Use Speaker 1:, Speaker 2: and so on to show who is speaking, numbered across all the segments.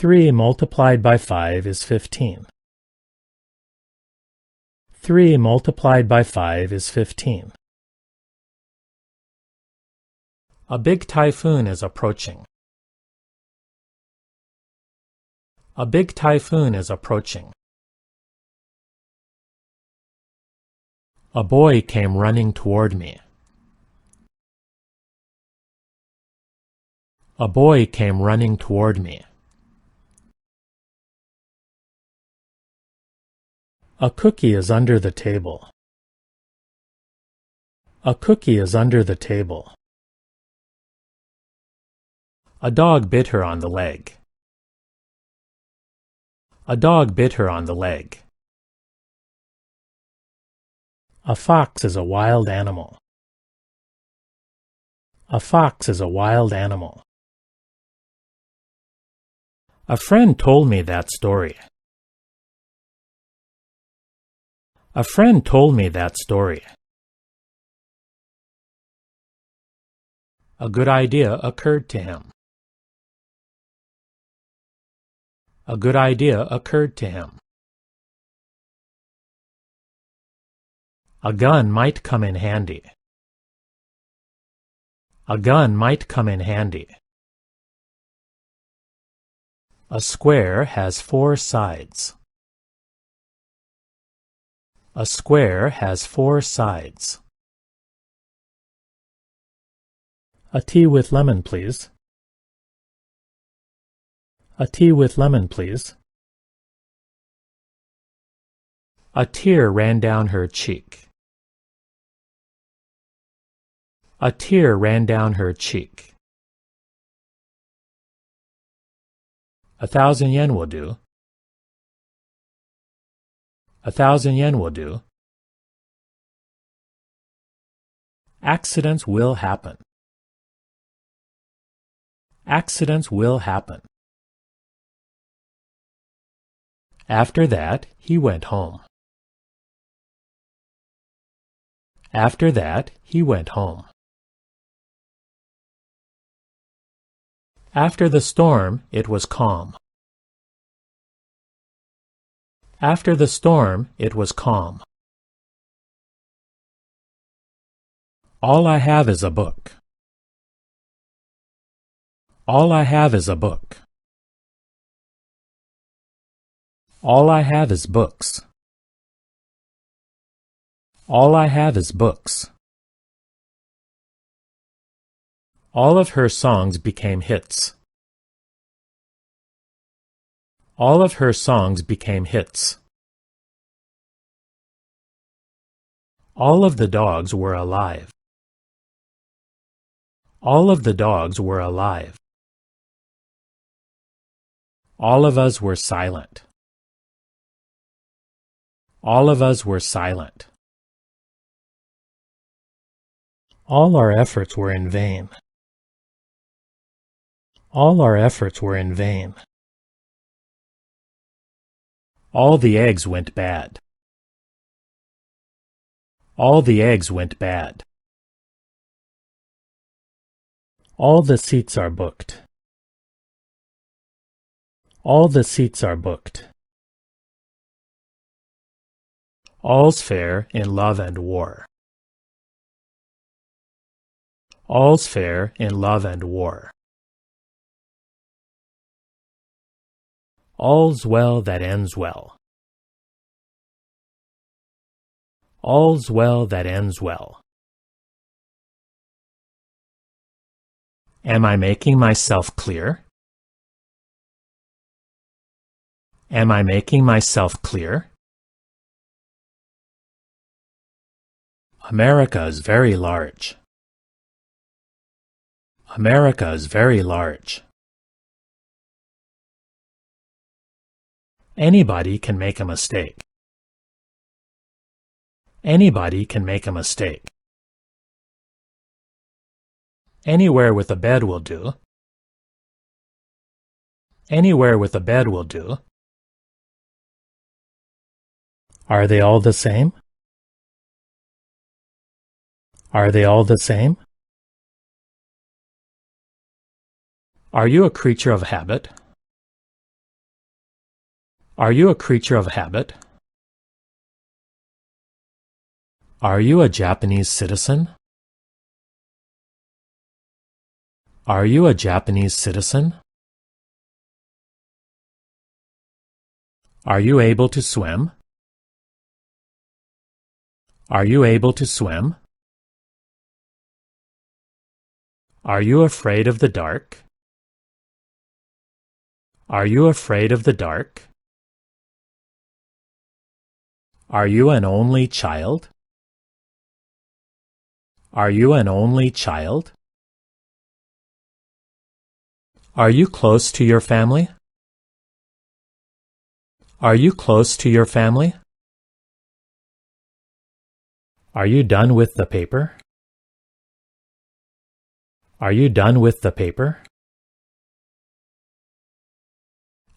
Speaker 1: 3 multiplied by 5 is 15. 3 multiplied by 5 is 15. A big typhoon is approaching. A big typhoon is approaching. A boy came running toward me. A boy came running toward me. A cookie is under the table. A cookie is under the table. A dog bit her on the leg. A dog bit her on the leg. A fox is a wild animal. A fox is a wild animal. A friend told me that story. A friend told me that story. A good idea occurred to him. A good idea occurred to him. A gun might come in handy. A gun might come in handy. A square has 4 sides. A square has 4 sides. A tea with lemon, please. A tea with lemon, please. A tear ran down her cheek. A tear ran down her cheek. 1,000 yen will do. 1,000 yen will do. Accidents will happen. Accidents will happen. After that, he went home. After that, he went home. After the storm, it was calm. After the storm, it was calm. All I have is a book. All I have is a book. All I have is books. All I have is books. All of her songs became hits. All of her songs became hits. All of the dogs were alive. All of the dogs were alive. All of us were silent. All of us were silent. All our efforts were in vain. All our efforts were in vain. All the eggs went bad. All the eggs went bad. All the seats are booked. All the seats are booked. All's fair in love and war. All's fair in love and war. All's well that ends well. All's well that ends well. Am I making myself clear? Am I making myself clear? America is very large. America is very large. Anybody can make a mistake. Anybody can make a mistake. Anywhere with a bed will do. Anywhere with a bed will do. Are they all the same? Are they all the same? Are you a creature of habit? Are you a creature of habit? Are you a Japanese citizen? Are you a Japanese citizen? Are you able to swim? Are you able to swim? Are you afraid of the dark? Are you afraid of the dark? Are you an only child? Are you an only child? Are you close to your family? Are you close to your family? Are you done with the paper? Are you done with the paper?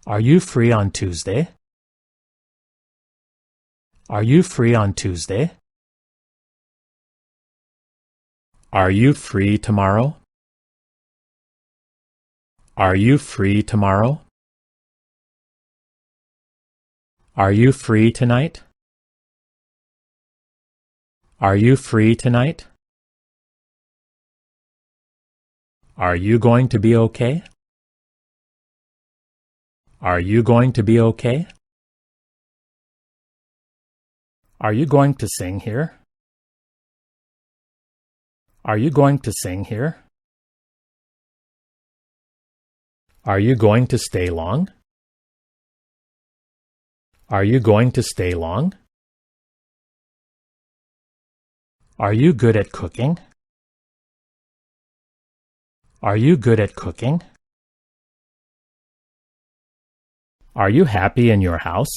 Speaker 1: Are you free on Tuesday? Are you free on Tuesday? Are you free tomorrow? Are you free tomorrow? Are you free tonight? Are you free tonight? Are you going to be okay? Are you going to be okay? Are you going to sing here? Are you going to sing here? Are you going to stay long? Are you going to stay long? Are you good at cooking? Are you good at cooking? Are you happy in your house?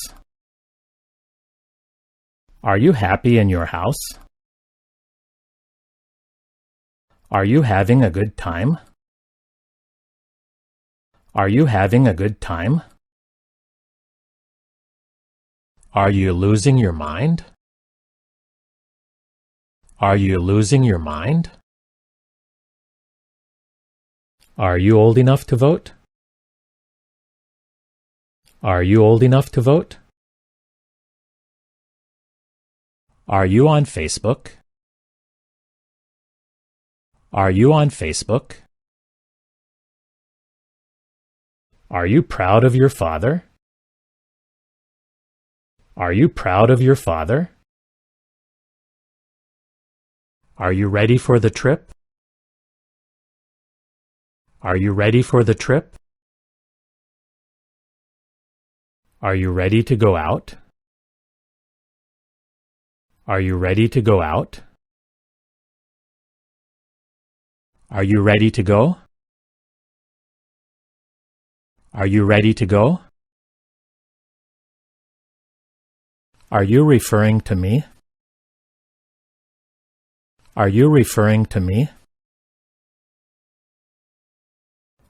Speaker 1: Are you happy in your house? Are you having a good time? Are you having a good time? Are you losing your mind? Are you losing your mind? Are you old enough to vote? Are you old enough to vote? Are you on Facebook? Are you on Facebook? Are you proud of your father? Are you proud of your father? Are you ready for the trip? Are you ready for the trip? Are you ready to go out? Are you ready to go out? Are you ready to go? Are you ready to go? Are you referring to me? Are you referring to me?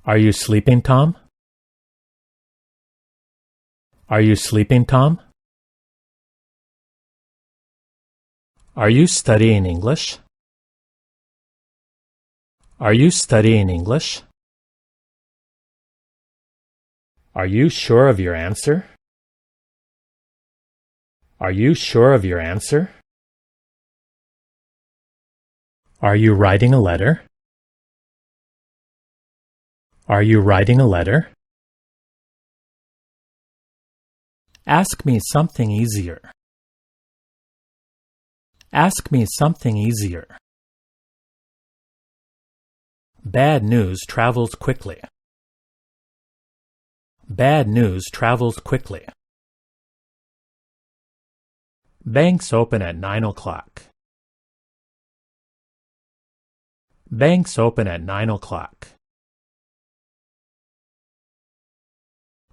Speaker 1: Are you sleeping, Tom? Are you sleeping, Tom? Are you studying English? Are you studying English? Are you sure of your answer? Are you sure of your answer? Are you writing a letter? Are you writing a letter? Ask me something easier. Ask me something easier. Bad news travels quickly. Bad news travels quickly. Banks open at 9 o'clock. Banks open at 9 o'clock.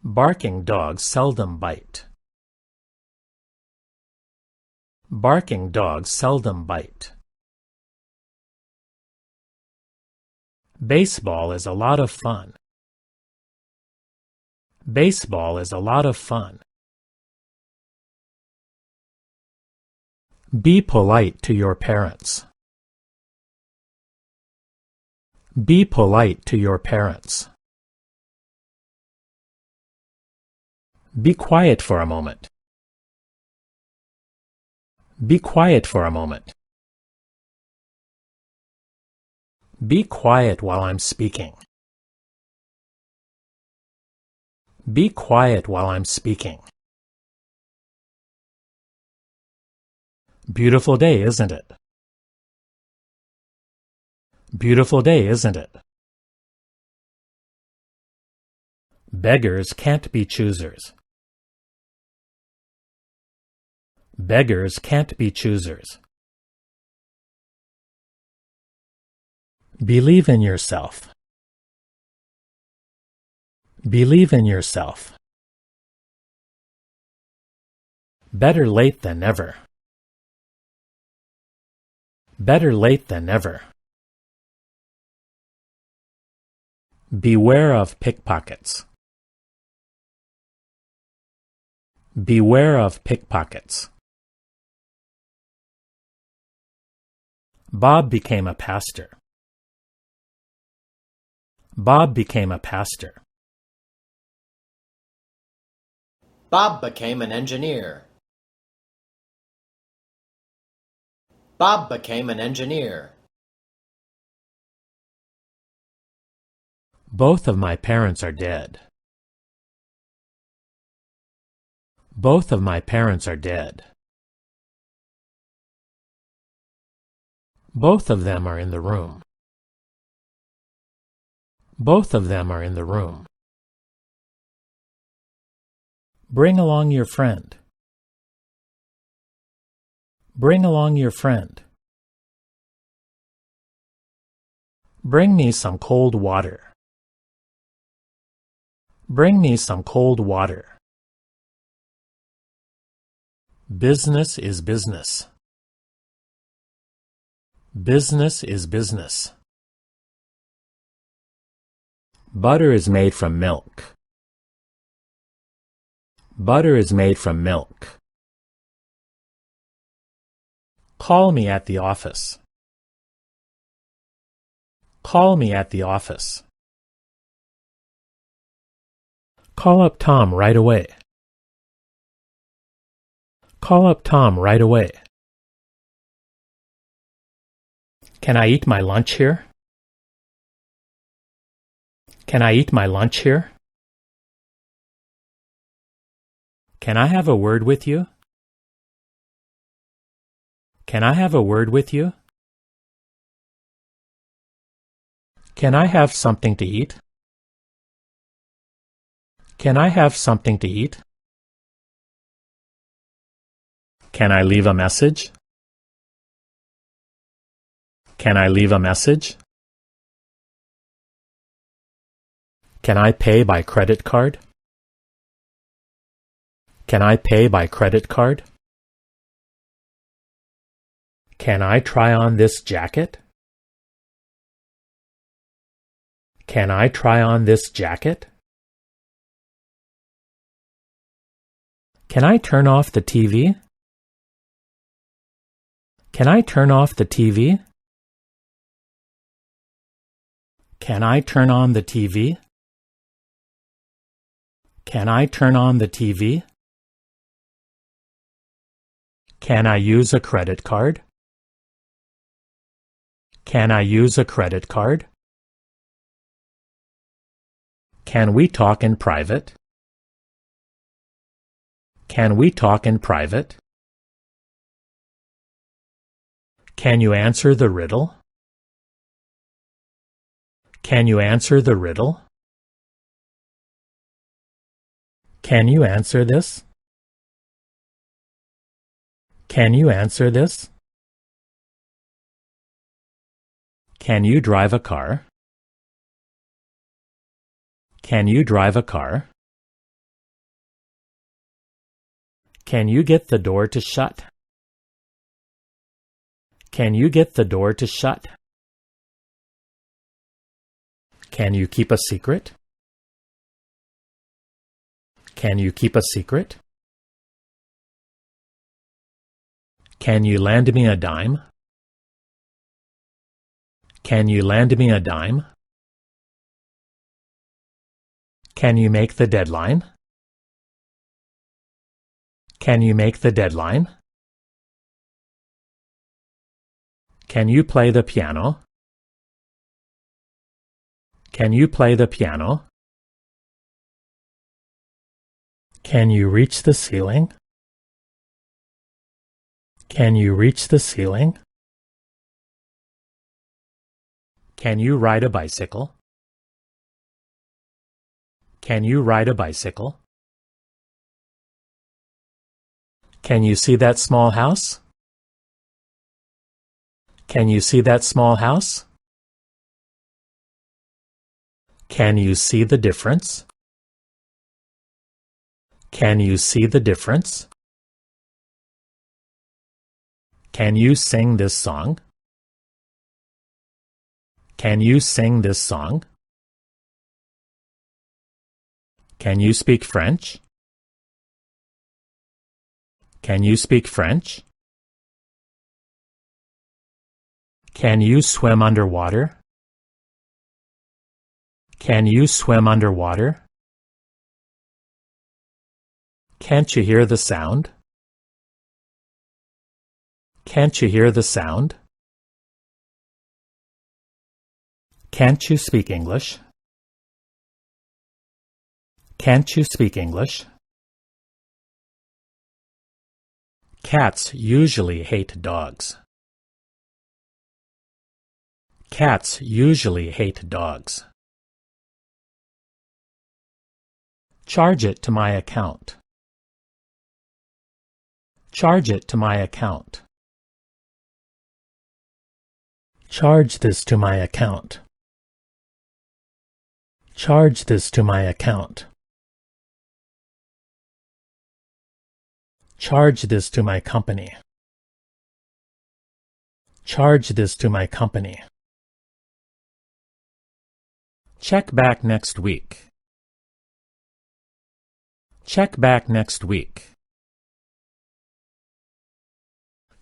Speaker 1: Barking dogs seldom bite. Barking dogs seldom bite. Baseball is a lot of fun. Baseball is a lot of fun. Be polite to your parents. Be polite to your parents. Be quiet for a moment. Be quiet for a moment. Be quiet while I'm speaking. Be quiet while I'm speaking. Beautiful day, isn't it? Beautiful day, isn't it? Beggars can't be choosers. Beggars can't be choosers. Believe in yourself. Believe in yourself. Better late than never. Better late than never. Beware of pickpockets. Beware of pickpockets. Bob became a pastor. Bob became a pastor.
Speaker 2: Bob became an engineer. Bob became an engineer.
Speaker 1: Both of my parents are dead. Both of my parents are dead. Both of them are in the room. Both of them are in the room. Bring along your friend. Bring along your friend. Bring me some cold water. Bring me some cold water. Business is business. Business is business. Butter is made from milk. Butter is made from milk. Call me at the office. Call me at the office. Call up Tom right away. Call up Tom right away. Can I eat my lunch here? Can I eat my lunch here? Can I have a word with you? Can I have a word with you? Can I have something to eat? Can I have something to eat? Can I leave a message? Can I leave a message? Can I pay by credit card? Can I pay by credit card? Can I try on this jacket? Can I try on this jacket? Can I turn off the TV? Can I turn off the TV? Can I turn on the TV? Can I turn on the TV? Can I use a credit card? Can I use a credit card? Can we talk in private? Can we talk in private? Can you answer the riddle? Can you answer the riddle? Can you answer this? Can you answer this? Can you drive a car? Can you drive a car? Can you get the door to shut? Can you get the door to shut? Can you keep a secret? Can you keep a secret? Can you lend me a dime? Can you lend me a dime? Can you make the deadline? Can you make the deadline? Can you play the piano? Can you play the piano? Can you reach the ceiling? Can you reach the ceiling? Can you ride a bicycle? Can you ride a bicycle? Can you see that small house? Can you see that small house? Can you see the difference? Can you see the difference? Can you sing this song? Can you sing this song? Can you speak French? Can you speak French? Can you swim underwater? Can you swim underwater? Can't you hear the sound? Can't you hear the sound? Can't you speak English? Can't you speak English? Cats usually hate dogs. Cats usually hate dogs. Charge it to my account. Charge it to my account. Charge this to my account. Charge this to my account. Charge this to my company. Charge this to my company. Check back next week. Check back next week.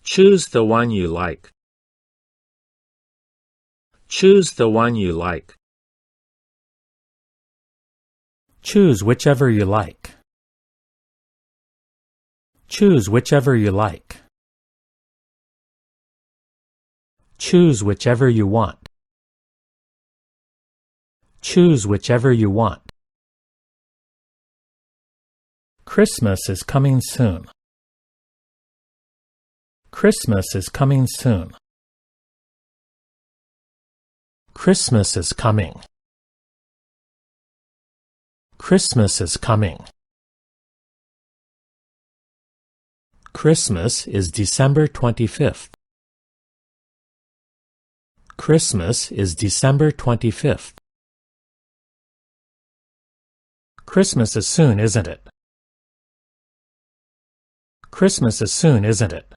Speaker 1: Choose the one you like. Choose the one you like. Choose whichever you like. Choose whichever you like. Choose whichever you want. Choose whichever you want. Christmas is coming soon. Christmas is coming soon. Christmas is coming. Christmas is coming. Christmas is December 25th. Christmas is December 25th. Christmas is soon, isn't it? Christmas is soon, isn't it?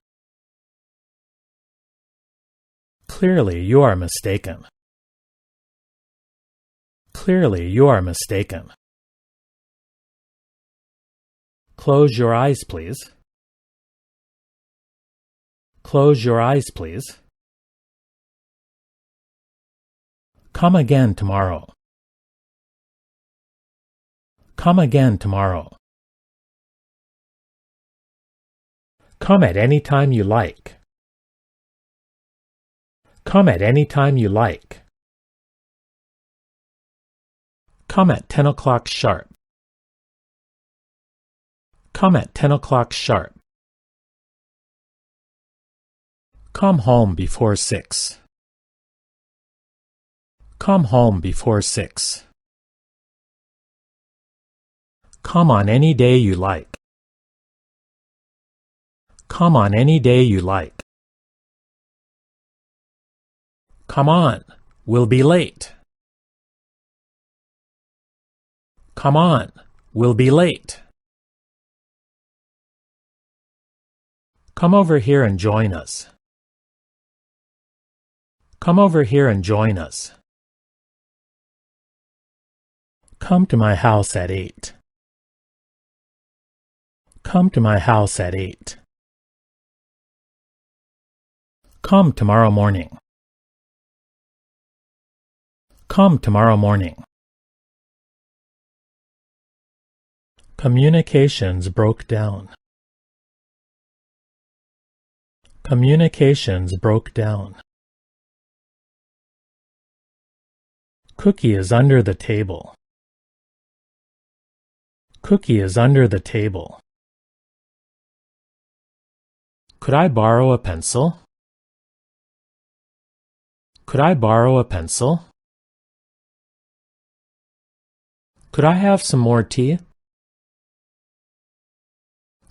Speaker 1: Clearly, you are mistaken. Clearly, you are mistaken. Close your eyes, please. Close your eyes, please. Come again tomorrow. Come again tomorrow. Come at any time you like. Come at any time you like. Come at 10 o'clock sharp. Come at 10 o'clock sharp. Come home before 6. Come home before 6. Come on any day you like. Come on any day you like. Come on, we'll be late. Come on, we'll be late. Come over here and join us. Come over here and join us. Come to my house at 8. Come to my house at 8. Come tomorrow morning. Come tomorrow morning. Communications broke down. Communications broke down. Cookie is under the table. Cookie is under the table. Could I borrow a pencil? Could I borrow a pencil? Could I have some more tea?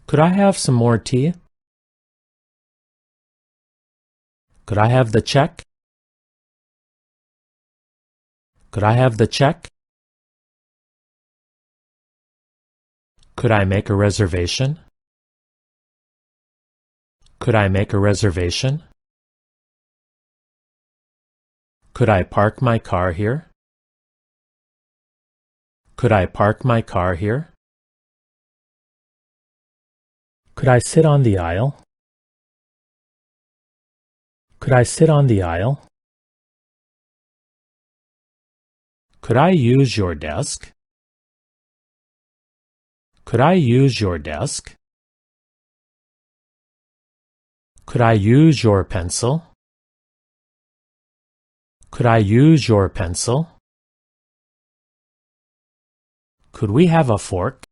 Speaker 1: Could I have some more tea? Could I have the check? Could I have the check? Could I make a reservation? Could I make a reservation? Could I park my car here? Could I park my car here? Could I sit on the aisle? Could I sit on the aisle? Could I use your desk? Could I use your desk? Could I use your pencil? Could I use your pencil? Could we have a fork?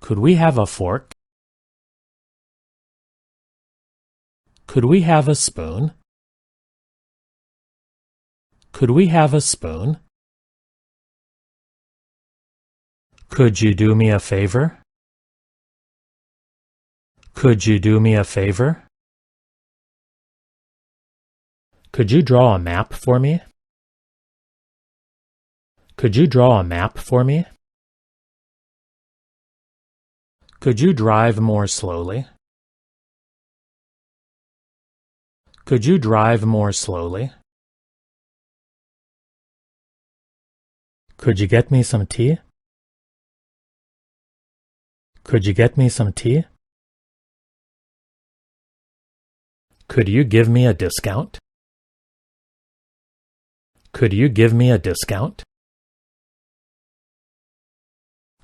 Speaker 1: Could we have a fork? Could we have a spoon? Could we have a spoon? Could you do me a favor? Could you do me a favor? Could you draw a map for me? Could you draw a map for me? Could you drive more slowly? Could you drive more slowly? Could you get me some tea? Could you get me some tea? Could you give me a discount? Could you give me a discount?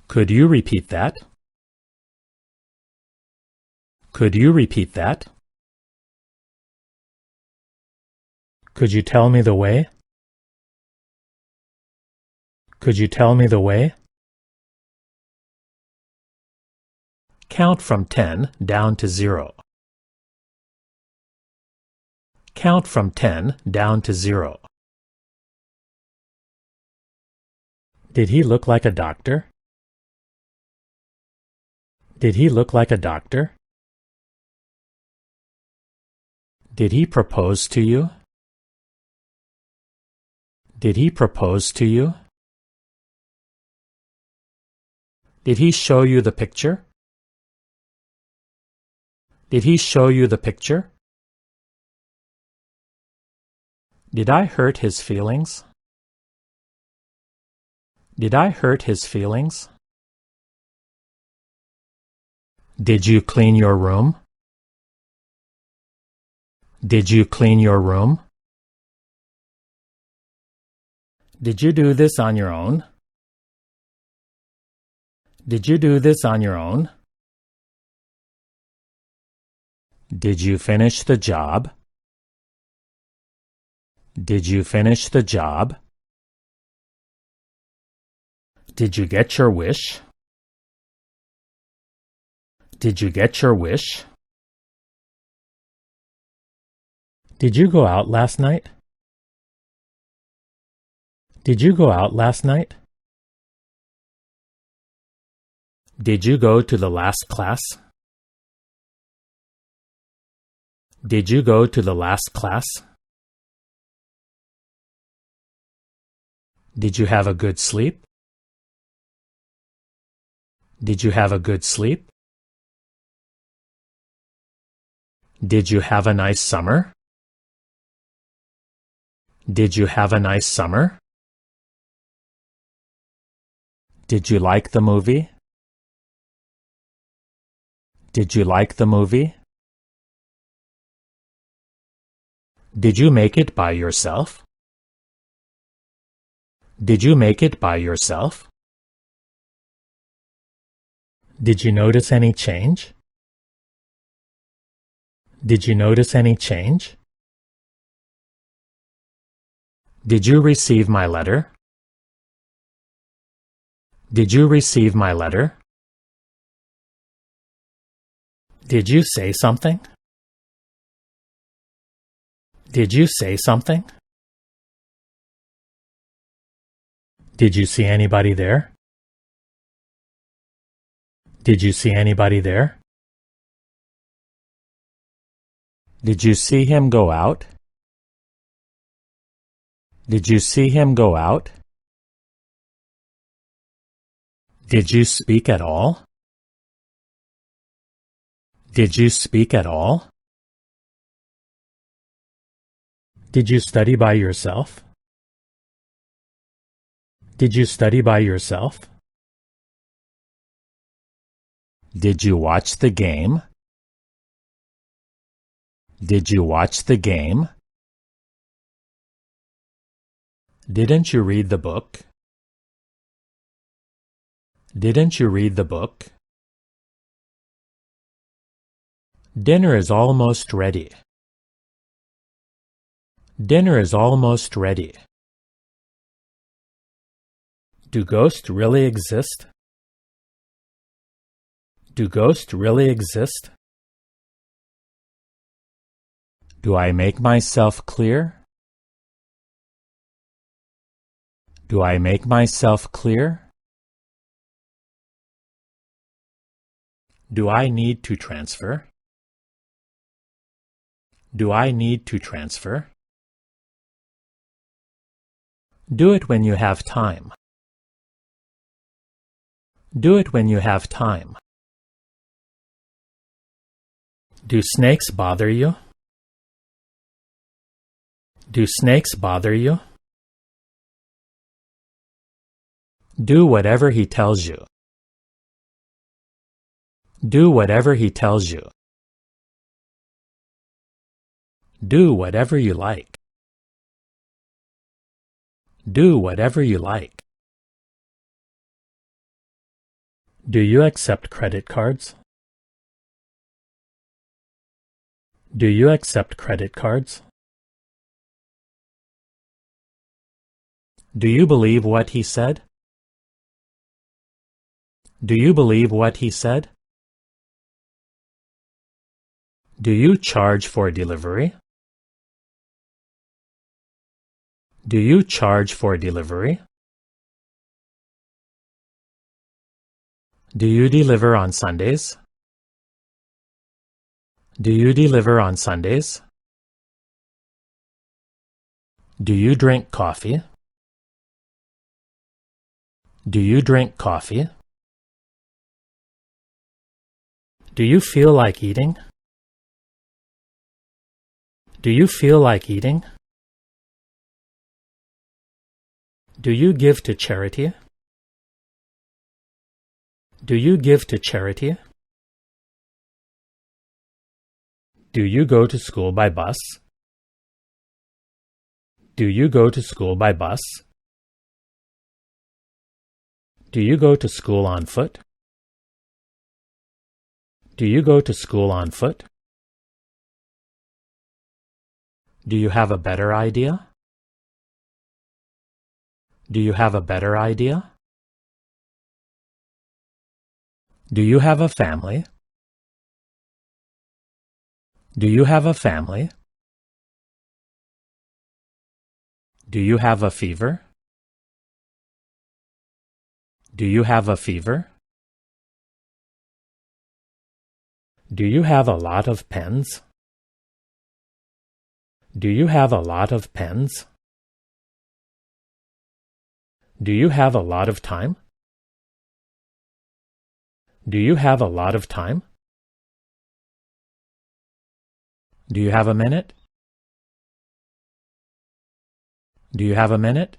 Speaker 1: Could you repeat that? Could you repeat that? Could you tell me the way? Could you tell me the way? Count from 10 down to 0. Count from 10 down to 0. Did he look like a doctor? Did he look like a doctor? Did he propose to you? Did he propose to you? Did he show you the picture? Did he show you the picture? Did I hurt his feelings? Did I hurt his feelings? Did you clean your room? Did you clean your room? Did you do this on your own? Did you do this on your own? Did you finish the job? Did you finish the job? Did you get your wish? Did you get your wish? Did you go out last night? Did you go out last night? Did you go to the last class? Did you go to the last class? Did you have a good sleep? Did you have a good sleep? Did you have a nice summer? Did you have a nice summer? Did you like the movie? Did you like the movie? Did you make it by yourself? Did you make it by yourself? Did you notice any change? Did you notice any change? Did you receive my letter? Did you receive my letter? Did you say something? Did you say something? Did you see anybody there? Did you see anybody there? Did you see him go out? Did you see him go out? Did you speak at all? Did you speak at all? Did you study by yourself? Did you study by yourself? Did you watch the game? Did you watch the game? Didn't you read the book? Didn't you read the book? Dinner is almost ready. Dinner is almost ready. Do ghosts really exist? Do ghosts really exist? Do I make myself clear? Do I make myself clear? Do I need to transfer? Do I need to transfer? Do it when you have time. Do it when you have time. Do snakes bother you? Do snakes bother you? Do whatever he tells you. Do whatever he tells you. Do whatever you like. Do whatever you like. Do you accept credit cards? Do you accept credit cards? Do you believe what he said? Do you believe what he said? Do you charge for delivery? Do you charge for delivery? Do you deliver on Sundays? Do you deliver on Sundays? Do you drink coffee? Do you drink coffee? Do you feel like eating? Do you feel like eating? Do you give to charity? Do you give to charity? Do you go to school by bus? Do you go to school by bus? Do you go to school on foot? Do you go to school on foot? Do you have a better idea? Do you have a better idea? Do you have a family? Do you have a family? Do you have a fever? Do you have a fever? Do you have a lot of pens? Do you have a lot of pens? Do you have a lot of time? Do you have a lot of time? Do you have a minute? Do you have a minute?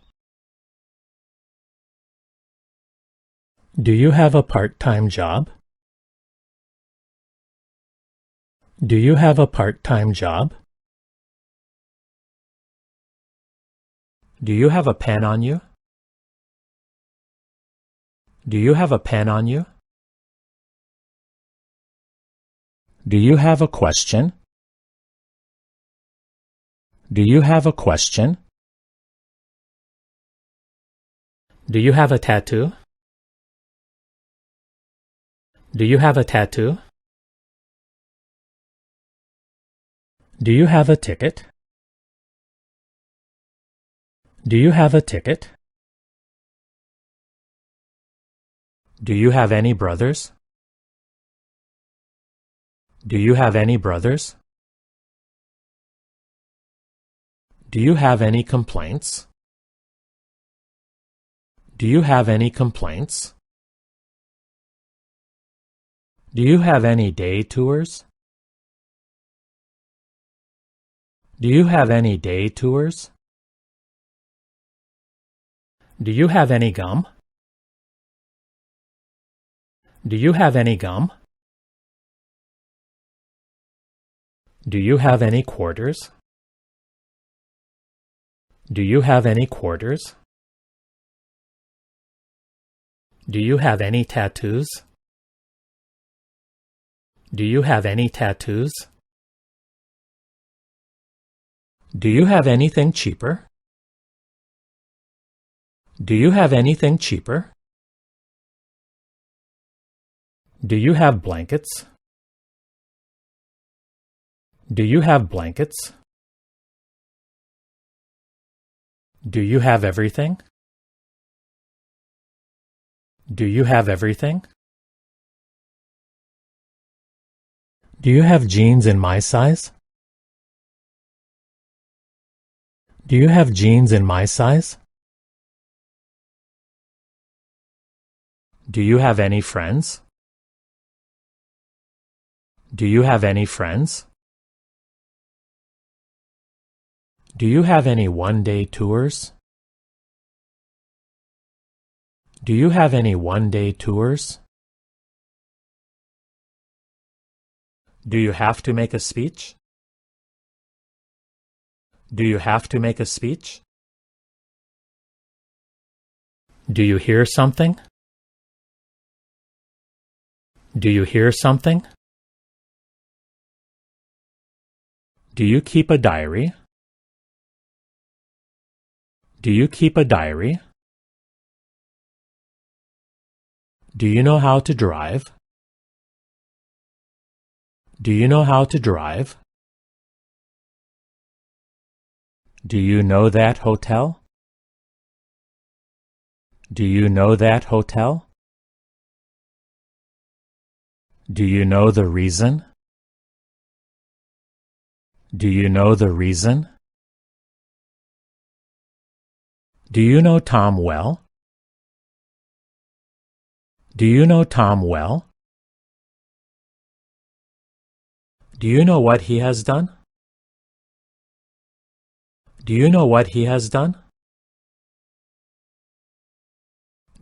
Speaker 1: Do you have a part-time job? Do you have a part-time job? Do you have a pen on you? Do you have a pen on you? Do you have a question? Do you have a question? Do you have a tattoo? Do you have a tattoo? Do you have a ticket? Do you have a ticket? Do you have any brothers? Do you have any brothers? Do you have any complaints? Do you have any complaints? Do you have any day tours? Do you have any day tours? Do you have any gum? Do you have any gum? Do you have any quarters? Do you have any quarters? Do you have any tattoos? Do you have any tattoos? Do you have anything cheaper? Do you have anything cheaper? Do you have blankets? Do you have blankets? Do you have everything? Do you have everything? Do you have jeans in my size? Do you have jeans in my size? Do you have any friends? Do you have any friends? Do you have any one-day tours? Do you have any one-day tours? Do you have to make a speech? Do you have to make a speech? Do you hear something? Do you hear something? Do you keep a diary? Do you keep a diary? Do you know how to drive? Do you know how to drive? Do you know that hotel? Do you know that hotel? Do you know the reason? Do you know the reason? Do you know Tom well? Do you know Tom well? Do you know what he has done? Do you know what he has done?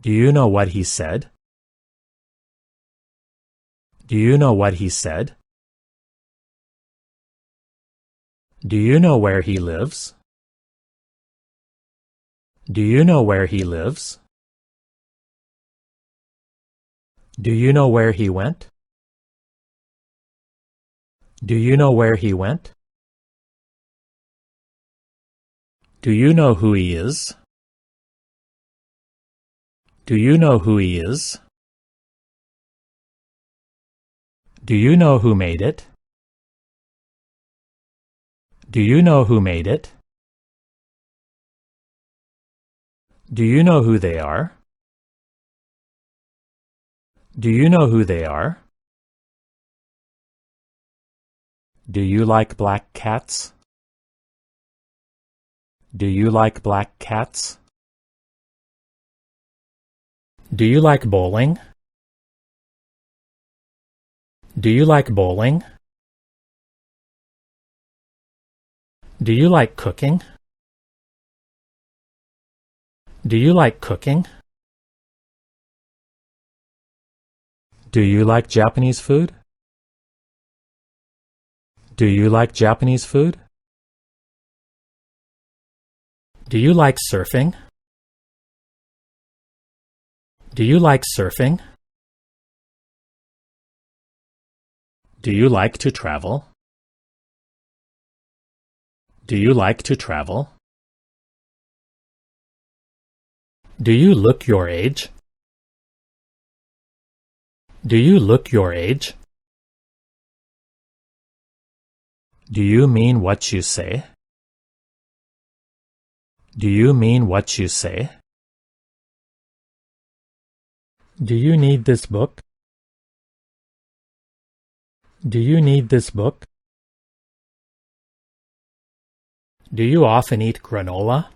Speaker 1: Do you know what he said? Do you know what he said? Do you know where he lives? Do you know where he lives? Do you know where he went? Do you know where he went? Do you know who he is? Do you know who he is? Do you know who made it? Do you know who made it? Do you know who they are? Do you know who they are? Do you like black cats? Do you like black cats? Do you like bowling? Do you like bowling? Do you like cooking? Do you like cooking? Do you like Japanese food? Do you like Japanese food? Do you like surfing? Do you like surfing? Do you like to travel? Do you like to travel? Do you look your age? Do you look your age? Do you mean what you say? Do you mean what you say? Do you need this book? Do you need this book? Do you often eat granola?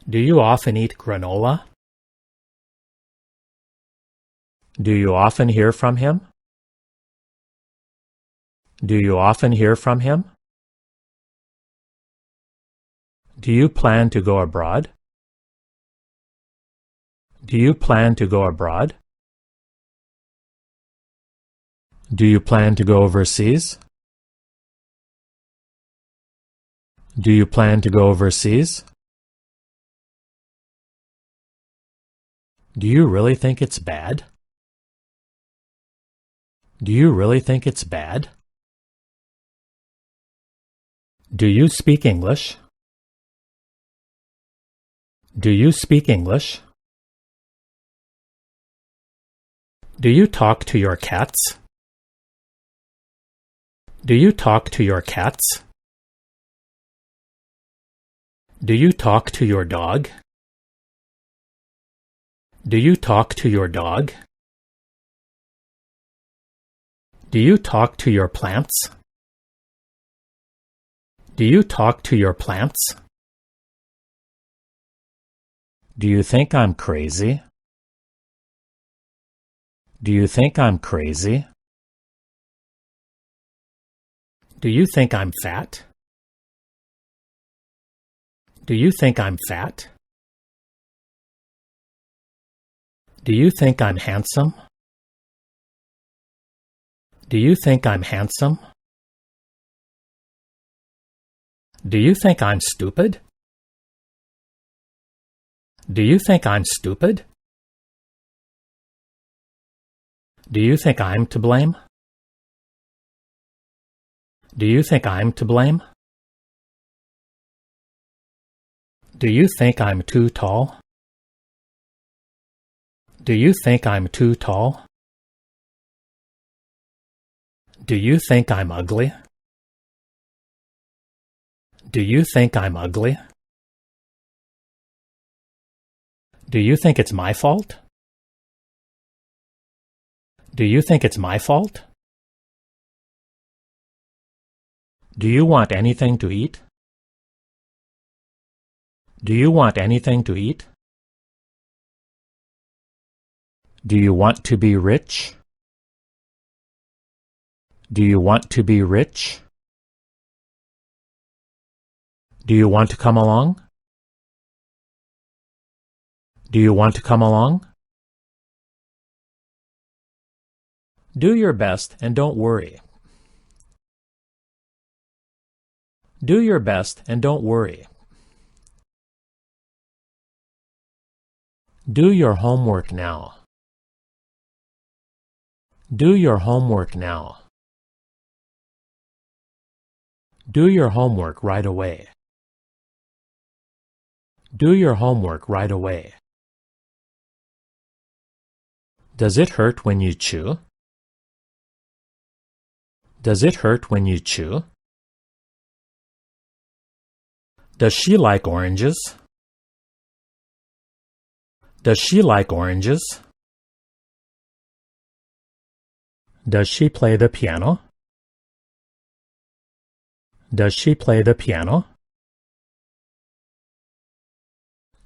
Speaker 1: Do you often eat granola? Do you often hear from him? Do you often hear from him? Do you plan to go abroad? Do you plan to go abroad? Do you plan to go overseas? Do you plan to go overseas? Do you really think it's bad? Do you really think it's bad? Do you speak English? Do you speak English? Do you talk to your cats? Do you talk to your cats? Do you talk to your dog? Do you talk to your dog? Do you talk to your plants? Do you talk to your plants? Do you think I'm crazy? Do you think I'm crazy? Do you think I'm fat? Do you think I'm fat? Do you think I'm handsome? Do you think I'm handsome? Do you think I'm stupid? Do you think I'm stupid? Do you think I'm to blame? Do you think I'm to blame? Do you think I'm too tall? Do you think I'm too tall? Do you think I'm ugly? Do you think I'm ugly? Do you think it's my fault? Do you think it's my fault? Do you want anything to eat? Do you want anything to eat? Do you want to be rich? Do you want to be rich? Do you want to come along? Do you want to come along? Do your best and don't worry. Do your best and don't worry. Do your homework now. Do your homework now. Do your homework right away. Do your homework right away. Does it hurt when you chew? Does it hurt when you chew? Does she like oranges? Does she like oranges? Does she play the piano? Does she play the piano?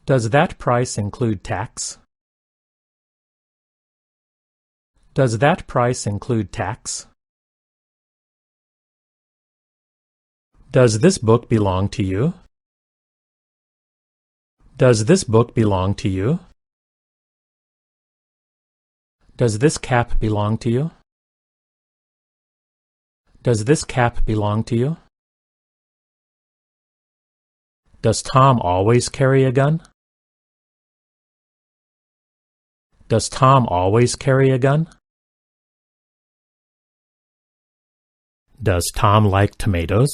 Speaker 1: Does that price include tax? Does that price include tax? Does this book belong to you? Does this book belong to you? Does this cap belong to you? Does this cap belong to you? Does Tom always carry a gun? Does Tom always carry a gun? Does Tom like tomatoes?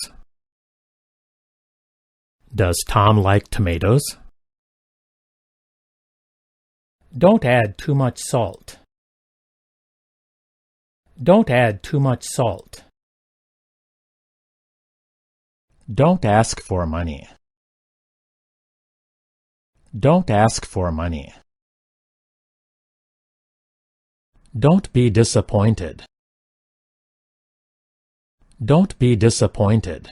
Speaker 1: Does Tom like tomatoes? Don't add too much salt. Don't add too much salt. Don't ask for money. Don't ask for money. Don't be disappointed. Don't be disappointed.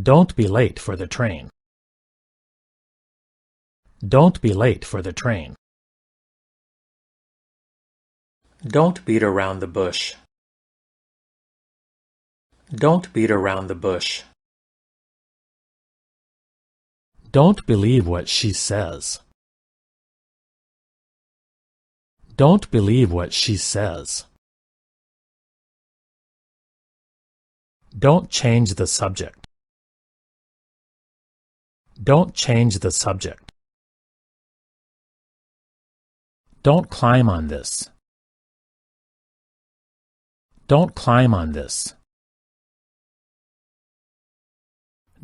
Speaker 1: Don't be late for the train. Don't be late for the train. Don't beat around the bush. Don't beat around the bush. Don't believe what she says. Don't believe what she says. Don't change the subject. Don't change the subject. Don't climb on this. Don't climb on this.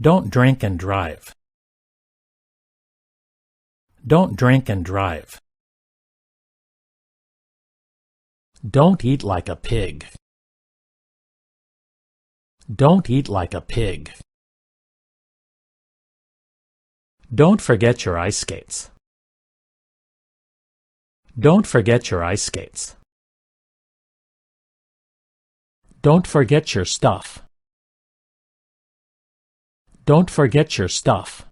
Speaker 1: Don't drink and drive. Don't drink and drive. Don't eat like a pig. Don't eat like a pig. Don't forget your ice skates. Don't forget your ice skates. Don't forget your stuff. Don't forget your stuff.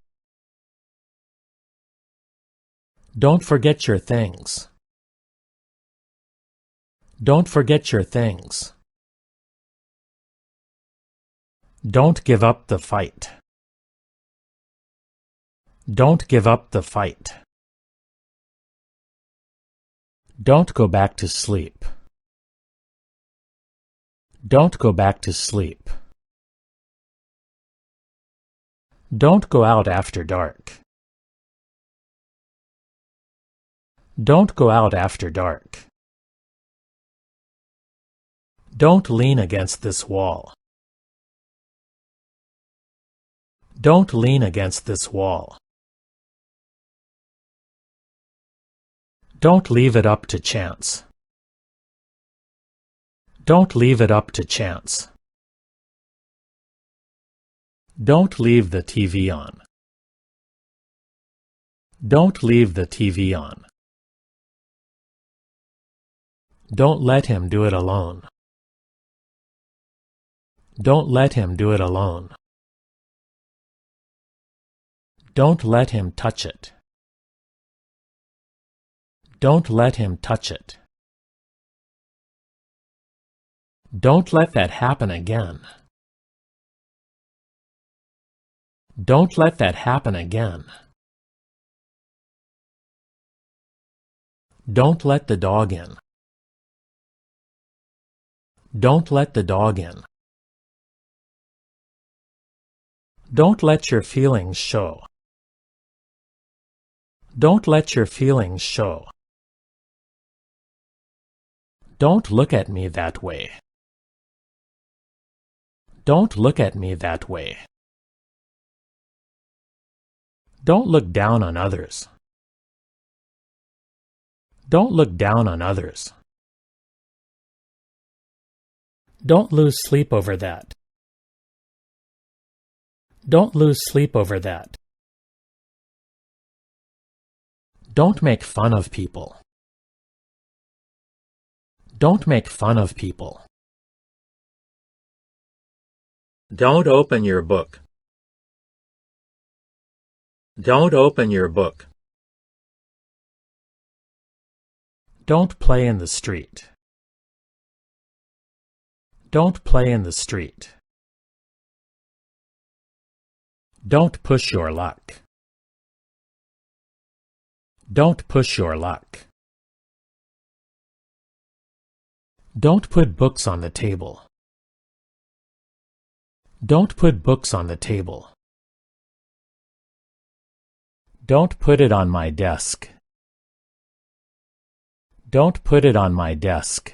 Speaker 1: Don't forget your things. Don't forget your things. Don't give up the fight. Don't give up the fight. Don't go back to sleep. Don't go back to sleep. Don't go out after dark. Don't go out after dark. Don't lean against this wall. Don't lean against this wall. Don't leave it up to chance. Don't leave it up to chance. Don't leave the TV on. Don't leave the TV on. Don't let him do it alone. Don't let him do it alone. Don't let him touch it. Don't let him touch it. Don't let that happen again. Don't let that happen again. Don't let the dog in. Don't let the dog in. Don't let your feelings show. Don't let your feelings show. Don't look at me that way. Don't look at me that way. Don't look down on others. Don't look down on others. Don't lose sleep over that. Don't lose sleep over that. Don't make fun of people. Don't make fun of people. Don't open your book. Don't open your book. Don't play in the street. Don't play in the street. Don't push your luck. Don't push your luck. Don't put books on the table. Don't put books on the table. Don't put it on my desk. Don't put it on my desk.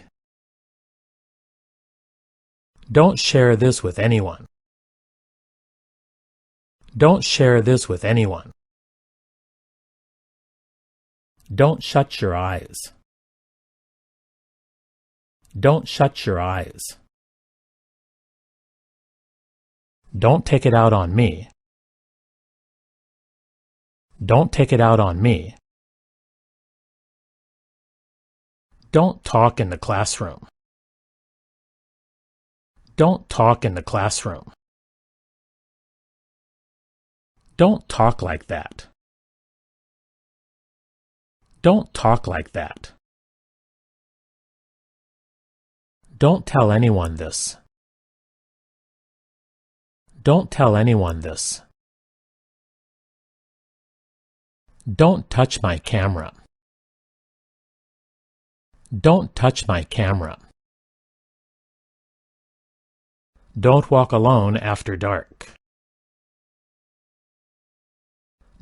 Speaker 1: Don't share this with anyone. Don't share this with anyone. Don't shut your eyes. Don't shut your eyes. Don't take it out on me. Don't take it out on me. Don't talk in the classroom. Don't talk in the classroom. Don't talk like that. Don't talk like that. Don't tell anyone this. Don't tell anyone this. Don't touch my camera. Don't touch my camera. Don't walk alone after dark.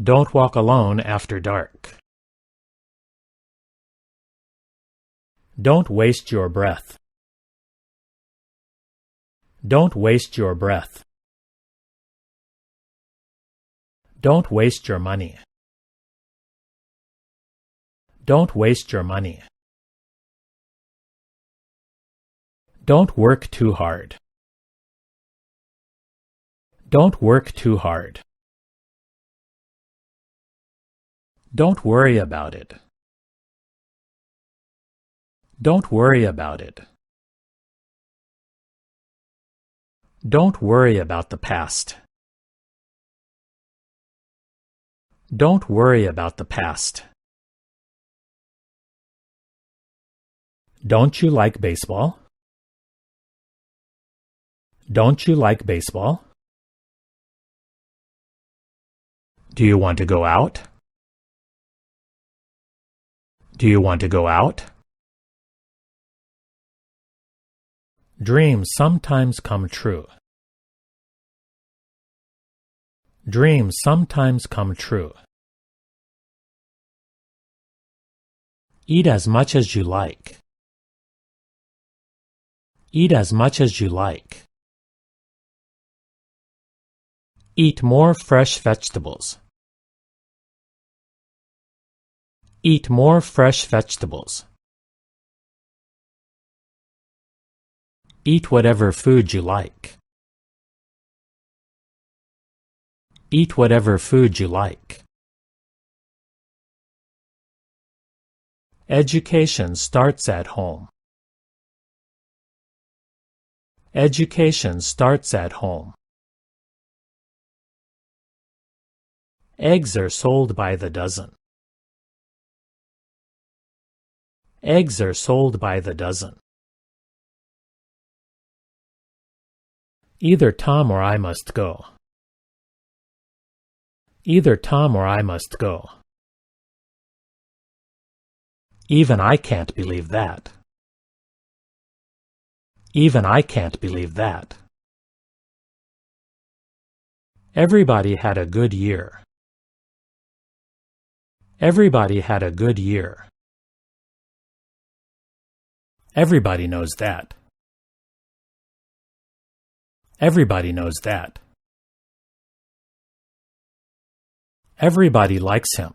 Speaker 1: Don't walk alone after dark. Don't waste your breath. Don't waste your breath. Don't waste your money. Don't waste your money. Don't work too hard. Don't work too hard. Don't worry about it. Don't worry about it. Don't worry about the past. Don't worry about the past. Don't you like baseball? Don't you like baseball? Do you want to go out? Do you want to go out? Dreams sometimes come true. Dreams sometimes come true. Eat as much as you like. Eat as much as you like. Eat more fresh vegetables. Eat more fresh vegetables. Eat whatever food you like. Eat whatever food you like. Education starts at home. Education starts at home. Eggs are sold by the dozen. Eggs are sold by the dozen. Either Tom or I must go. Either Tom or I must go. Even I can't believe that. Even I can't believe that. Everybody had a good year. Everybody had a good year. Everybody knows that. Everybody knows that. Everybody likes him.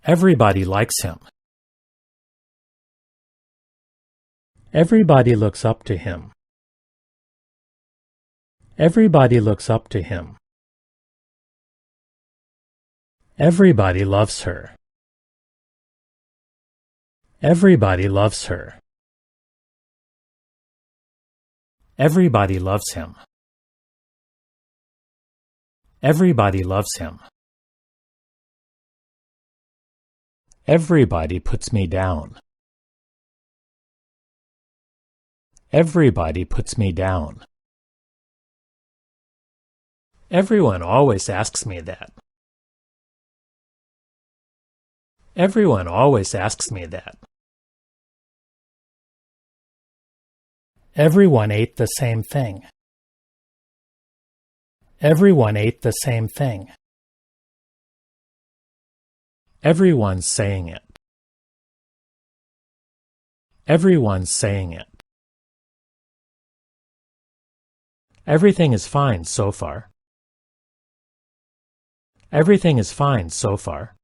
Speaker 1: Everybody likes him. Everybody looks up to him. Everybody looks up to him. Everybody loves her. Everybody loves her. Everybody loves him. Everybody loves him. Everybody puts me down. Everybody puts me down. Everyone always asks me that. Everyone always asks me that. Everyone ate the same thing. Everyone ate the same thing. Everyone's saying it. Everyone's saying it. Everything is fine so far. Everything is fine so far.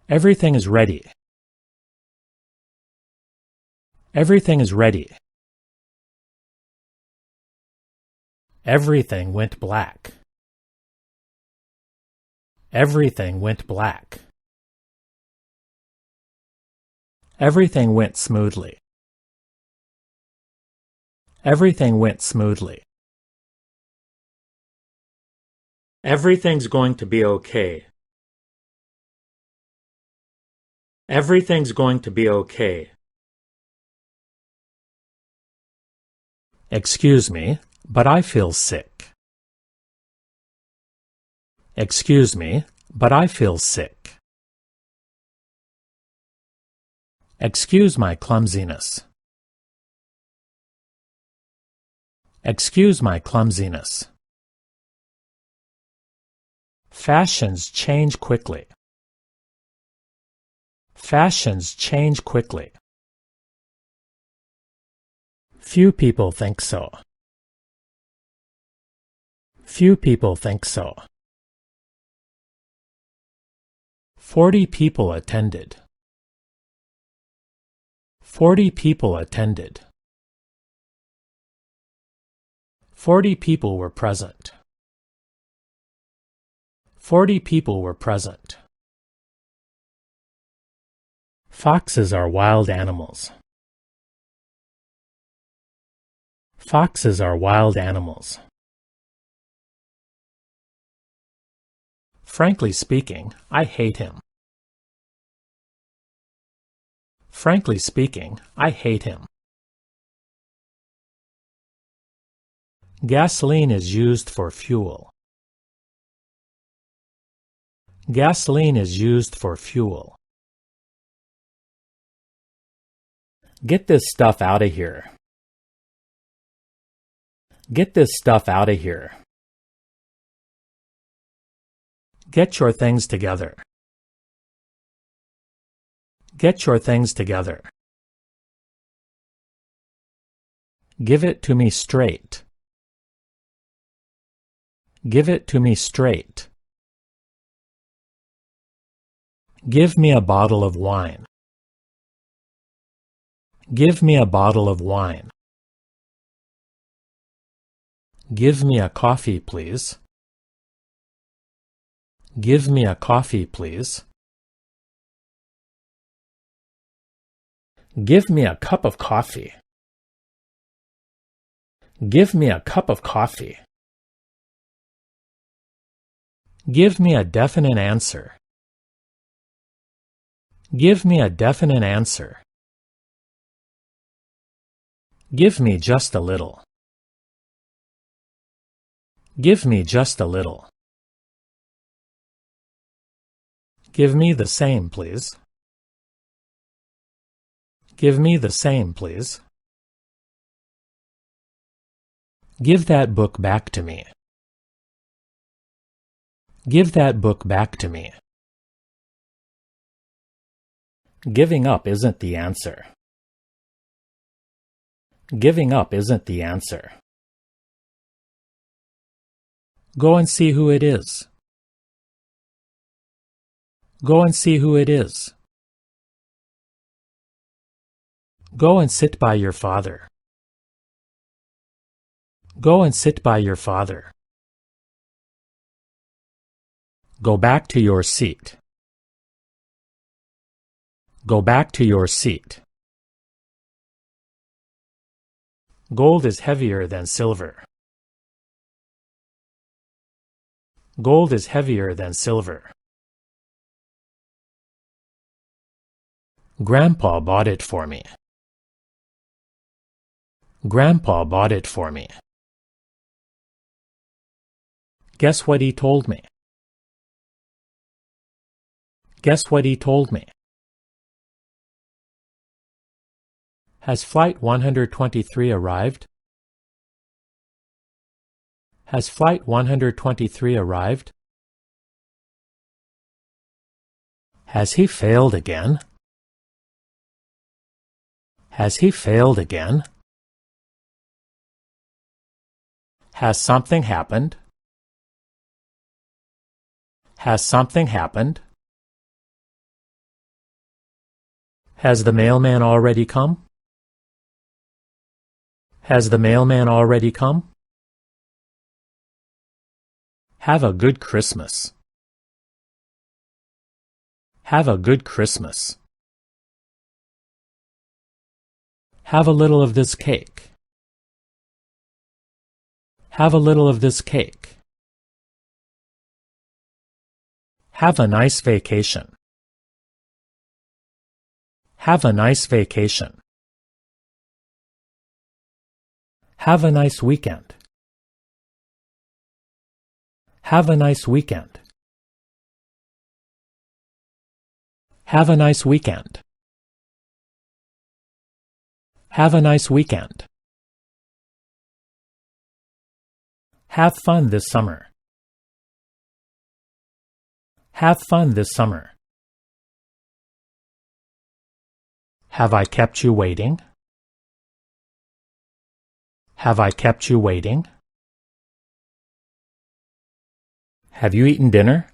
Speaker 1: Everything is ready. Everything is ready. Everything went black. Everything went black. Everything went smoothly. Everything went smoothly. Everything's going to be okay. Everything's going to be okay. Excuse me, but I feel sick. Excuse me, but I feel sick. Excuse my clumsiness. Excuse my clumsiness. Fashions change quickly. Fashions change quickly. Few people think so. Few people think so. 40 people attended. 40 people attended. 40 people were present. 40 people were present. Foxes are wild animals. Foxes are wild animals. Frankly speaking, I hate him. Frankly speaking, I hate him. Gasoline is used for fuel. Gasoline is used for fuel. Get this stuff out of here. Get this stuff out of here. Get your things together. Get your things together. Give it to me straight. Give it to me straight. Give me a bottle of wine. Give me a bottle of wine. Give me a coffee, please. Give me a coffee, please. Give me a cup of coffee. Give me a cup of coffee. Give me a definite answer. Give me a definite answer. Give me just a little. Give me just a little. Give me the same, please. Give me the same, please. Give that book back to me. Give that book back to me. Giving up isn't the answer. Giving up isn't the answer. Go and see who it is. Go and see who it is. Go and sit by your father. Go and sit by your father. Go back to your seat. Go back to your seat. Gold is heavier than silver. Gold is heavier than silver. Grandpa bought it for me. Grandpa bought it for me. Guess what he told me? Guess what he told me? Has Flight 123 arrived? Has Flight 123 arrived? Has he failed again? Has he failed again? Has something happened? Has something happened? Has the mailman already come? Has the mailman already come? Have a good Christmas. Have a good Christmas. Have a little of this cake. Have a little of this cake. Have a nice vacation. Have a nice vacation. Have a nice weekend. Have a nice weekend. Have a nice weekend. Have a nice weekend. Have fun this summer. Have fun this summer. Have I kept you waiting? Have I kept you waiting? Have you eaten dinner?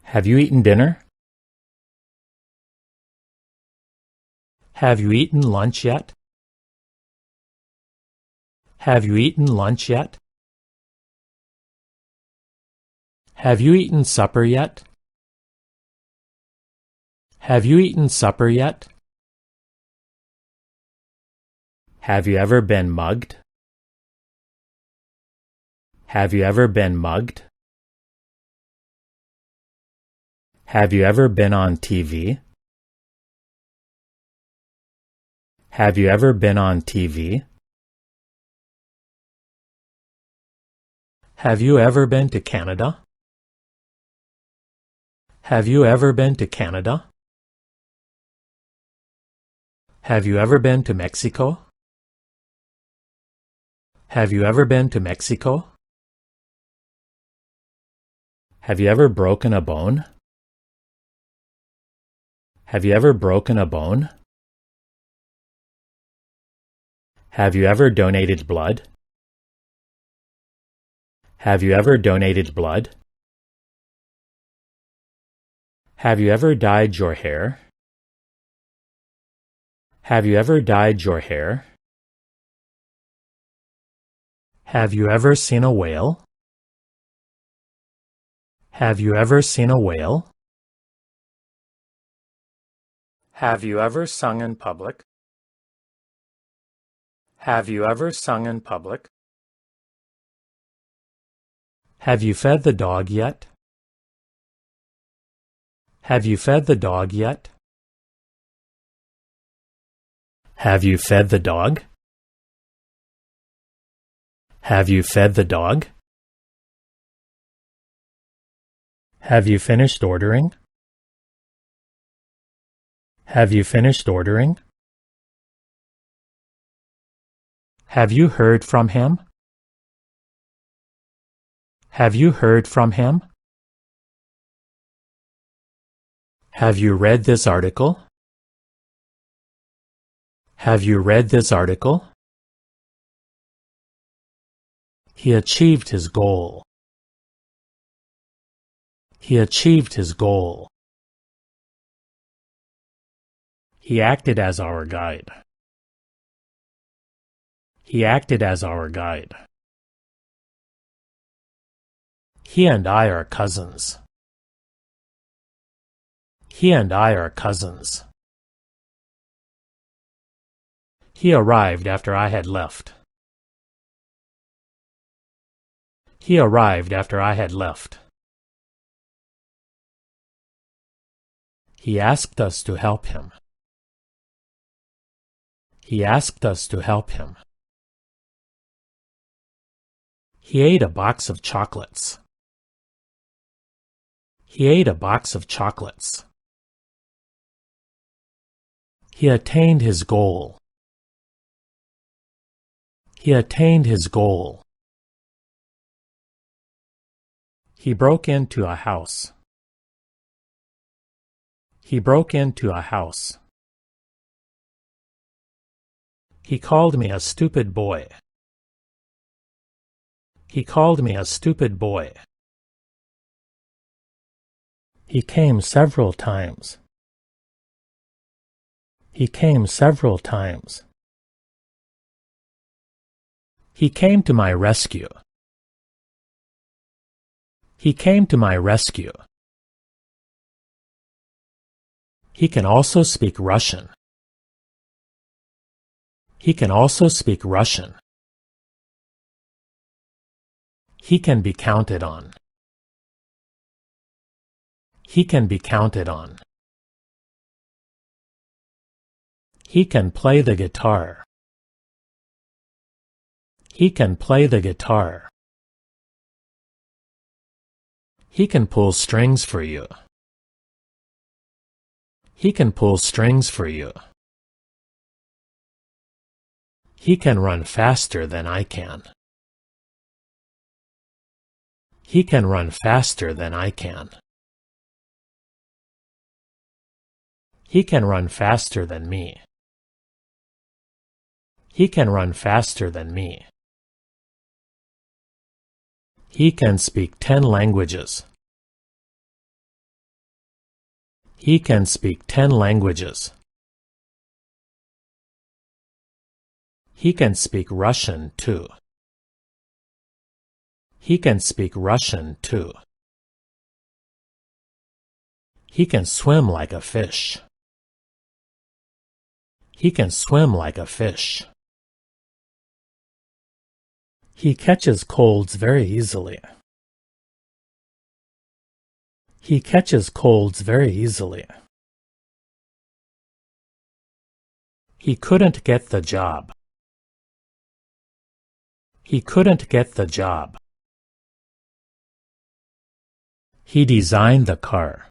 Speaker 1: Have you eaten dinner? Have you eaten lunch yet? Have you eaten lunch yet? Have you eaten supper yet? Have you eaten supper yet? Have you ever been mugged? Have you ever been mugged? Have you ever been on TV? Have you ever been on TV? Have you ever been to Canada? Have you ever been to Canada? Have you ever been to Mexico? Have you ever been to Mexico? Have you ever broken a bone? Have you ever broken a bone? Have you ever donated blood? Have you ever donated blood? Have you ever dyed your hair? Have you ever dyed your hair? Have you ever seen a whale? Have you ever seen a whale? Have you ever sung in public? Have you ever sung in public? Have you fed the dog yet? Have you fed the dog yet? Have you fed the dog? Have you fed the dog? Have you finished ordering? Have you finished ordering? Have you heard from him? Have you heard from him? Have you read this article? Have you read this article? He achieved his goal. He achieved his goal. He acted as our guide. He acted as our guide. He and I are cousins. He and I are cousins. He arrived after I had left. He arrived after I had left. He asked us to help him. He asked us to help him. He ate a box of chocolates. He ate a box of chocolates. He attained his goal. He attained his goal. He broke into a house. He broke into a house. He called me a stupid boy. He called me a stupid boy. He came several times. He came several times. He came to my rescue. He came to my rescue. He can also speak Russian. He can also speak Russian. He can be counted on. He can be counted on. He can play the guitar. He can play the guitar. He can pull strings for you. He can pull strings for you. He can run faster than I can. He can run faster than I can. He can run faster than me. He can run faster than me. He can speak 10 languages. He can speak 10 languages. He can speak Russian too. He can speak Russian too. He can swim like a fish. He can swim like a fish. He catches colds very easily. He catches colds very easily. He couldn't get the job. He couldn't get the job. He designed the car.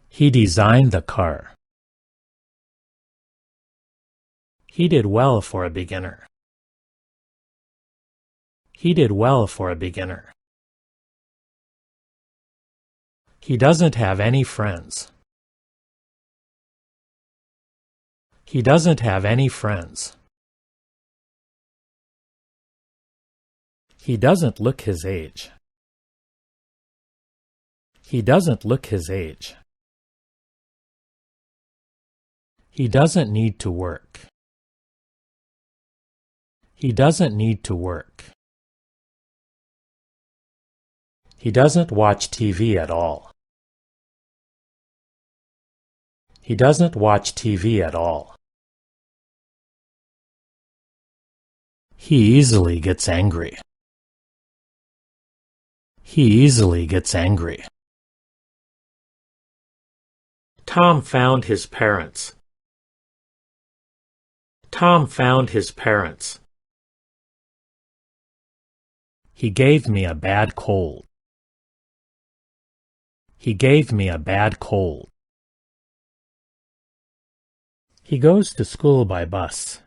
Speaker 1: He designed the car. He did well for a beginner. He did well for a beginner. He doesn't have any friends. He doesn't have any friends. He doesn't look his age. He doesn't look his age. He doesn't need to work. He doesn't need to work. He doesn't watch TV at all. He doesn't watch TV at all. He easily gets angry. He easily gets angry. Tom found his parents. Tom found his parents. He gave me a bad cold. He gave me a bad cold. He goes to school by bus.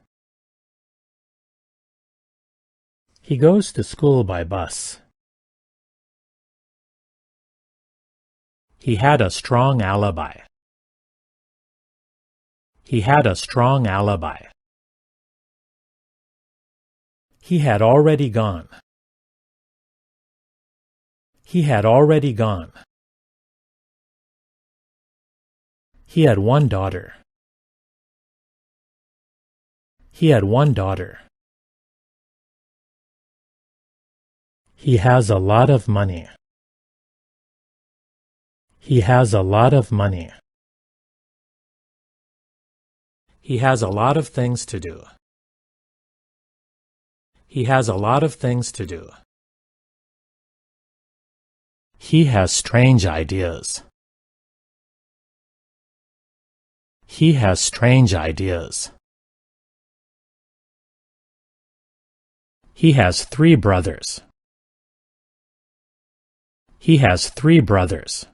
Speaker 1: He goes to school by bus. He had a strong alibi. He had a strong alibi. He had already gone. He had already gone. He had one daughter. He had one daughter. He has a lot of money. He has a lot of money. He has a lot of things to do. He has a lot of things to do. He has strange ideas. He has strange ideas. He has 3 brothers. He has 3 brothers.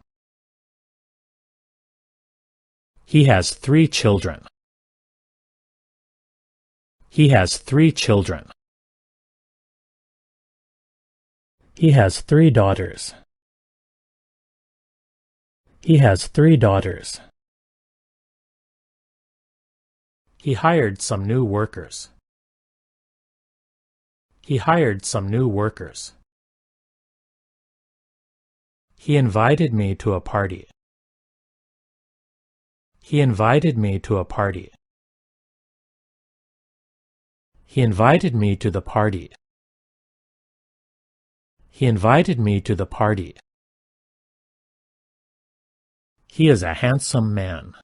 Speaker 1: He has 3 children. He has 3 children. He has 3 daughters. He has 3 daughters. He hired some new workers. He hired some new workers. He invited me to a party. He invited me to a party. He invited me to the party. He invited me to the party. He is a handsome man.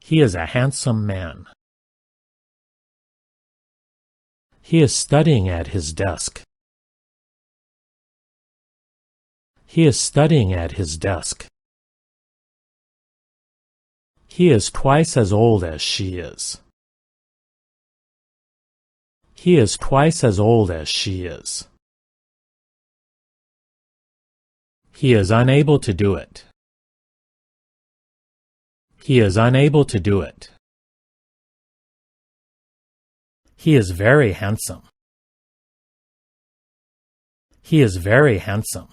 Speaker 1: He is a handsome man. He is studying at his desk. He is studying at his desk. He is twice as old as she is. He is twice as old as she is. He is unable to do it. He is unable to do it. He is very handsome. He is very handsome.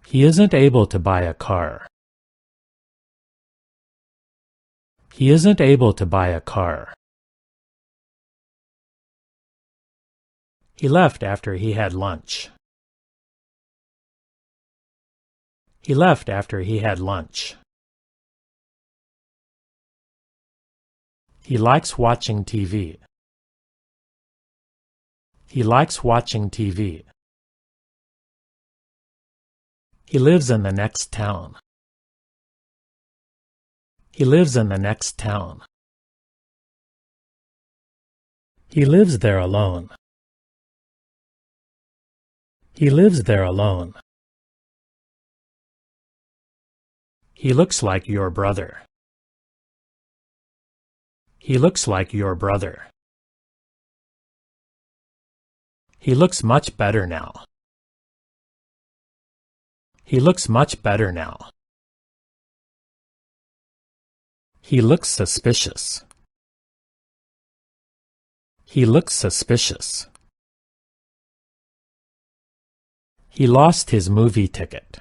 Speaker 1: He isn't able to buy a car. He isn't able to buy a car. He left after he had lunch. He left after he had lunch. He likes watching TV. He likes watching TV. He lives in the next town. He lives in the next town. He lives there alone. He lives there alone. He looks like your brother. He looks like your brother. He looks much better now. He looks much better now. He looks suspicious. He looks suspicious. He lost his movie ticket.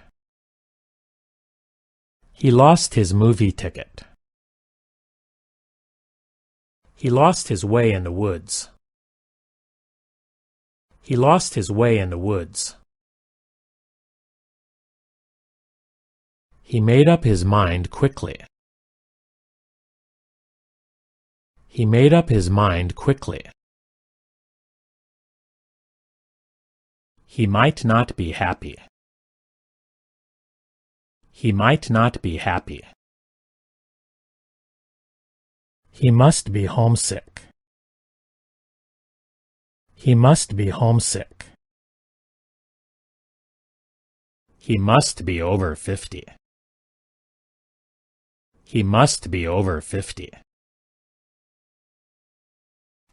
Speaker 1: He lost his movie ticket. He lost his way in the woods. He lost his way in the woods. He made up his mind quickly. He made up his mind quickly. He might not be happy. He might not be happy. He must be homesick. He must be homesick. He must be over 50. He must be over 50.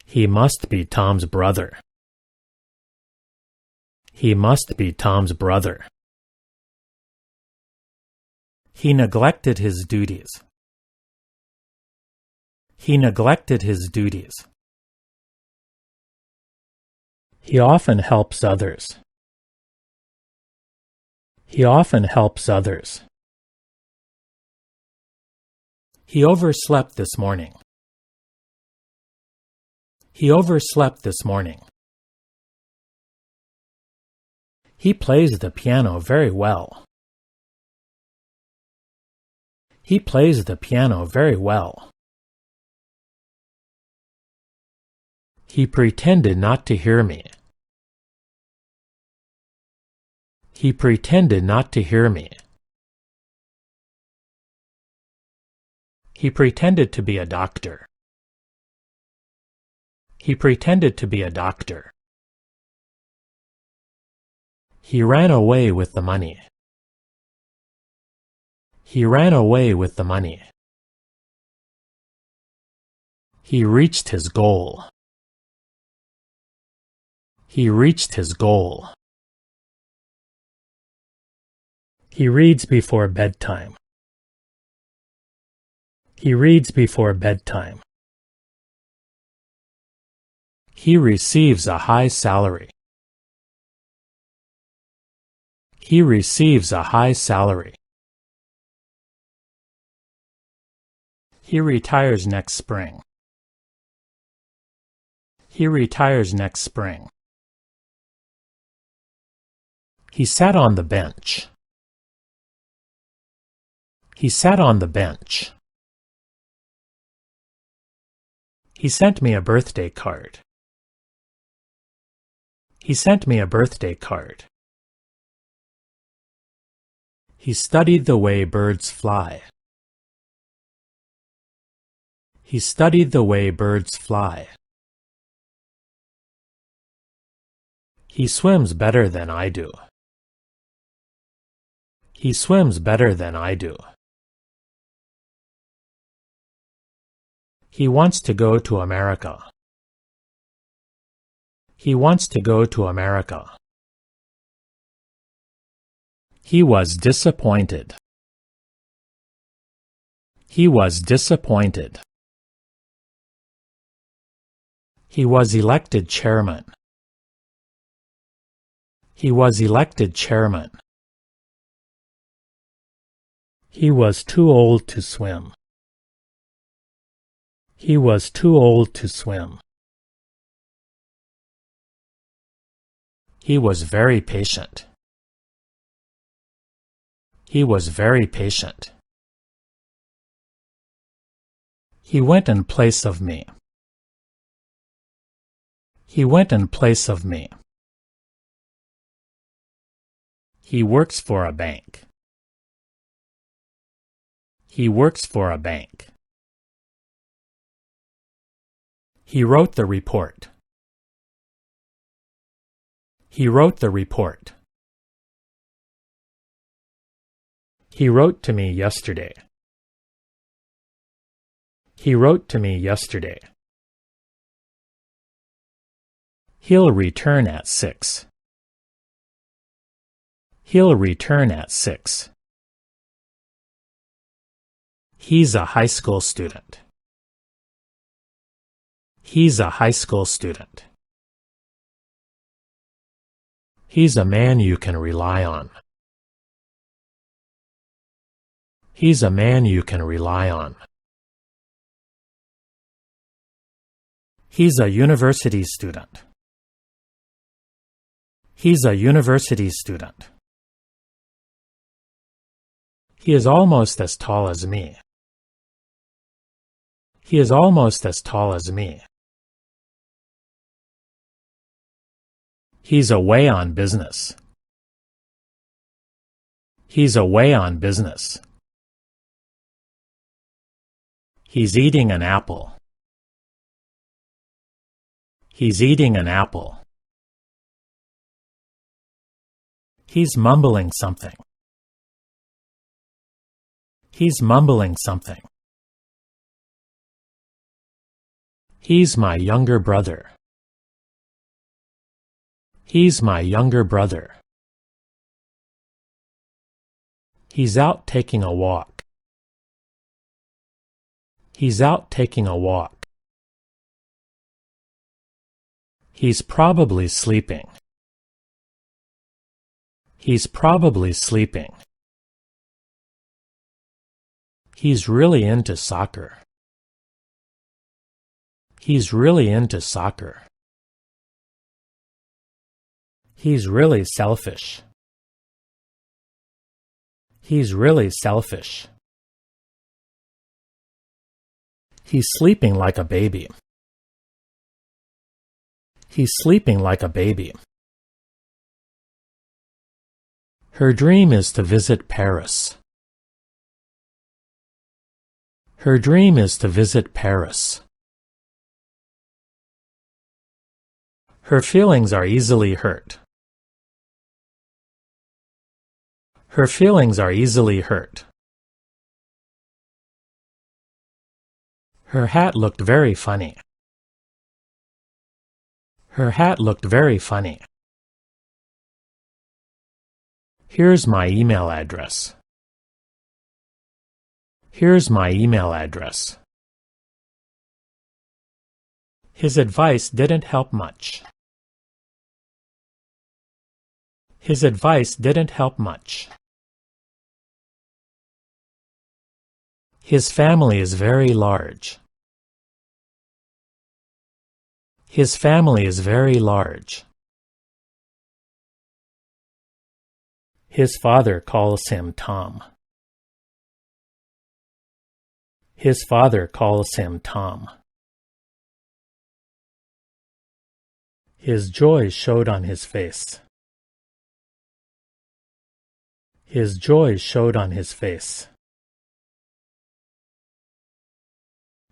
Speaker 1: He must be Tom's brother. He must be Tom's brother. He neglected his duties. He neglected his duties. He often helps others. He often helps others. He overslept this morning. He overslept this morning. He plays the piano very well. He plays the piano very well. He pretended not to hear me. He pretended not to hear me. He pretended to be a doctor. He pretended to be a doctor. He ran away with the money. He ran away with the money. He reached his goal. He reached his goal. He reads before bedtime. He reads before bedtime. He receives a high salary. He receives a high salary. He retires next spring. He retires next spring. He sat on the bench. He sat on the bench. He sent me a birthday card. He sent me a birthday card. He studied the way birds fly. He studied the way birds fly. He swims better than I do. He swims better than I do. He wants to go to America. He wants to go to America. He was disappointed. He was disappointed. He was elected chairman. He was elected chairman. He was too old to swim. He was too old to swim. He was very patient. He was very patient. He went in place of me. He went in place of me. He works for a bank. He works for a bank. He wrote the report. He wrote the report. He wrote to me yesterday. He wrote to me yesterday. He'll return at 6. He'll return at 6. He's a high school student. He's a high school student. He's a man you can rely on. He's a man you can rely on. He's a university student. He's a university student. He is almost as tall as me. He is almost as tall as me. He's away on business. He's away on business. He's eating an apple. He's eating an apple. He's mumbling something. He's mumbling something. He's my younger brother. He's my younger brother. He's out taking a walk. He's out taking a walk. He's probably sleeping. He's probably sleeping. He's really into soccer. He's really into soccer. He's really selfish. He's really selfish. He's sleeping like a baby. He's sleeping like a baby. Her dream is to visit Paris. Her dream is to visit Paris. Her feelings are easily hurt. Her feelings are easily hurt. Her hat looked very funny. Her hat looked very funny. Here's my email address. Here's my email address. His advice didn't help much. His advice didn't help much. His family is very large. His family is very large. His father calls him Tom. His father calls him Tom. His joy showed on his face. His joy showed on his face.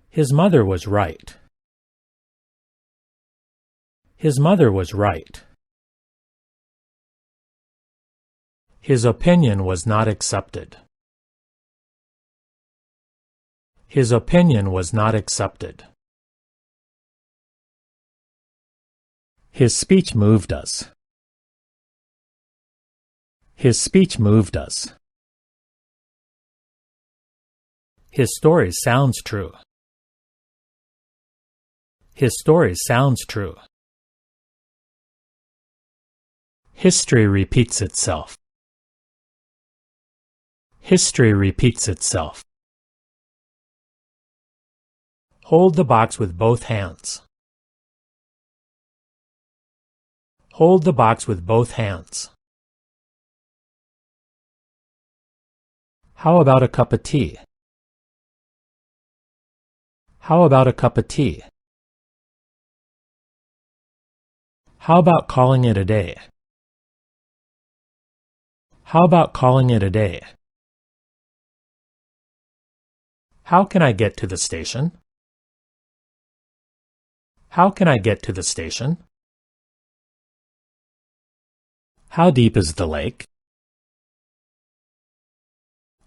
Speaker 1: His mother was right. His mother was right. His opinion was not accepted. His opinion was not accepted. His speech moved us. His speech moved us. His story sounds true. His story sounds true. History repeats itself. History repeats itself. Hold the box with both hands. Hold the box with both hands. How about a cup of tea? How about a cup of tea? How about calling it a day? How about calling it a day? How can I get to the station? How can I get to the station? How deep is the lake?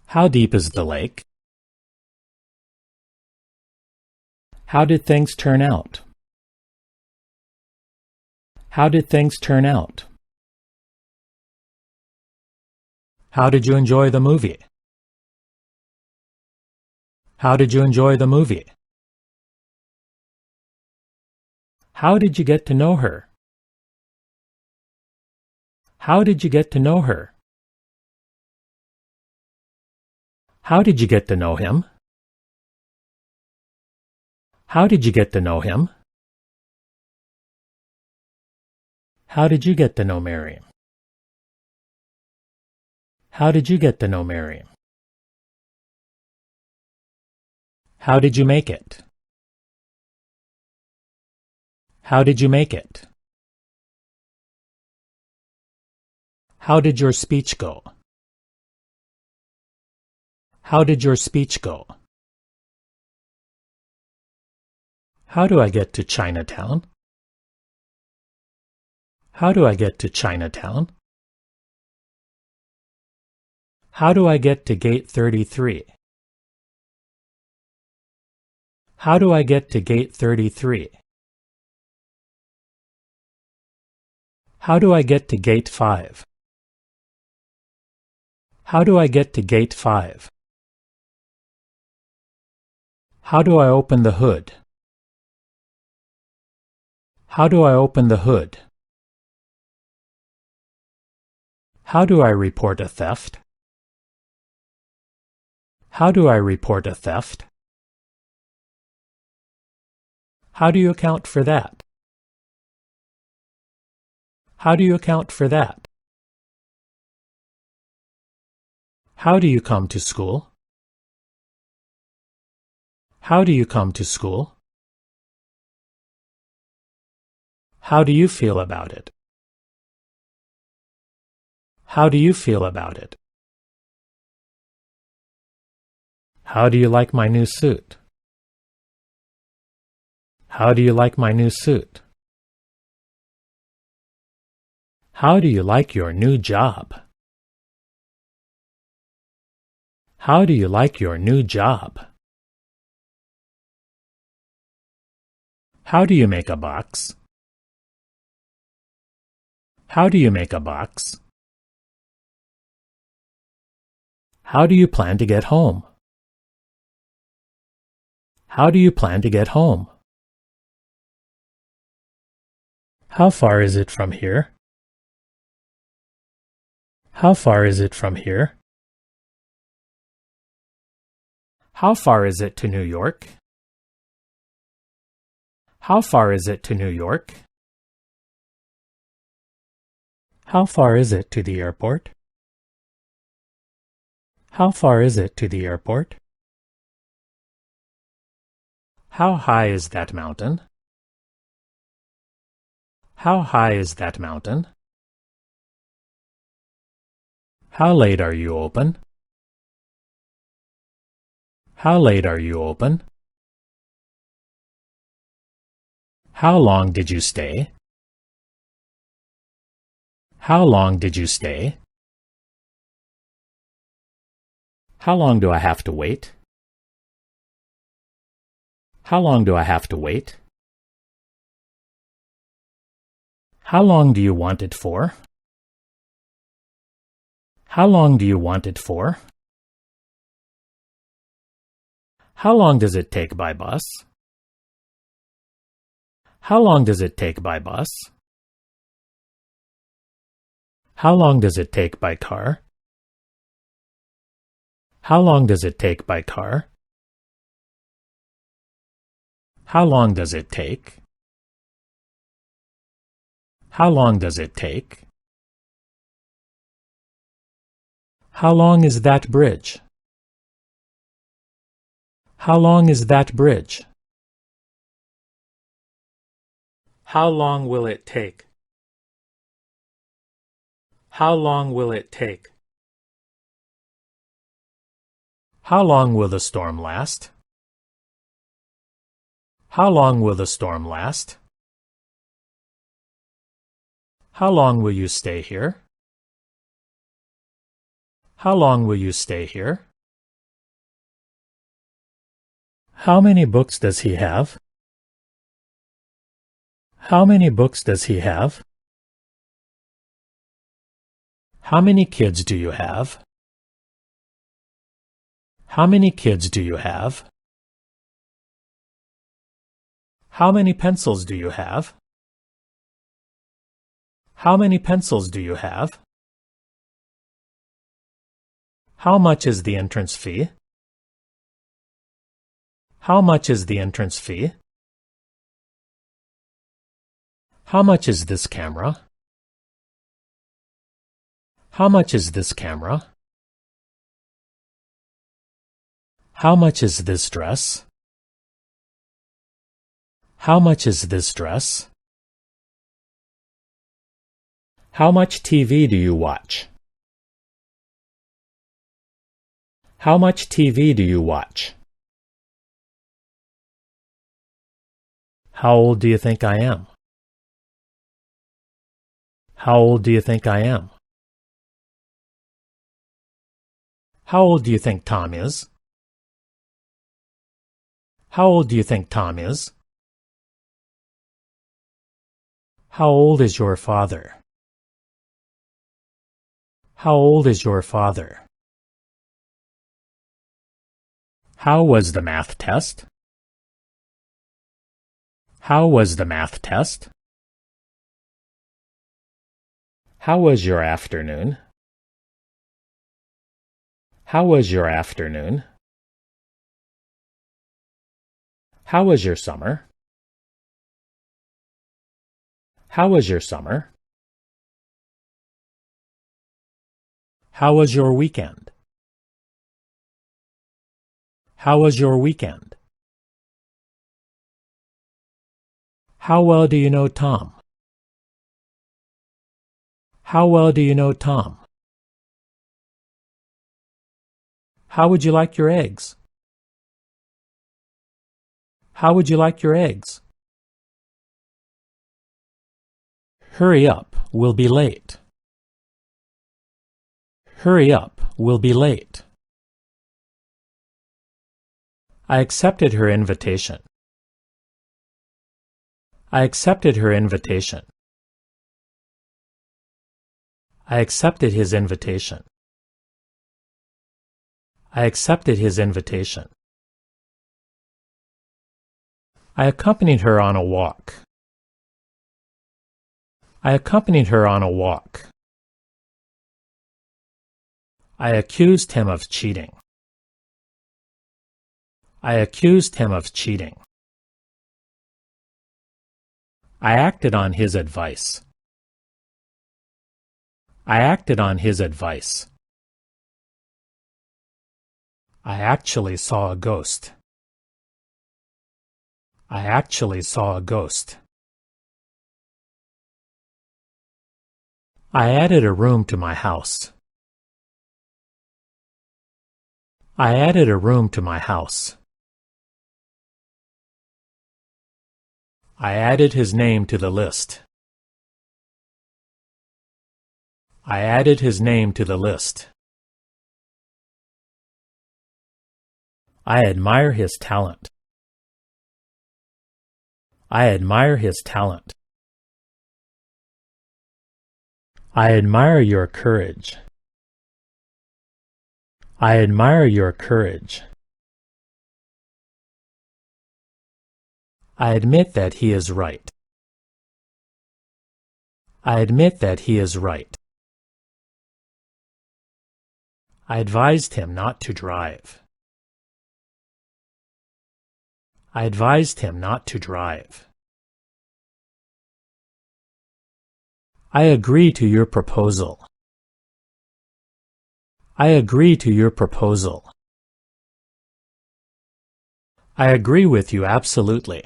Speaker 1: How deep is the lake? How did things turn out? How did things turn out? How did you enjoy the movie? How did you enjoy the movie? How did you get to know her? How did you get to know her? How did you get to know him? How did you get to know him? How did you get to know Mary? How did you get to know Mary? How did you make it? How did you make it? How did your speech go? How did your speech go? How do I get to Chinatown? How do I get to Chinatown? How do I get to Gate 33? How do I get to Gate 33? How do I get to Gate 5? How do I get to Gate 5? How do I open the hood? How do I open the hood? How do I report a theft? How do I report a theft? How do you account for that? How do you account for that? How do you come to school? How do you come to school? How do you feel about it? How do you feel about it? How do you like my new suit? How do you like my new suit? How do you like your new job? How do you like your new job? How do you make a box? How do you make a box? How do you plan to get home? How do you plan to get home? How far is it from here? How far is it from here? How far is it to New York? How far is it to New York? How far is it to the airport? How far is it to the airport? How high is that mountain? How high is that mountain? How late are you open? How late are you open? How long did you stay? How long did you stay? How long do I have to wait? How long do I have to wait? How long do you want it for? How long do you want it for? How long does it take by bus? How long does it take by bus? How long does it take by car? How long does it take by car? How long does it take? How long does it take? How long is that bridge? How long is that bridge? How long will it take? How long will it take? How long will the storm last? How long will the storm last? How long will you stay here? How long will you stay here? How many books does he have? How many books does he have? How many kids do you have? How many kids do you have? How many pencils do you have? How many pencils do you have? How much is the entrance fee? How much is the entrance fee? How much is this camera? How much is this camera? How much is this dress? How much is this dress? How much TV do you watch? How much TV do you watch? How old do you think I am? How old do you think I am? How old do you think Tom is? How old do you think Tom is? How old is your father? How old is your father? How was the math test? How was the math test? How was your afternoon? How was your afternoon? How was your summer? How was your summer? How was your weekend? How was your weekend? How well do you know Tom? How well do you know Tom? How would you like your eggs? How would you like your eggs? Hurry up, we'll be late. Hurry up, we'll be late. I accepted her invitation. I accepted her invitation. I accepted his invitation. I accepted his invitation. I accompanied her on a walk. I accompanied her on a walk. I accused him of cheating. I accused him of cheating. I acted on his advice. I acted on his advice. I actually saw a ghost. I actually saw a ghost. I added a room to my house. I added a room to my house. I added his name to the list. I added his name to the list. I admire his talent. I admire his talent. I admire your courage. I admire your courage. I admit that he is right. I admit that he is right. I advised him not to drive. I advised him not to drive. I agree to your proposal. I agree to your proposal. I agree with you absolutely.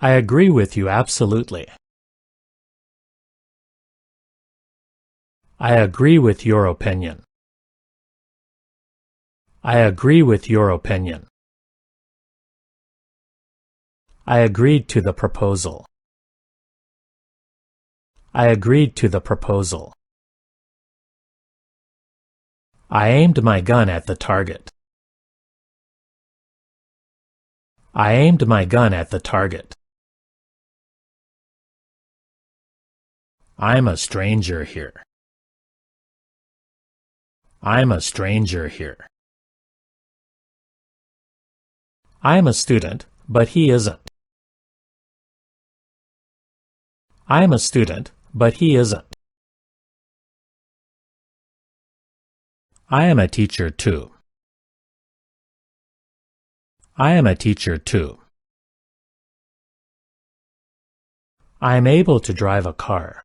Speaker 1: I agree with you absolutely. I agree with your opinion. I agree with your opinion. I agreed to the proposal. I agreed to the proposal. I aimed my gun at the target. I aimed my gun at the target. I'm a stranger here. I'm a stranger here. I'm a student, but he isn't. I'm a student, but he isn't. I am a teacher too. I am a teacher too. I am able to drive a car.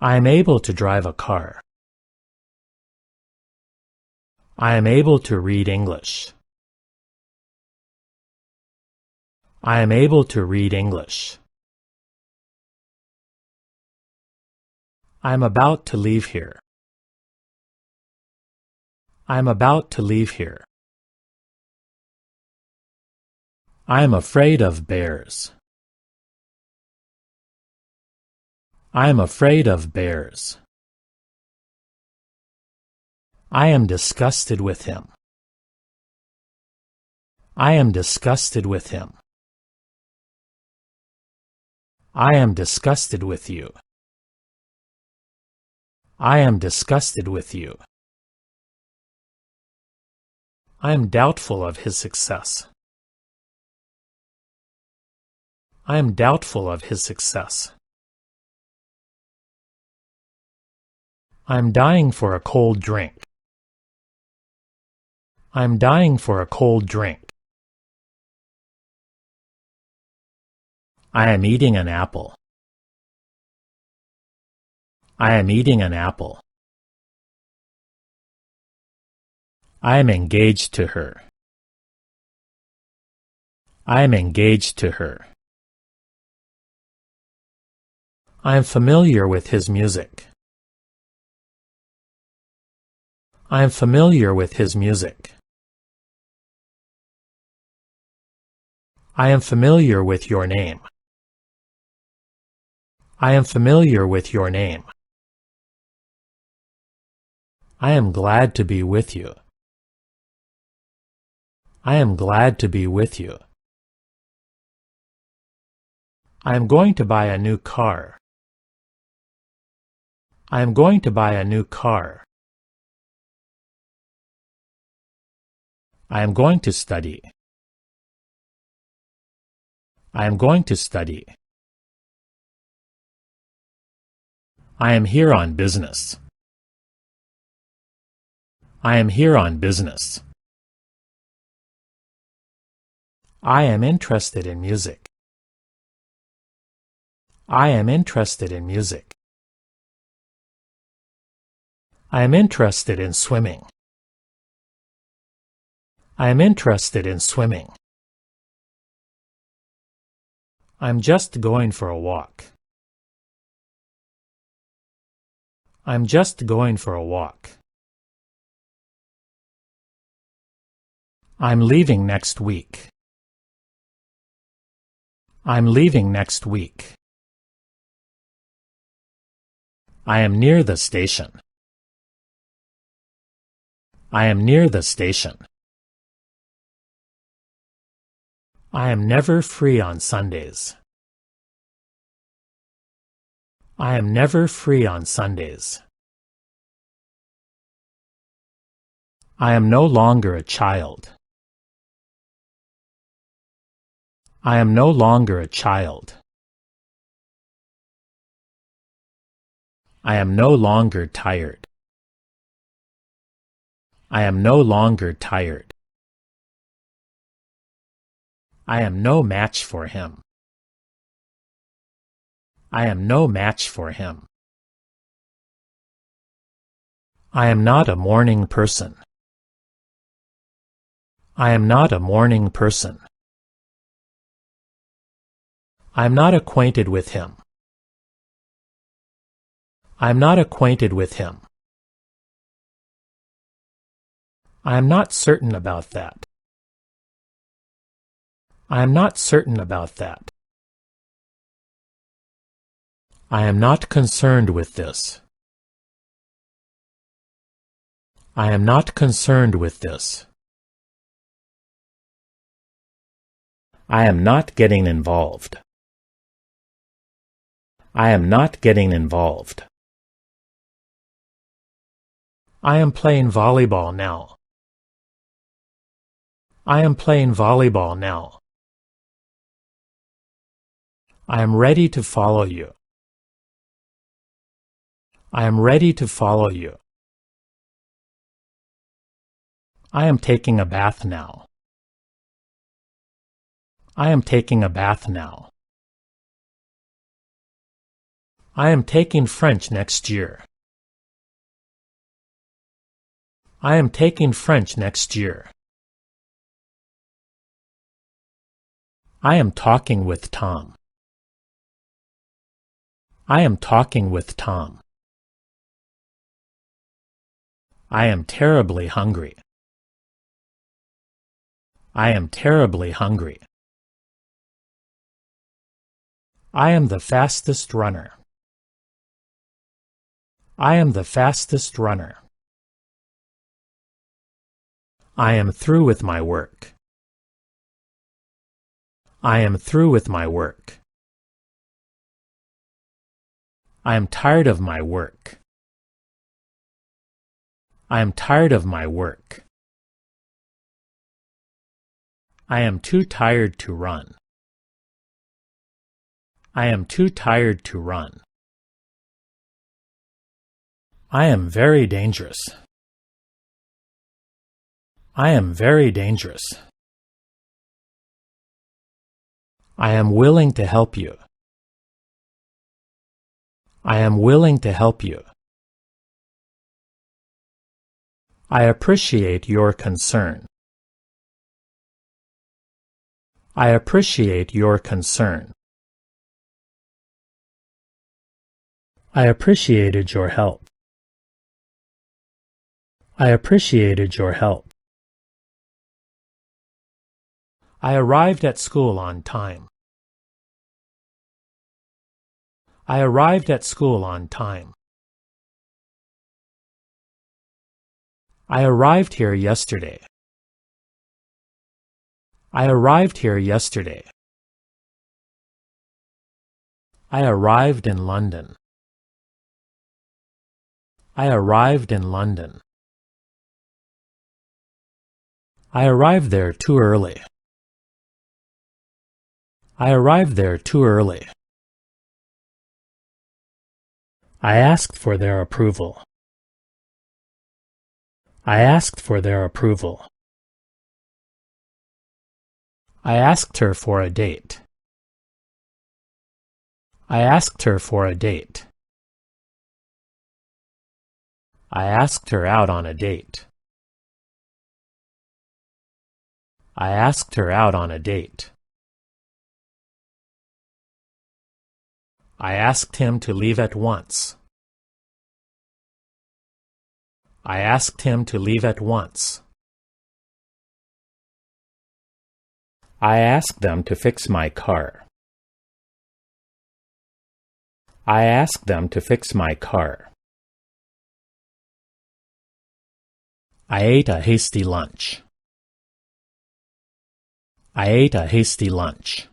Speaker 1: I am able to drive a car. I am able to read English. I am able to read English. I am about to leave here. I am about to leave here. I am afraid of bears. I am afraid of bears. I am disgusted with him. I am disgusted with him. I am disgusted with you. I am disgusted with you. I am doubtful of his success. I am doubtful of his success. I am dying for a cold drink. I am dying for a cold drink. I am eating an apple. I am eating an apple. I am engaged to her. I am engaged to her. I am familiar with his music. I am familiar with his music. I am familiar with your name. I am familiar with your name. I am glad to be with you. I am glad to be with you. I am going to buy a new car. I am going to buy a new car. I am going to study. I am going to study. I am here on business. I am here on business. I am interested in music. I am interested in music. I am interested in swimming. I am interested in swimming. I'm just going for a walk. I'm just going for a walk. I'm leaving next week. I'm leaving next week. I am near the station. I am near the station. I am never free on Sundays. I am never free on Sundays. I am no longer a child. I am no longer a child. I am no longer tired. I am no longer tired. I am no match for him. I am no match for him. I am not a morning person. I am not a morning person. I am not acquainted with him. I am not acquainted with him. I am not certain about that. I am not certain about that. I am not concerned with this. I am not concerned with this. I am not getting involved. I am not getting involved. I am playing volleyball now. I am playing volleyball now. I am ready to follow you. I am ready to follow you. I am taking a bath now. I am taking a bath now. I am taking French next year. I am taking French next year. I am talking with Tom. I am talking with Tom. I am terribly hungry. I am terribly hungry. I am the fastest runner. I am the fastest runner. I am through with my work. I am through with my work. I am tired of my work. I am tired of my work. I am too tired to run. I am too tired to run. I am very dangerous. I am very dangerous. I am willing to help you. I am willing to help you. I appreciate your concern. I appreciate your concern. I appreciated your help. I appreciated your help. I arrived at school on time. I arrived at school on time. I arrived here yesterday. I arrived here yesterday. I arrived in London. I arrived in London. I arrived there too early. I arrived there too early. I asked for their approval. I asked for their approval. I asked her for a date. I asked her for a date. I asked her out on a date. I asked her out on a date. I asked him to leave at once. I asked him to leave at once. I asked them to fix my car. I asked them to fix my car. I ate a hasty lunch. I ate a hasty lunch.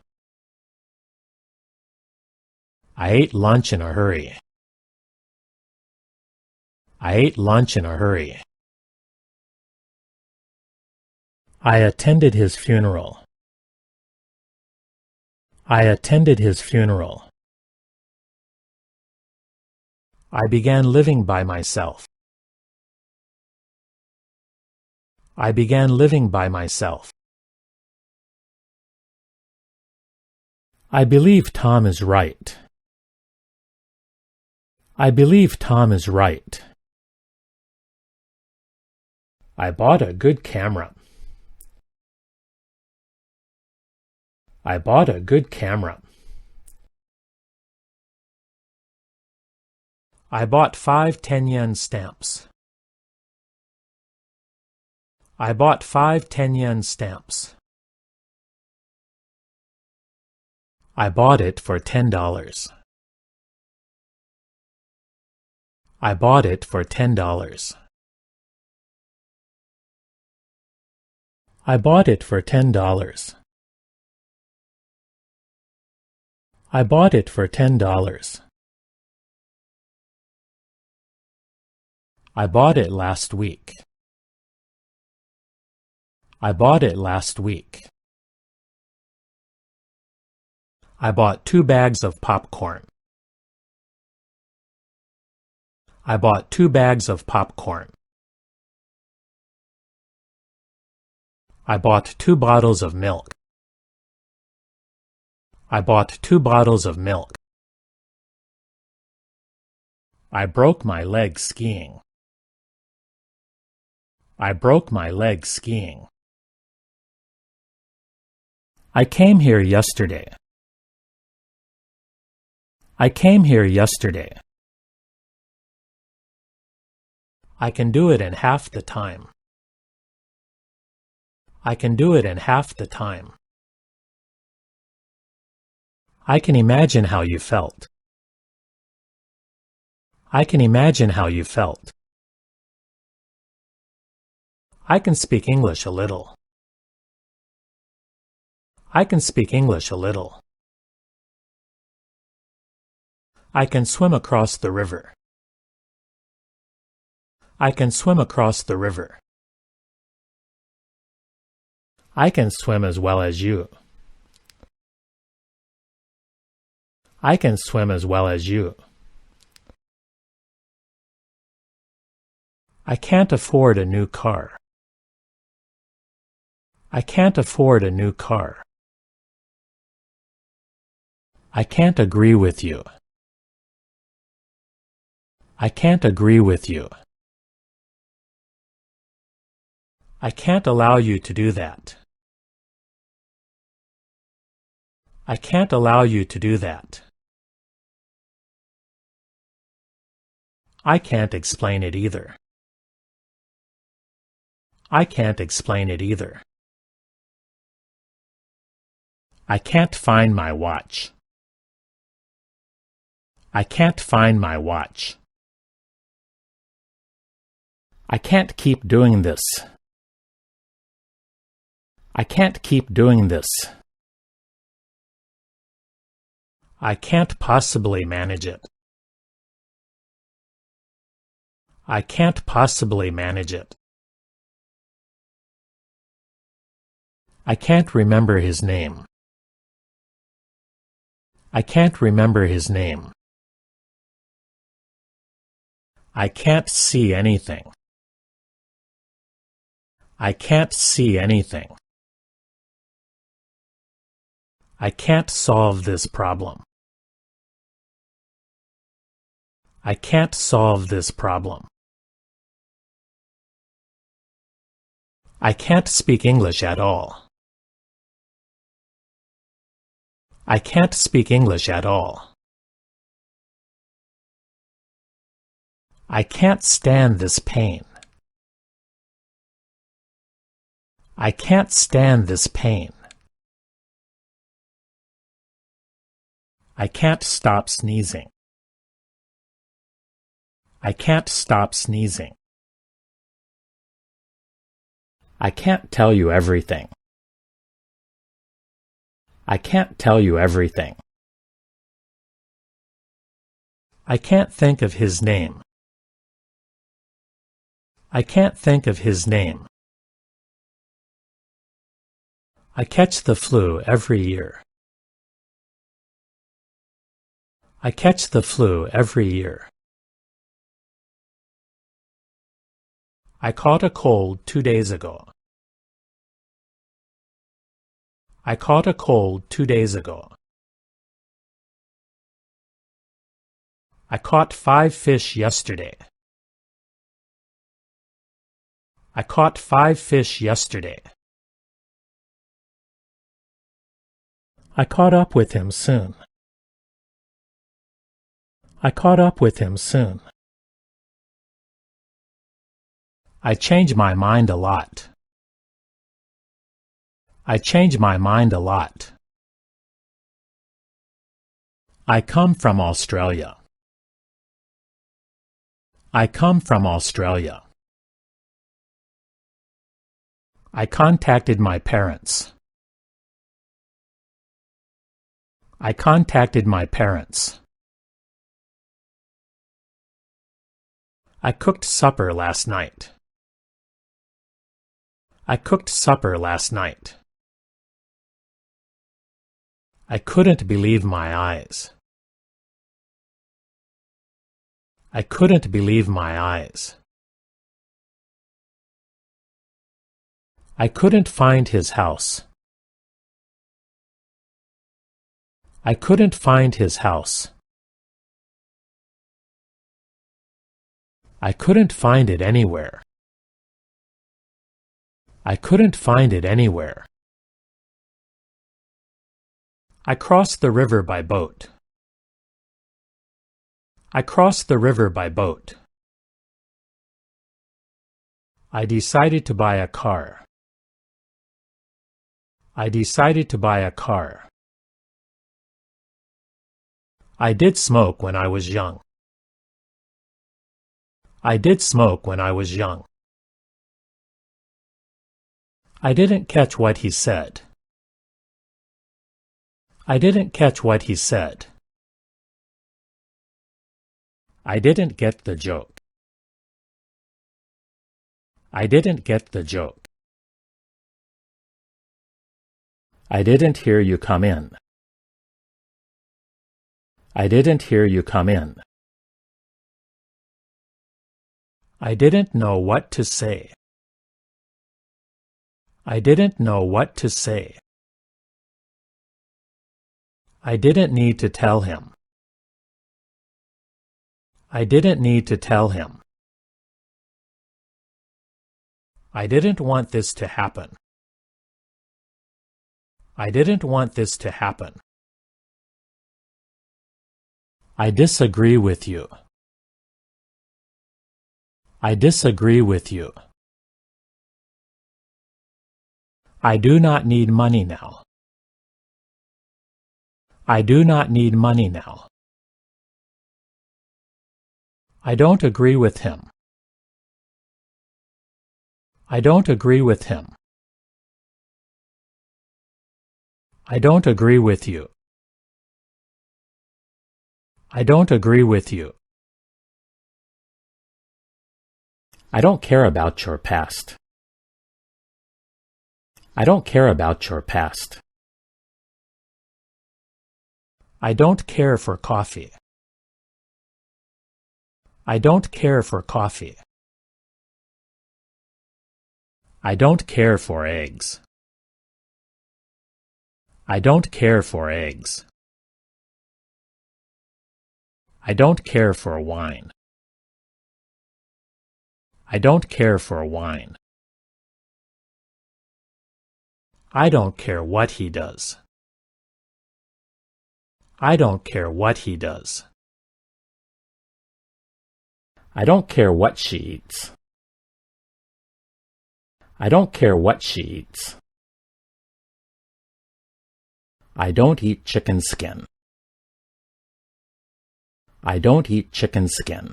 Speaker 1: I ate lunch in a hurry. I ate lunch in a hurry. I attended his funeral. I attended his funeral. I began living by myself. I began living by myself. I believe Tom is right. I believe Tom is right. I bought a good camera. I bought a good camera. I bought 5 10-yen stamps. I bought 5 10-yen stamps. I bought it for $10. I bought it for $10. I bought it for $10. I bought it for $10. I bought it last week. I bought it last week. I bought 2 bags of popcorn. I bought 2 bags of popcorn. I bought 2 bottles of milk. I bought 2 bottles of milk. I broke my leg skiing. I broke my leg skiing. I came here yesterday. I came here yesterday. I can do it in half the time. I can do it in half the time. I can imagine how you felt. I can imagine how you felt. I can speak English a little. I can speak English a little. I can swim across the river. I can swim across the river. I can swim as well as you. I can swim as well as you. I can't afford a new car. I can't afford a new car. I can't agree with you. I can't agree with you. I can't allow you to do that. I can't allow you to do that. I can't explain it either. I can't explain it either. I can't find my watch. I can't find my watch. I can't keep doing this. I can't keep doing this. I can't possibly manage it. I can't possibly manage it. I can't remember his name. I can't remember his name. I can't see anything. I can't see anything. I can't solve this problem. I can't solve this problem. I can't speak English at all. I can't speak English at all. I can't stand this pain. I can't stand this pain. I can't stop sneezing. I can't stop sneezing. I can't tell you everything. I can't tell you everything. I can't think of his name. I can't think of his name. I catch the flu every year. I catch the flu every year. I caught a cold 2 days ago. I caught a cold 2 days ago. I caught 5 fish yesterday. I caught 5 fish yesterday. I caught up with him soon. I caught up with him soon. I change my mind a lot. I change my mind a lot. I come from Australia. I come from Australia. I contacted my parents. I contacted my parents. I cooked supper last night. I cooked supper last night. I couldn't believe my eyes. I couldn't believe my eyes. I couldn't find his house. I couldn't find his house. I couldn't find it anywhere. I couldn't find it anywhere. I crossed the river by boat. I crossed the river by boat. I decided to buy a car. I decided to buy a car. I did smoke when I was young. I did smoke when I was young. I didn't catch what he said. I didn't catch what he said. I didn't get the joke. I didn't get the joke. I didn't hear you come in. I didn't hear you come in. I didn't know what to say. I didn't know what to say. I didn't need to tell him. I didn't need to tell him. I didn't want this to happen. I didn't want this to happen. I disagree with you. I disagree with you. I do not need money now. I do not need money now. I don't agree with him. I don't agree with him. I don't agree with you. I don't agree with you. I don't care about your past. I don't care about your past. I don't care for coffee. I don't care for coffee. I don't care for eggs. I don't care for eggs. I don't care for wine. I don't care for wine. I don't care what he does. I don't care what he does. I don't care what she eats. I don't care what she eats. I don't eat chicken skin. I don't eat chicken skin.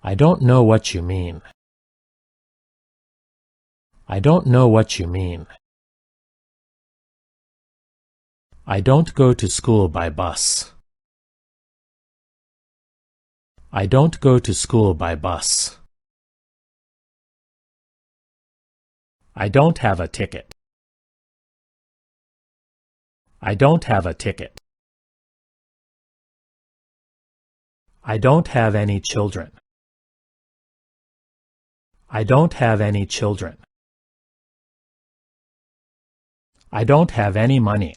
Speaker 1: I don't know what you mean. I don't know what you mean. I don't go to school by bus. I don't go to school by bus. I don't have a ticket. I don't have a ticket. I don't have any children. I don't have any children. I don't have any money.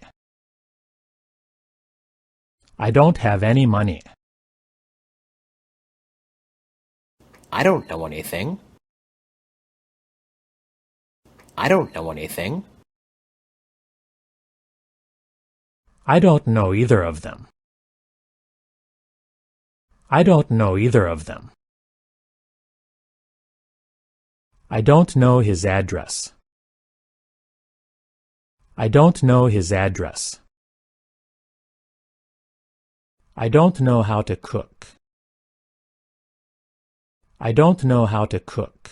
Speaker 1: I don't have any money.
Speaker 2: I don't know anything. I don't know anything.
Speaker 1: I don't know either of them. I don't know either of them. I don't know his address. I don't know his address. I don't know how to cook. I don't know how to cook.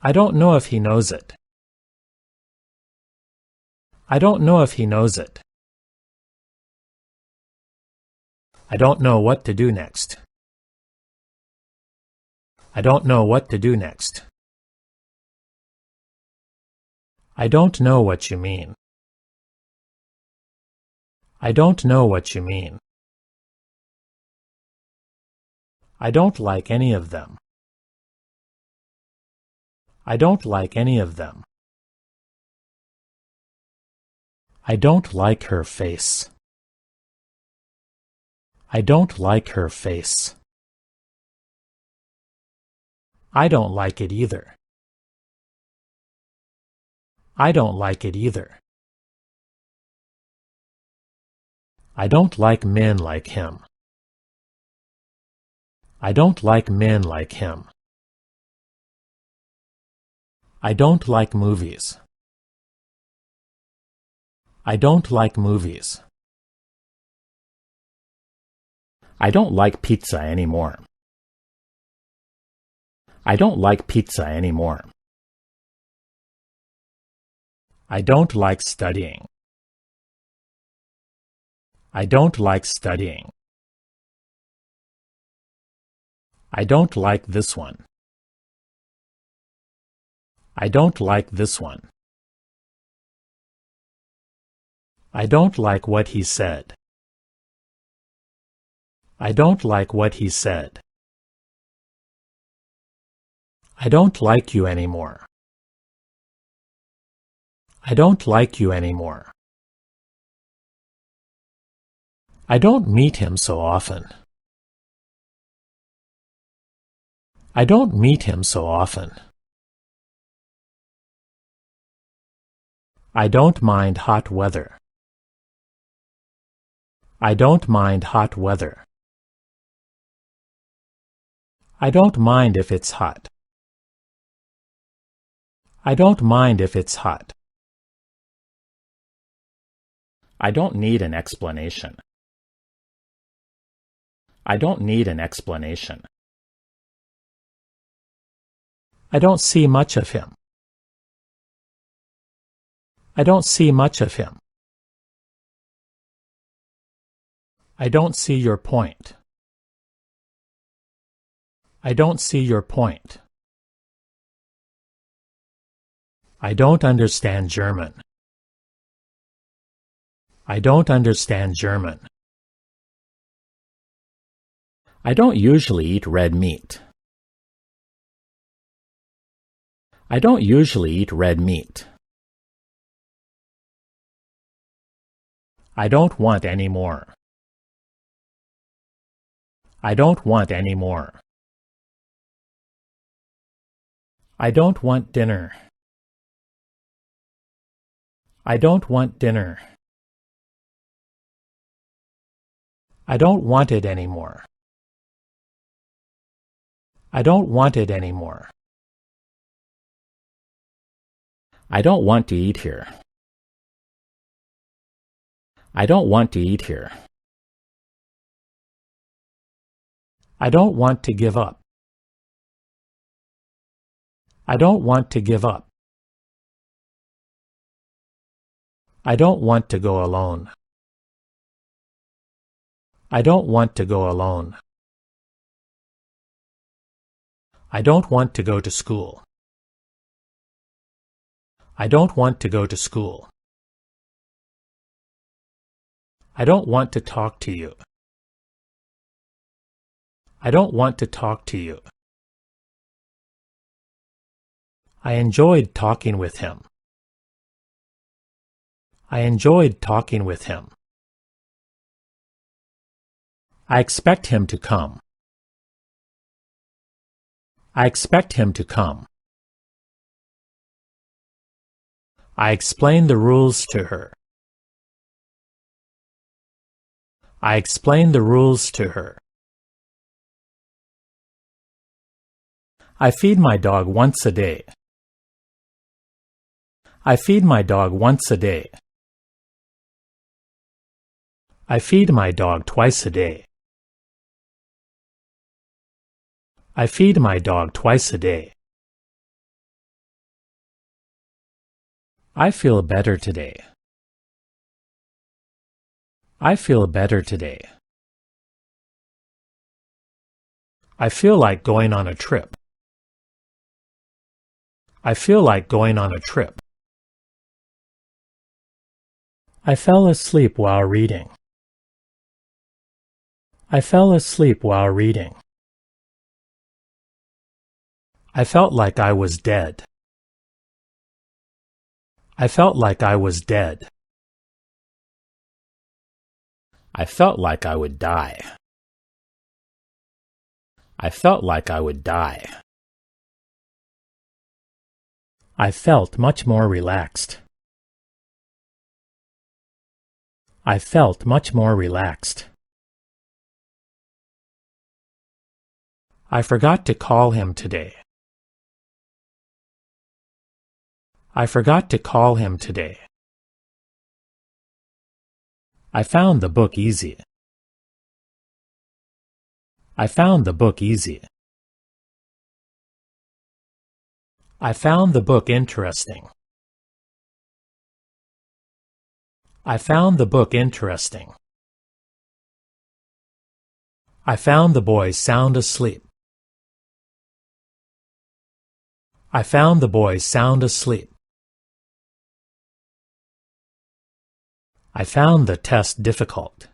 Speaker 1: I don't know if he knows it. I don't know if he knows it. I don't know what to do next. I don't know what to do next. I don't know what you mean. I don't know what you mean. I don't like any of them. I don't like any of them. I don't like her face. I don't like her face. I don't like it either. I don't like it either. I don't like men like him. I don't like men like him. I don't like movies. I don't like movies. I don't like pizza anymore. I don't like pizza anymore. I don't like studying. I don't like studying. I don't like this one. I don't like this one. I don't like what he said. I don't like what he said. I don't like you anymore. I don't like you anymore. I don't meet him so often. I don't meet him so often. I don't mind hot weather. I don't mind hot weather. I don't mind if it's hot. I don't mind if it's hot. I don't need an explanation. I don't need an explanation. I don't see much of him. I don't see much of him. I don't see your point. I don't see your point. I don't understand German. I don't understand German. I don't usually eat red meat. I don't usually eat red meat. I don't want any more. I don't want any more. I don't want dinner. I don't want dinner. I don't want it anymore. I don't want it anymore. I don't want to eat here. I don't want to eat here. I don't want to give up. I don't want to give up. I don't want to go alone. I don't want to go alone. I don't want to go to school. I don't want to go to school. I don't want to talk to you. I don't want to talk to you. I enjoyed talking with him. I enjoyed talking with him. I expect him to come. I expect him to come. I explained the rules to her. I explained the rules to her. I feed my dog once a day. I feed my dog once a day. I feed my dog twice a day. I feed my dog twice a day. I feel better today. I feel better today. I feel like going on a trip. I feel like going on a trip. I fell asleep while reading. I fell asleep while reading. I felt like I was dead. I felt like I was dead. I felt like I would die. I felt like I would die. I felt much more relaxed. I felt much more relaxed. I forgot to call him today. I forgot to call him today. I found the book easy. I found the book easy. I found the book interesting. I found the book interesting. I found the boy sound asleep. I found the boy sound asleep. I found the test difficult.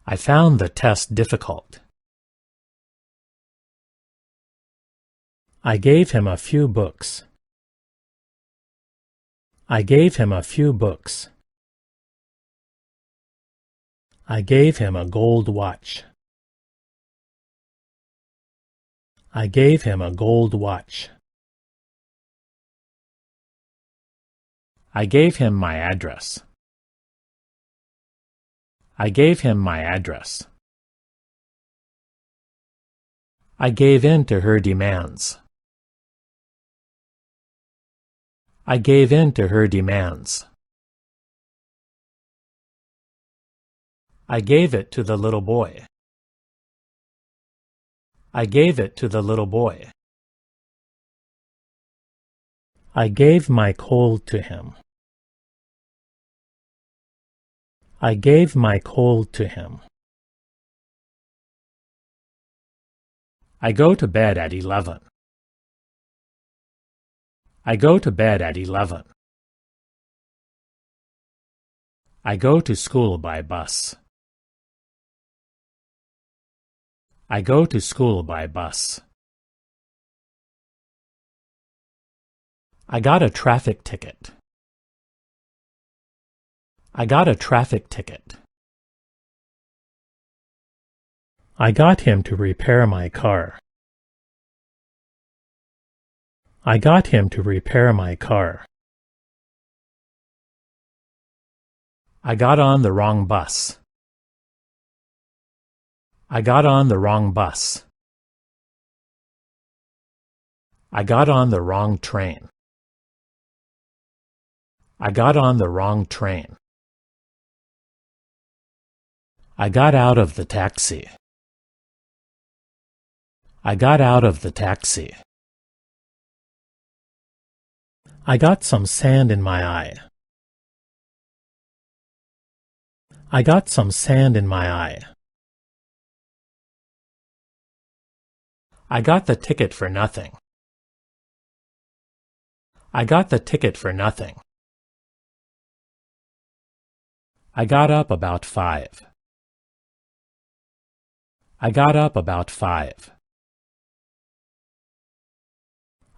Speaker 1: I found the test difficult. I gave him a few books. I gave him a few books. I gave him a gold watch. I gave him a gold watch. I gave him my address. I gave him my address. I gave in to her demands. I gave in to her demands. I gave it to the little boy. I gave it to the little boy. I gave my cold to him. I gave my cold to him. I go to bed at 11. I go to bed at 11. I go to school by bus. I go to school by bus. I got a traffic ticket. I got a traffic ticket. I got him to repair my car. I got him to repair my car. I got on the wrong bus. I got on the wrong bus. I got on the wrong train. I got on the wrong train. I got out of the taxi. I got out of the taxi. I got some sand in my eye. I got some sand in my eye. I got the ticket for nothing. I got the ticket for nothing. I got up about 5. I got up about 5.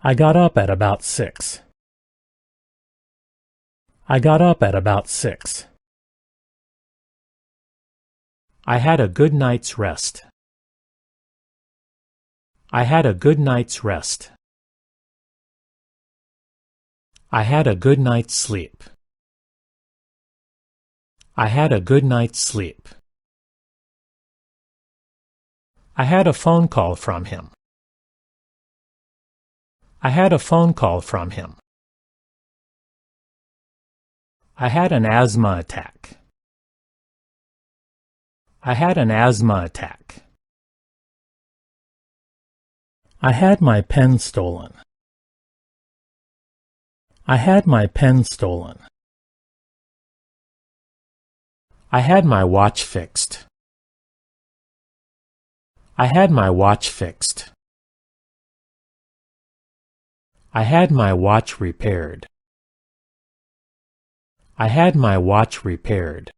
Speaker 1: I got up at about 6. I got up at about 6. I had a good night's rest. I had a good night's rest. I had a good night's sleep. I had a good night's sleep. I had a phone call from him. I had a phone call from him. I had an asthma attack. I had an asthma attack. I had my pen stolen. I had my pen stolen. I had my watch fixed. I had my watch fixed. I had my watch repaired. I had my watch repaired.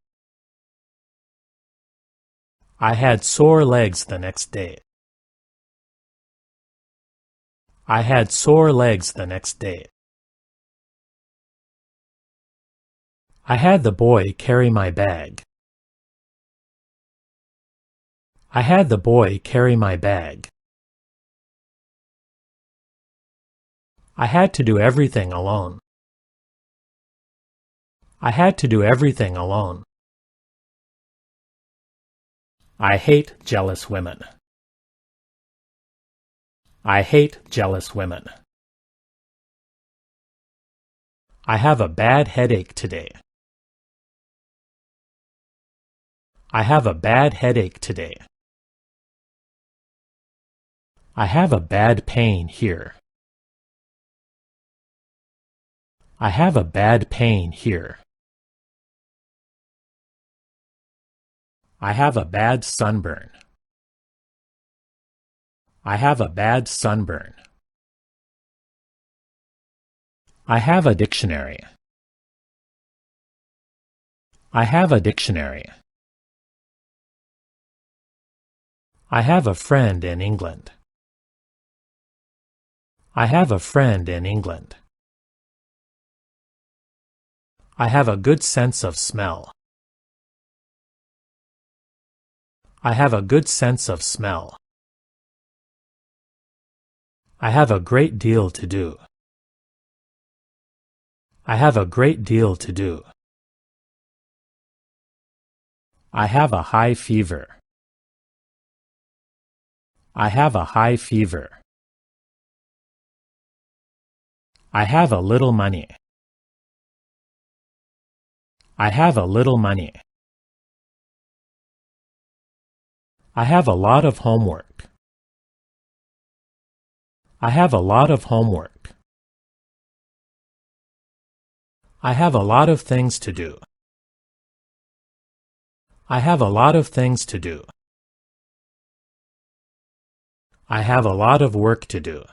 Speaker 1: I had sore legs the next day. I had sore legs the next day. I had the boy carry my bag. I had the boy carry my bag. I had to do everything alone. I had to do everything alone. I hate jealous women. I hate jealous women. I have a bad headache today. I have a bad headache today. I have a bad pain here. I have a bad pain here. I have a bad sunburn. I have a bad sunburn. I have a dictionary. I have a dictionary. I have a friend in England. I have a friend in England. I have a good sense of smell. I have a good sense of smell. I have a great deal to do. I have a great deal to do. I have a high fever. I have a high fever. I have a little money. I have a little money. I have a lot of homework. I have a lot of homework. I have a lot of things to do. I have a lot of things to do. I have a lot of work to do.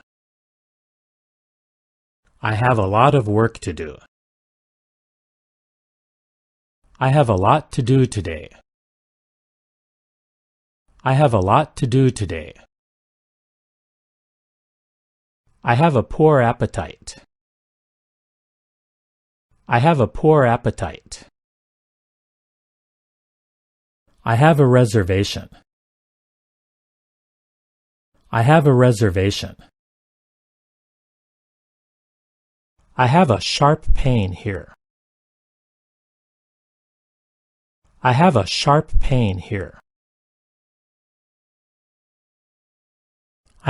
Speaker 1: I have a lot of work to do. I have a lot to do today. I have a lot to do today. I have a poor appetite. I have a poor appetite. I have a reservation. I have a reservation. I have a sharp pain here. I have a sharp pain here.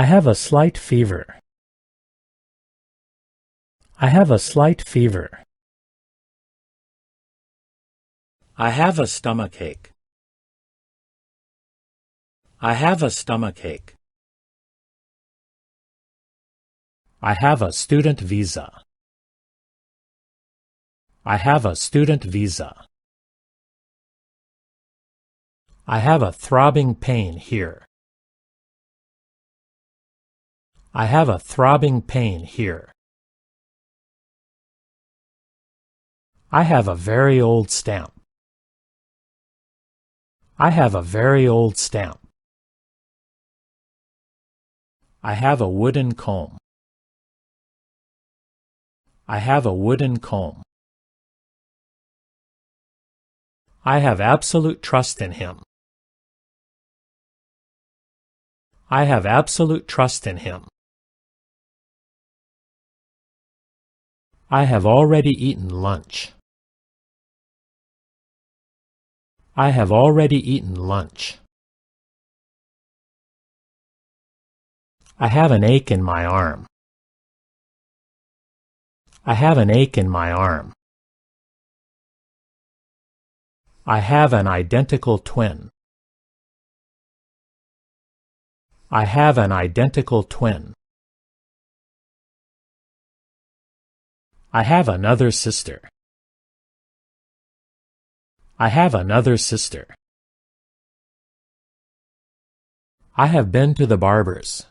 Speaker 1: I have a slight fever. I have a slight fever. I have a stomachache. I have a stomachache. I have a student visa. I have a student visa. I have a throbbing pain here. I have a throbbing pain here. I have a very old stamp. I have a very old stamp. I have a wooden comb. I have a wooden comb. I have absolute trust in him. I have absolute trust in him. I have already eaten lunch. I have already eaten lunch. I have an ache in my arm. I have an ache in my arm. I have an identical twin. I have an identical twin. I have another sister. I have another sister. I have been to the barber's.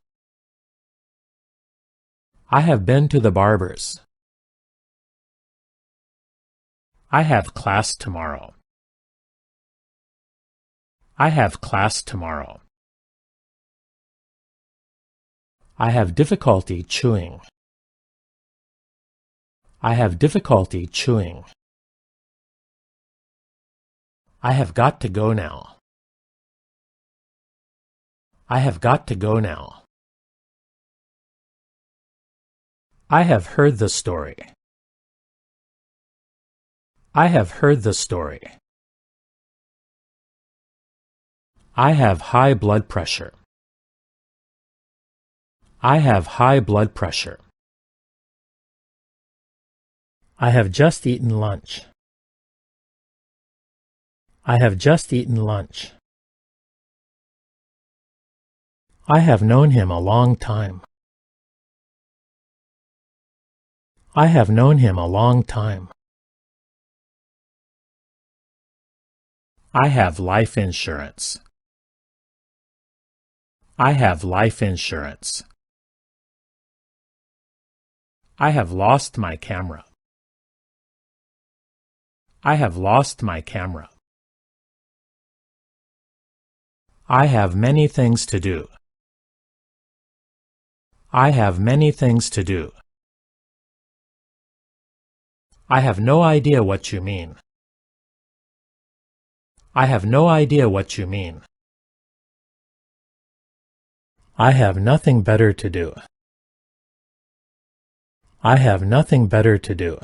Speaker 1: I have been to the barber's. I have class tomorrow. I have class tomorrow. I have difficulty chewing. I have difficulty chewing. I have got to go now. I have got to go now. I have heard the story. I have heard the story. I have high blood pressure. I have high blood pressure. I have just eaten lunch. I have just eaten lunch. I have known him a long time. I have known him a long time. I have life insurance. I have life insurance. I have lost my camera. I have lost my camera. I have many things to do. I have many things to do. I have no idea what you mean. I have no idea what you mean. I have nothing better to do. I have nothing better to do.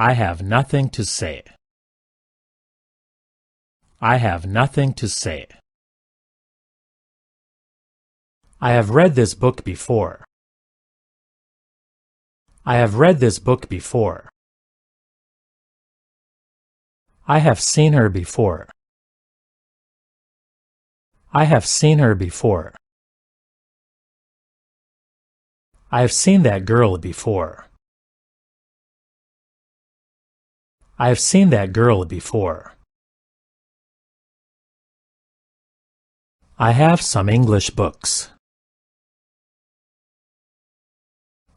Speaker 1: I have nothing to say. I have nothing to say. I have read this book before. I have read this book before. I have seen her before. I have seen her before. I have seen that girl before. I have seen that girl before. I have some English books.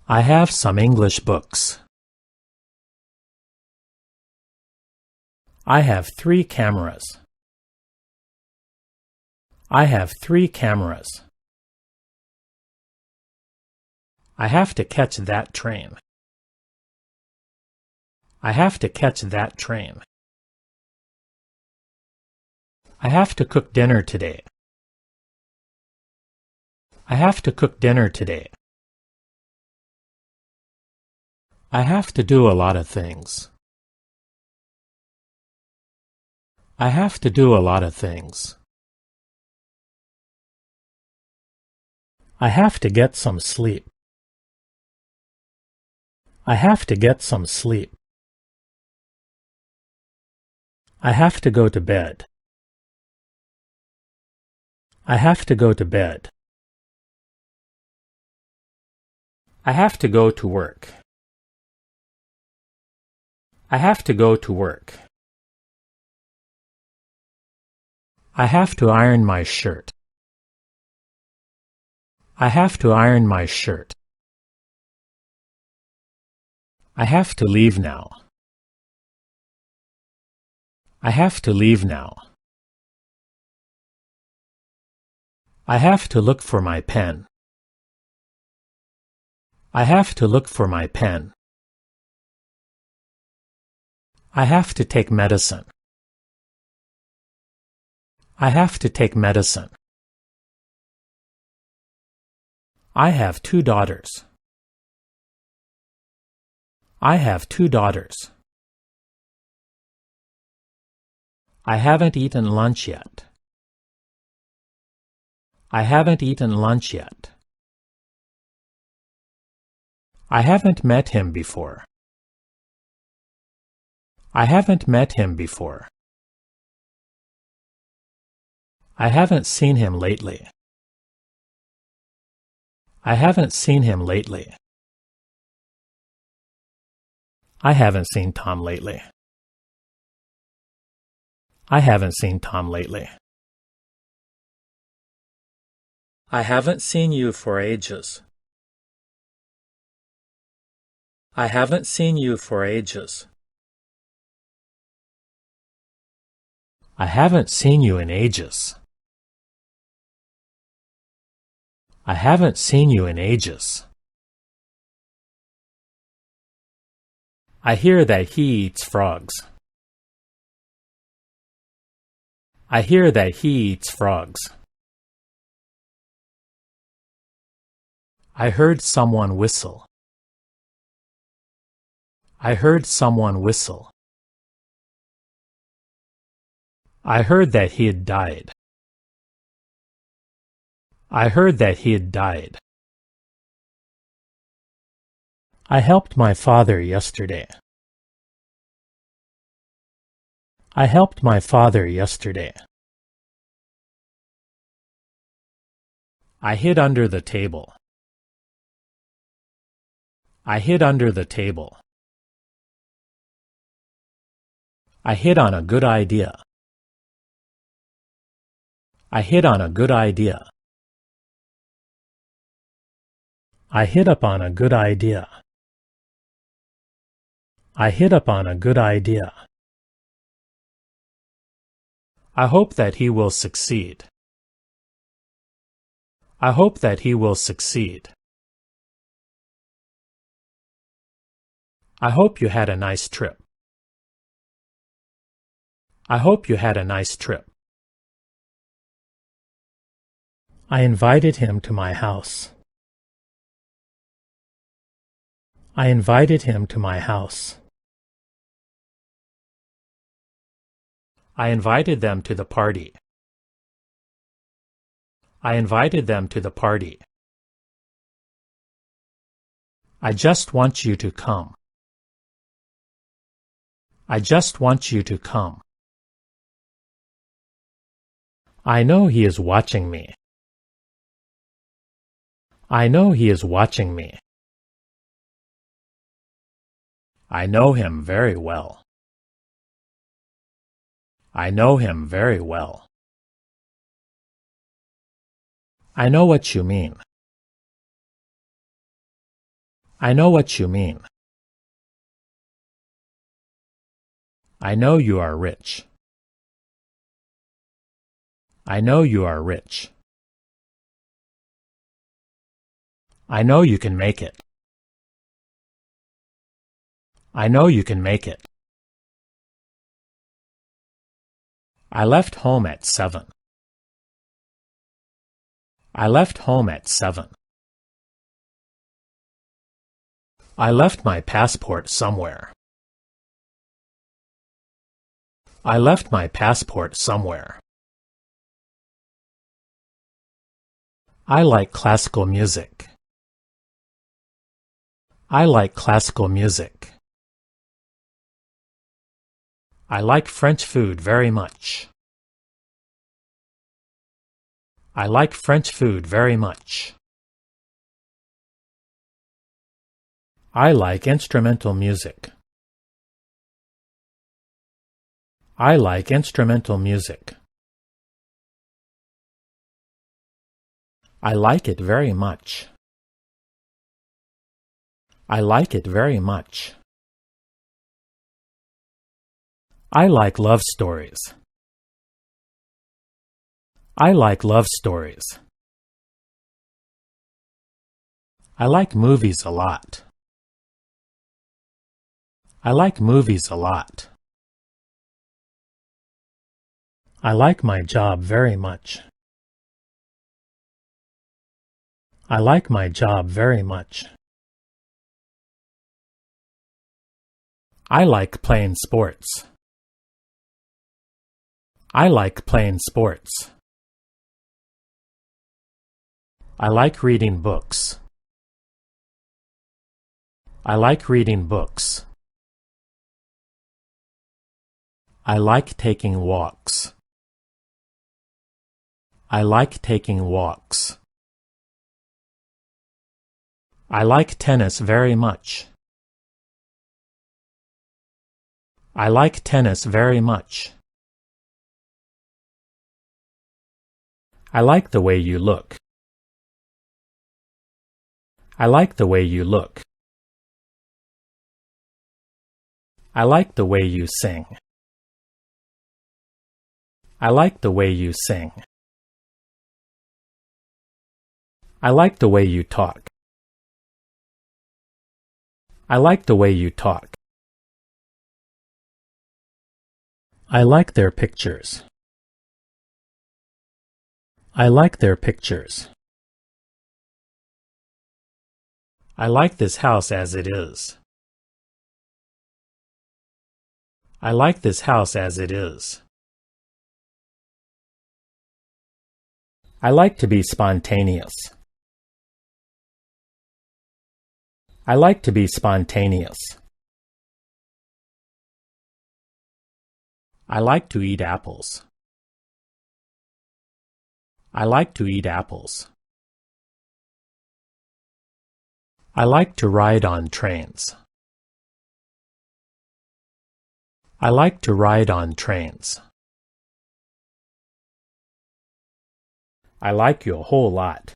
Speaker 1: I have some English books. I have 3 cameras. I have 3 cameras. I have to catch that train. I have to catch that train. I have to cook dinner today. I have to cook dinner today. I have to do a lot of things. I have to do a lot of things. I have to get some sleep. I have to get some sleep. I have to go to bed. I have to go to bed. I have to go to work. I have to go to work. I have to iron my shirt. I have to iron my shirt. I have to leave now. I have to leave now. I have to look for my pen. I have to look for my pen. I have to take medicine. I have to take medicine. I have 2 daughters. I have 2 daughters. I haven't eaten lunch yet. I haven't eaten lunch yet. I haven't met him before. I haven't met him before. I haven't seen him lately. I haven't seen him lately. I haven't seen Tom lately. I haven't seen Tom lately. I haven't seen you for ages. I haven't seen you for ages. I haven't seen you in ages. I haven't seen you in ages. I hear that he eats frogs. I hear that he eats frogs. I heard someone whistle. I heard someone whistle. I heard that he had died. I heard that he had died. I helped my father yesterday. I helped my father yesterday. I hid under the table. I hid under the table. I hit on a good idea. I hit on a good idea. I hit upon a good idea. I hit upon a good idea. I hope that he will succeed. I hope that he will succeed. I hope you had a nice trip. I hope you had a nice trip. I invited him to my house. I invited him to my house. I invited them to the party. I invited them to the party. I just want you to come. I just want you to come. I know he is watching me. I know he is watching me. I know him very well. I know him very well. I know what you mean. I know what you mean. I know you are rich. I know you are rich. I know you can make it. I know you can make it. I left home at 7. I left home at 7. I left my passport somewhere. I left my passport somewhere. I like classical music. I like classical music. I like French food very much. I like French food very much. I like instrumental music. I like instrumental music. I like it very much. I like it very much. I like love stories. I like love stories. I like movies a lot. I like movies a lot. I like my job very much. I like my job very much. I like playing sports. I like playing sports. I like reading books. I like reading books. I like taking walks. I like taking walks. I like tennis very much. I like tennis very much. I like the way you look. I like the way you look. I like the way you sing. I like the way you sing. I like the way you talk. I like the way you talk. I like their pictures. I like their pictures. I like this house as it is. I like this house as it is. I like to be spontaneous. I like to be spontaneous. I like to eat apples. I like to eat apples. I like to ride on trains. I like to ride on trains. I like you a whole lot.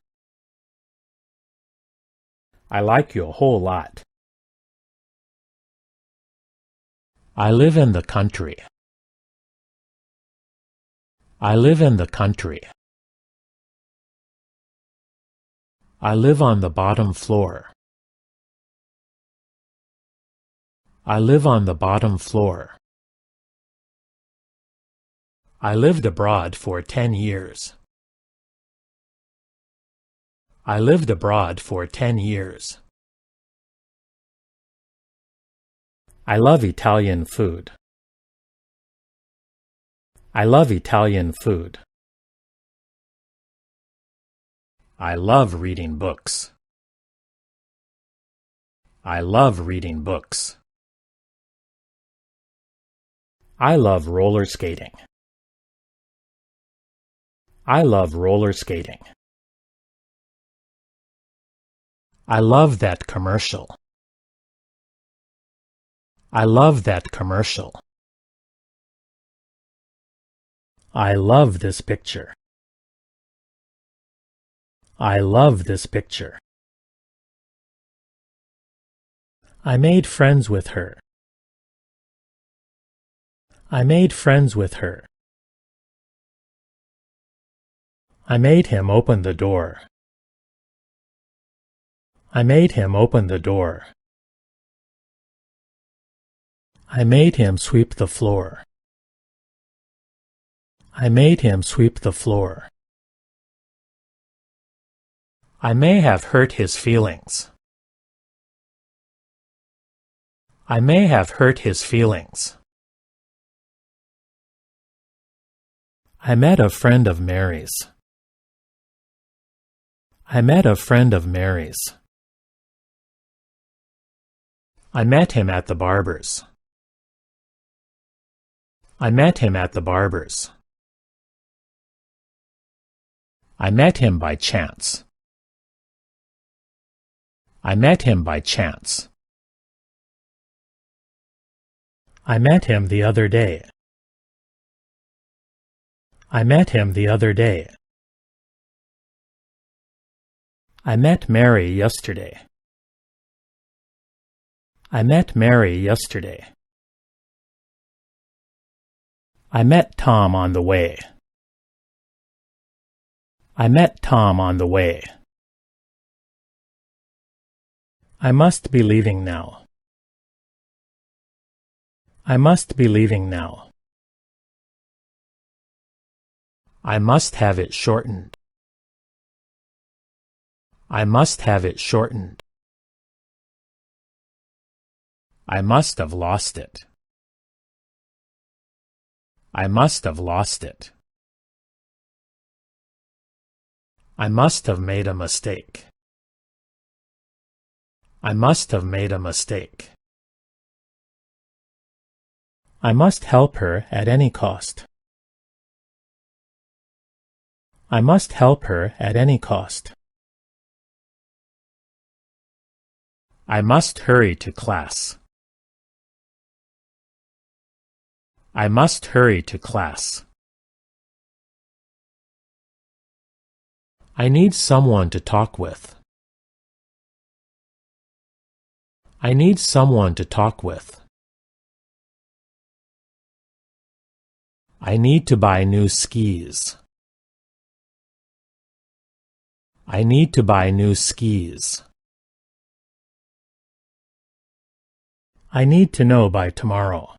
Speaker 1: I like you a whole lot. I live in the country. I live in the country. I live on the bottom floor. I live on the bottom floor. I lived abroad for 10 years. I lived abroad for 10 years. I love Italian food. I love Italian food. I love reading books. I love reading books. I love roller skating. I love roller skating. I love that commercial. I love that commercial. I love this picture. I love this picture. I made friends with her. I made friends with her. I made him open the door. I made him open the door. I made him sweep the floor. I made him sweep the floor. I may have hurt his feelings. I may have hurt his feelings. I met a friend of Mary's. I met a friend of Mary's. I met him at the barber's. I met him at the barber's. I met him by chance. I met him by chance. I met him the other day. I met him the other day. I met Mary yesterday. I met Mary yesterday. I met Tom on the way. I met Tom on the way. I must be leaving now. I must be leaving now. I must have it shortened. I must have it shortened. I must have lost it. I must have lost it. I must have made a mistake. I must have made a mistake. I must help her at any cost. I must help her at any cost. I must hurry to class. I must hurry to class. I need someone to talk with. I need someone to talk with. I need to buy new skis. I need to buy new skis. I need to know by tomorrow.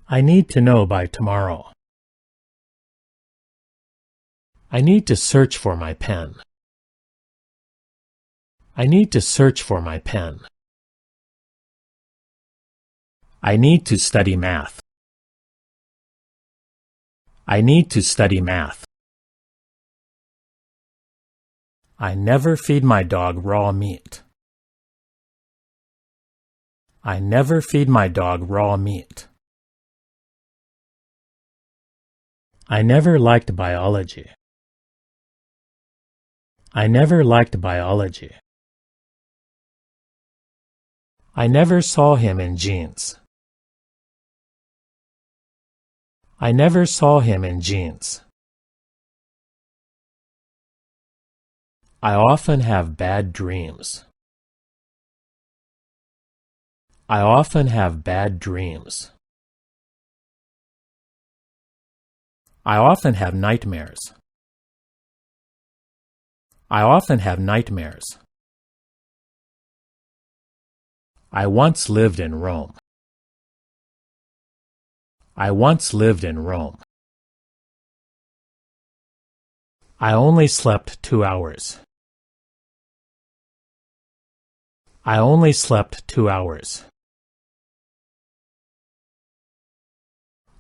Speaker 1: I need to know by tomorrow. I need to search for my pen. I need to search for my pen. I need to study math. I need to study math. I never feed my dog raw meat. I never feed my dog raw meat. I never liked biology. I never liked biology. I never saw him in jeans. I never saw him in jeans. I often have bad dreams. I often have bad dreams. I often have nightmares. I often have nightmares. I once lived in Rome. I once lived in Rome. I only slept 2 hours. I only slept 2 hours.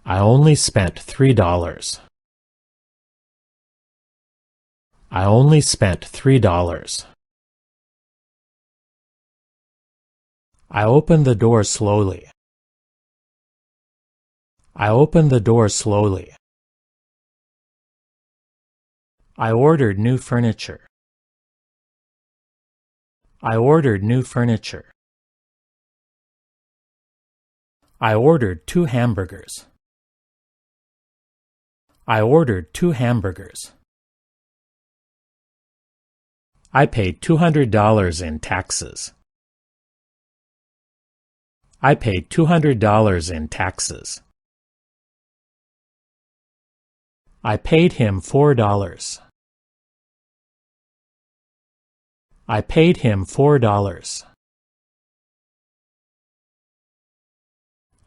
Speaker 1: I only spent $3. I only spent $3. I opened the door slowly. I opened the door slowly. I ordered new furniture. I ordered new furniture. I ordered 2 hamburgers. I ordered 2 hamburgers. I paid $200 in taxes. I paid $200 in taxes. I paid him $4. I paid him $4.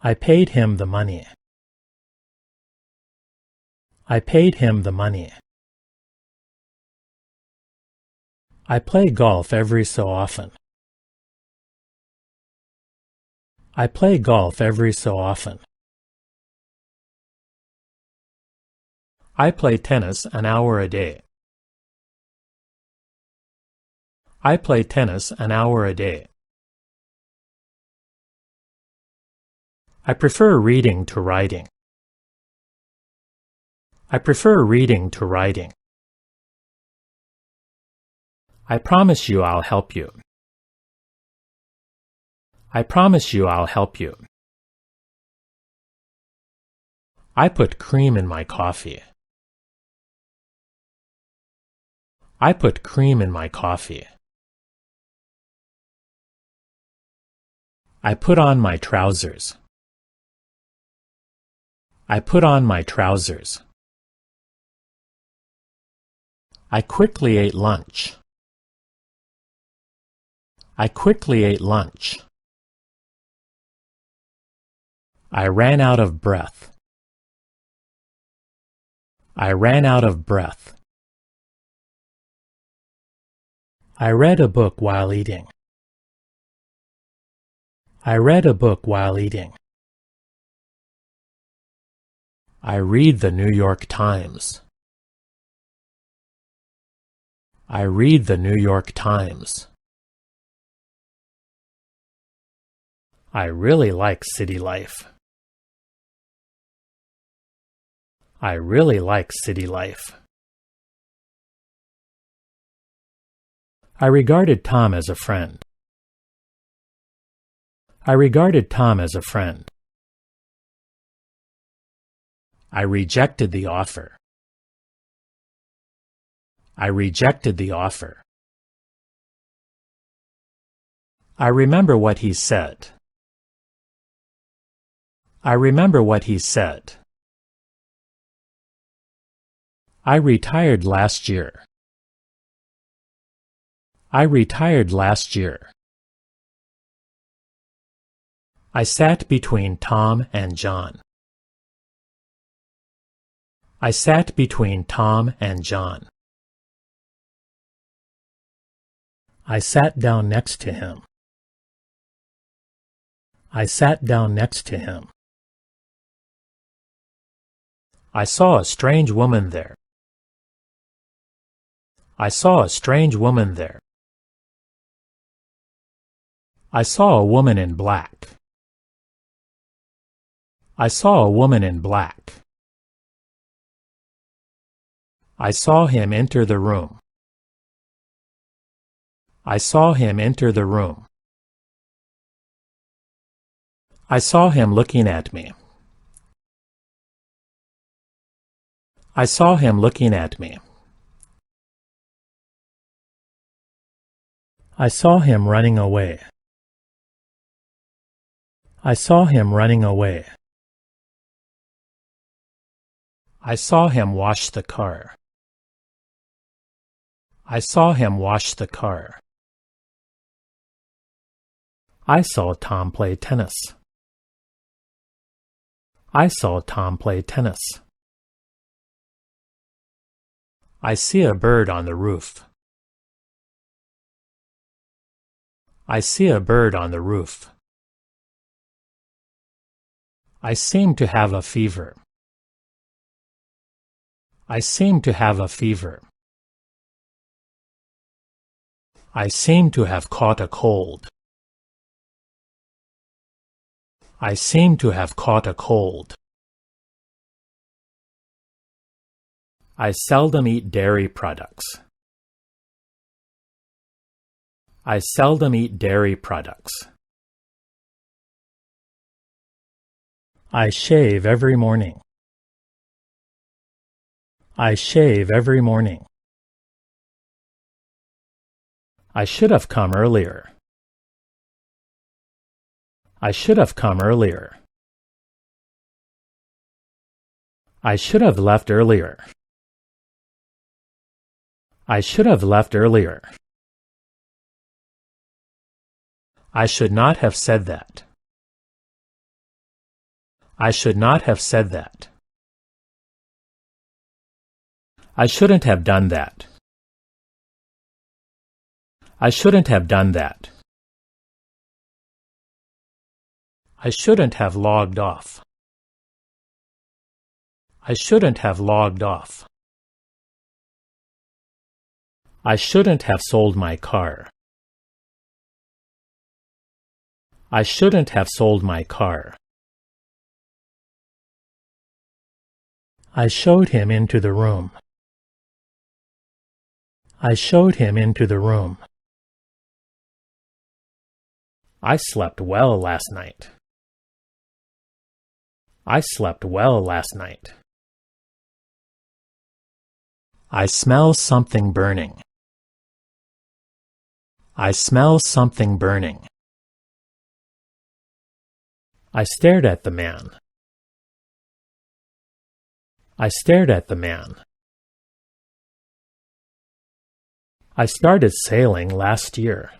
Speaker 1: I paid him the money. I paid him the money. I play golf every so often. I play golf every so often. I play tennis an hour a day. I play tennis an hour a day. I prefer reading to writing. I prefer reading to writing. I promise you I'll help you. I promise you I'll help you. I put cream in my coffee. I put cream in my coffee. I put on my trousers. I put on my trousers. I quickly ate lunch. I quickly ate lunch. I ran out of breath. I ran out of breath. I read a book while eating. I read a book while eating. I read the New York Times. I read the New York Times. I really like city life. I really like city life. I regarded Tom as a friend. I regarded Tom as a friend. I rejected the offer. I rejected the offer. I remember what he said. I remember what he said. I retired last year. I retired last year. I sat between Tom and John. I sat between Tom and John. I sat down next to him. I sat down next to him. I saw a strange woman there. I saw a strange woman there. I saw a woman in black. I saw a woman in black. I saw him enter the room. I saw him enter the room. I saw him looking at me. I saw him looking at me. I saw him running away. I saw him running away. I saw him wash the car. I saw him wash the car. I saw Tom play tennis. I saw Tom play tennis. I see a bird on the roof. I see a bird on the roof. I seem to have a fever. I seem to have a fever. I seem to have caught a cold. I seem to have caught a cold. I seldom eat dairy products. I seldom eat dairy products. I shave every morning. I shave every morning. I should have come earlier. I should have come earlier. I should have left earlier. I should have left earlier. I should not have said that. I should not have said that. I shouldn't have done that. I shouldn't have done that. I shouldn't have logged off. I shouldn't have logged off. I shouldn't have sold my car. I shouldn't have sold my car. I showed him into the room. I showed him into the room. I slept well last night. I slept well last night. I smell something burning. I smell something burning. I stared at the man. I stared at the man. I started sailing last year.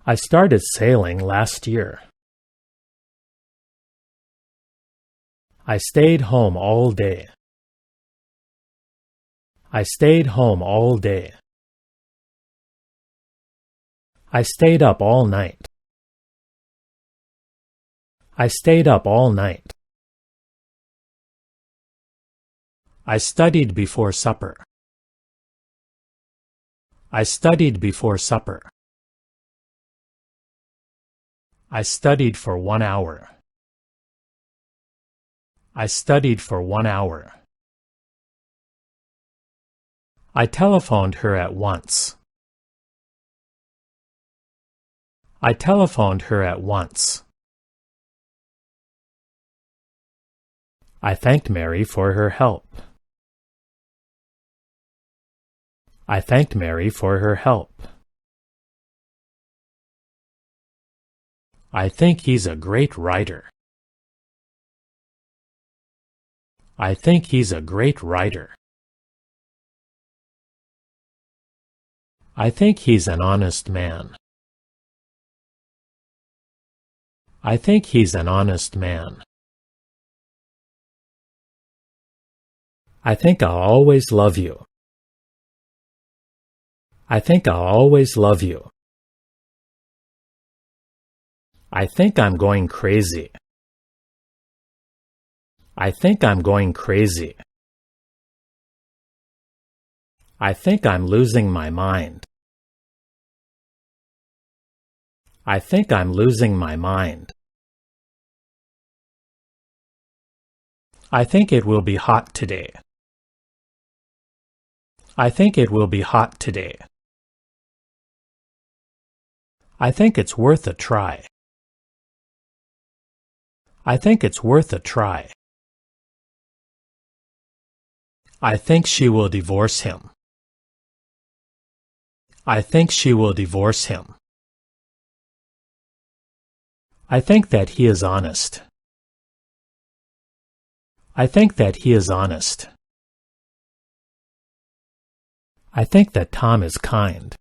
Speaker 1: I started sailing last year. I stayed home all day. I stayed home all day. I stayed up all night. I stayed up all night. I studied before supper. I studied before supper. I studied for 1 hour. I studied for 1 hour. I telephoned her at once. I telephoned her at once. I thanked Mary for her help. I thanked Mary for her help. I think he's a great writer. I think he's a great writer. I think he's an honest man. I think he's an honest man. I think I'll always love you. I think I'll always love you. I think I'm going crazy. I think I'm going crazy. I think I'm losing my mind. I think I'm losing my mind. I think it will be hot today. I think it will be hot today. I think it's worth a try. I think it's worth a try. I think she will divorce him. I think she will divorce him. I think that he is honest. I think that he is honest. I think that Tom is kind.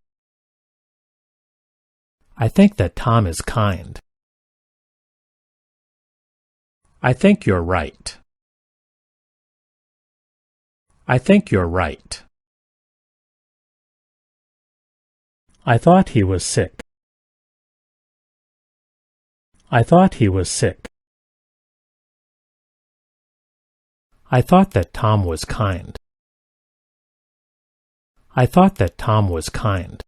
Speaker 1: I think that Tom is kind. I think you're right. I think you're right. I thought he was sick. I thought he was sick. I thought that Tom was kind. I thought that Tom was kind.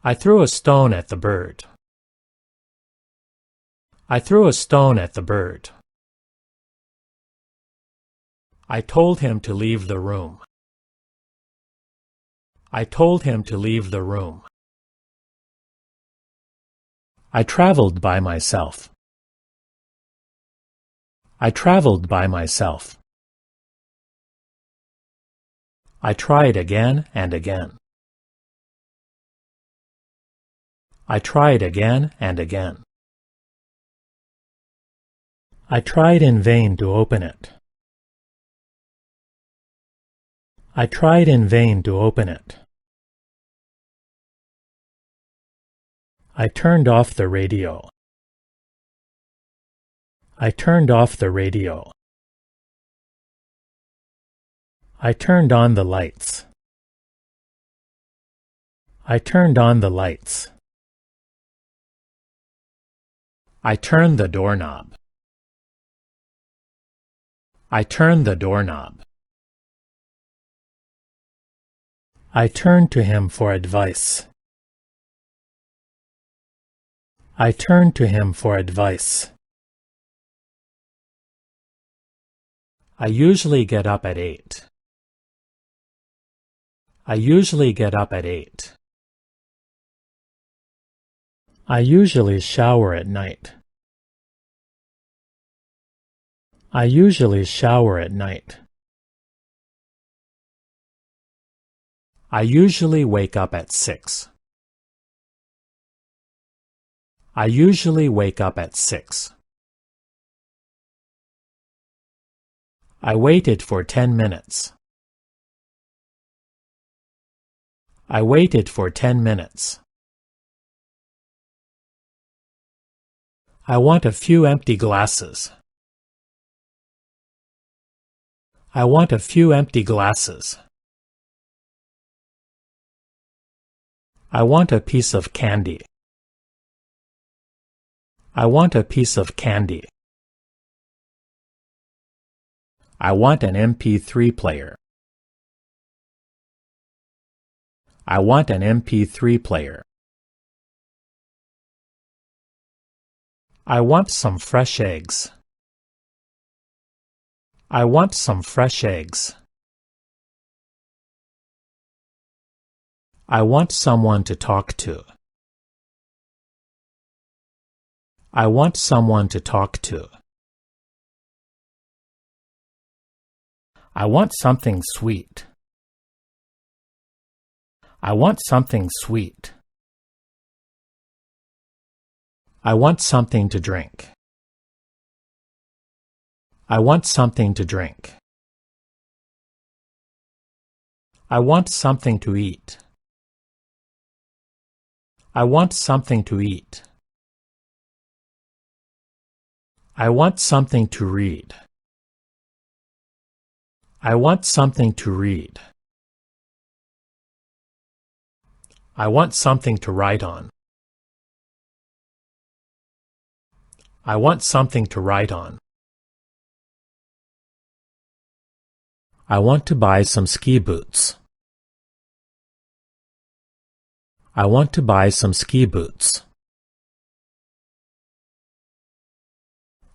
Speaker 1: I threw a stone at the bird. I threw a stone at the bird. I told him to leave the room. I told him to leave the room. I traveled by myself. I traveled by myself. I tried again and again. I tried again and again. I tried in vain to open it. I tried in vain to open it. I turned off the radio. I turned off the radio. I turned on the lights. I turned on the lights. I turned the doorknob. I turned the doorknob. I turned to him for advice. I turned to him for advice. I usually get up at 8. I usually get up at 8. I usually shower at night. I usually shower at night. I usually wake up at 6. I usually wake up at 6. I waited for 10 minutes. I waited for 10 minutes. I want a few empty glasses. I want a few empty glasses. I want a piece of candy. I want a piece of candy. I want an MP3 player. I want an MP3 player. I want some fresh eggs. I want some fresh eggs. I want someone to talk to. I want someone to talk to. I want something sweet. I want something sweet. I want something to drink. I want something to drink. I want something to eat. I want something to eat. I want something to read. I want something to read. I want something to write on. I want something to write on. I want to buy some ski boots. I want to buy some ski boots.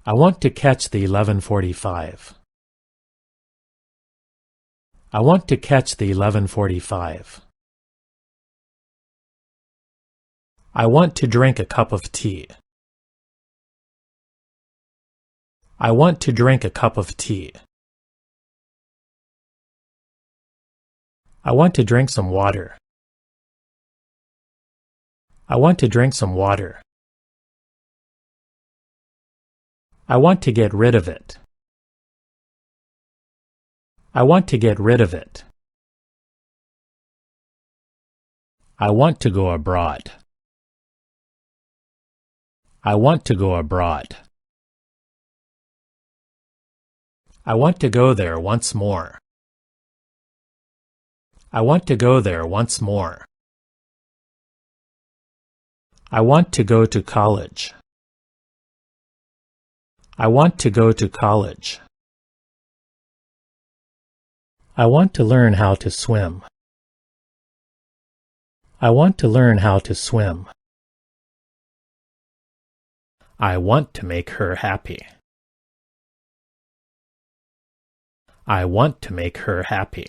Speaker 1: I want to catch the 11:45. I want to catch the 11:45. I want to drink a cup of tea. I want to drink a cup of tea. I want to drink some water. I want to drink some water. I want to get rid of it. I want to get rid of it. I want to go abroad. I want to go abroad. I want to go there once more. I want to go there once more. I want to go to college. I want to go to college. I want to learn how to swim. I want to learn how to swim. I want to make her happy. I want to make her happy.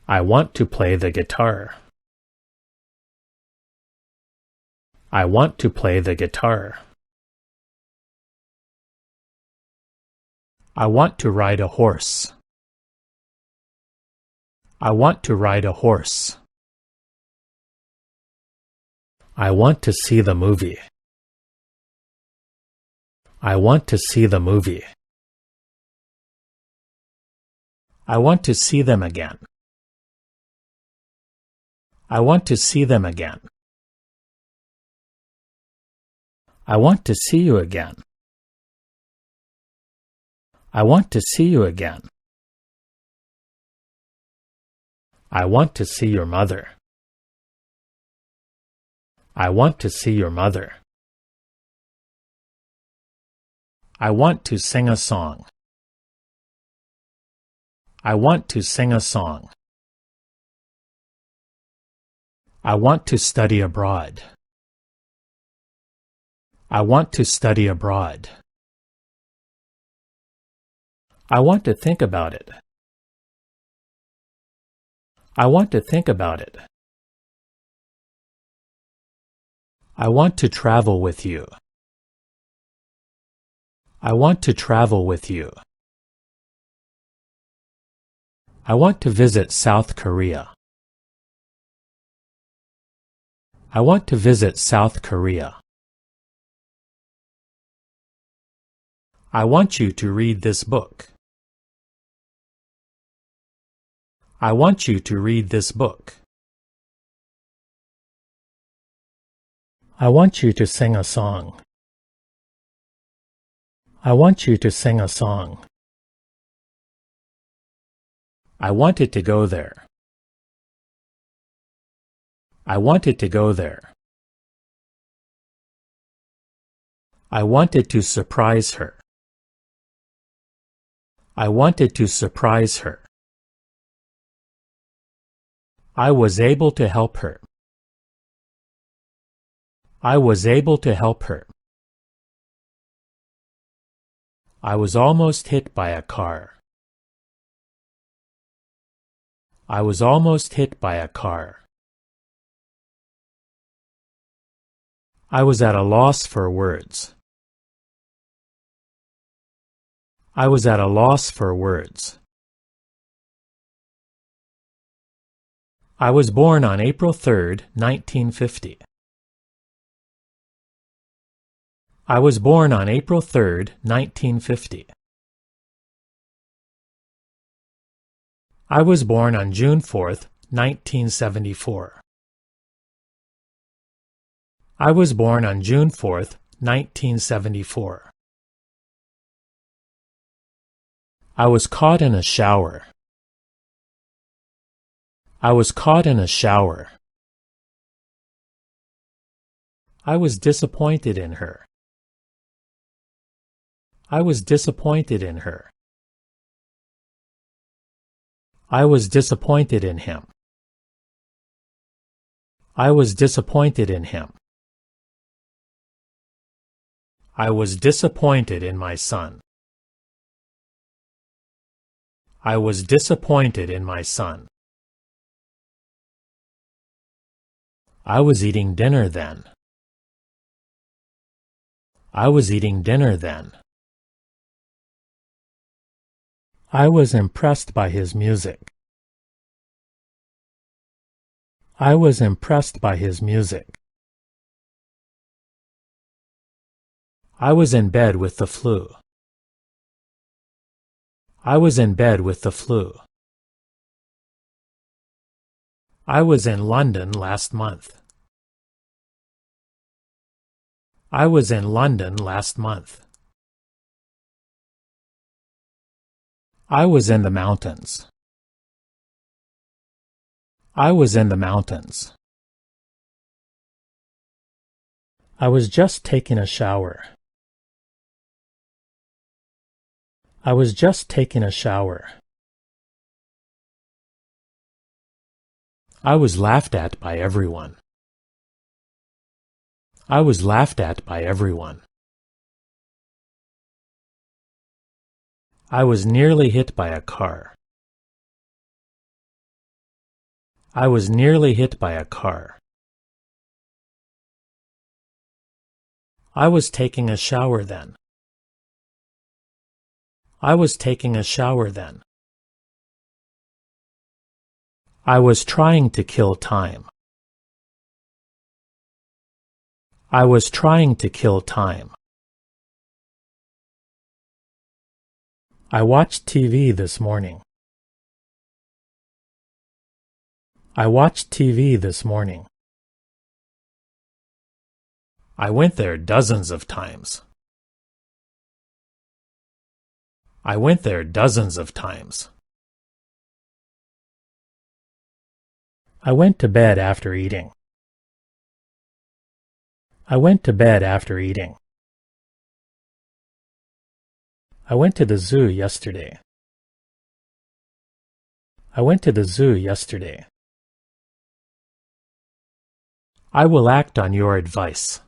Speaker 1: I want to play the guitar. I want to play the guitar. I want to ride a horse. I want to ride a horse. I want to see the movie. I want to see the movie. I want to see them again. I want to see them again. I want to see you again. I want to see you again. I want to see your mother. I want to see your mother. I want to sing a song. I want to sing a song. I want to study abroad. I want to study abroad. I want to think about it. I want to think about it. I want to travel with you. I want to travel with you. I want to visit South Korea. I want to visit South Korea. I want you to read this book. I want you to read this book. I want you to sing a song. I want you to sing a song. I wanted to go there. I wanted to go there. I wanted to surprise her. I wanted to surprise her. I was able to help her. I was able to help her. I was almost hit by a car. I was almost hit by a car. I was at a loss for words. I was at a loss for words. I was born on April 3rd, 1950. I was born on April 3rd, 1950. I was born on June 4th, 1974. I was born on June 4th, 1974. I was caught in a shower. I was caught in a shower. I was disappointed in her. I was disappointed in her. I was disappointed in him. I was disappointed in him. I was disappointed in my son. I was disappointed in my son. I was eating dinner then. I was eating dinner then. I was impressed by his music. I was impressed by his music. I was in bed with the flu. I was in bed with the flu. I was in London last month. I was in London last month. I was in the mountains. I was in the mountains. I was just taking a shower. I was just taking a shower. I was laughed at by everyone. I was laughed at by everyone. I was nearly hit by a car. I was nearly hit by a car. I was taking a shower then. I was taking a shower then. I was trying to kill time. I was trying to kill time. I watched TV this morning. I watched TV this morning. I went there dozens of times. I went there dozens of times. I went to bed after eating. I went to bed after eating. I went to the zoo yesterday. I went to the zoo yesterday. I will act on your advice.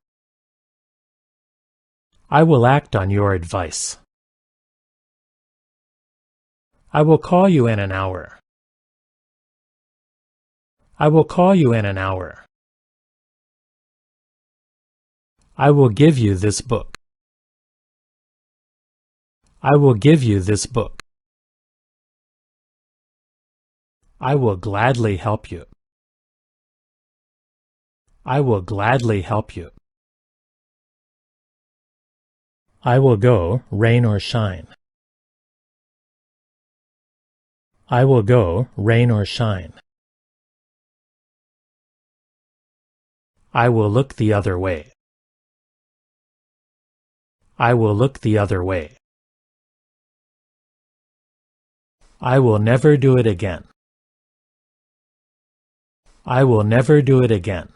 Speaker 1: I will act on your advice. I will call you in an hour. I will call you in an hour. I will give you this book. I will give you this book. I will gladly help you. I will gladly help you. I will go, rain or shine. I will go, rain or shine. I will look the other way. I will look the other way. I will never do it again. I will never do it again.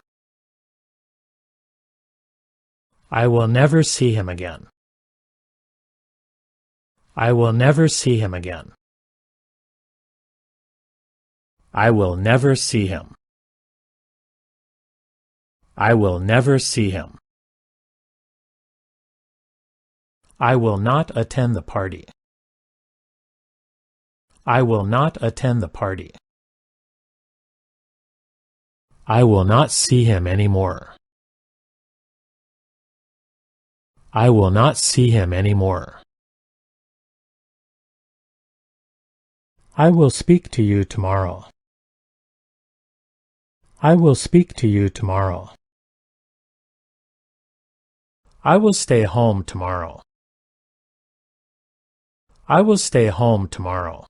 Speaker 1: I will never see him again. I will never see him again. I will never see him. I will never see him. I will not attend the party. I will not attend the party. I will not see him anymore. I will not see him anymore. I will speak to you tomorrow. I will speak to you tomorrow. I will stay home tomorrow. I will stay home tomorrow.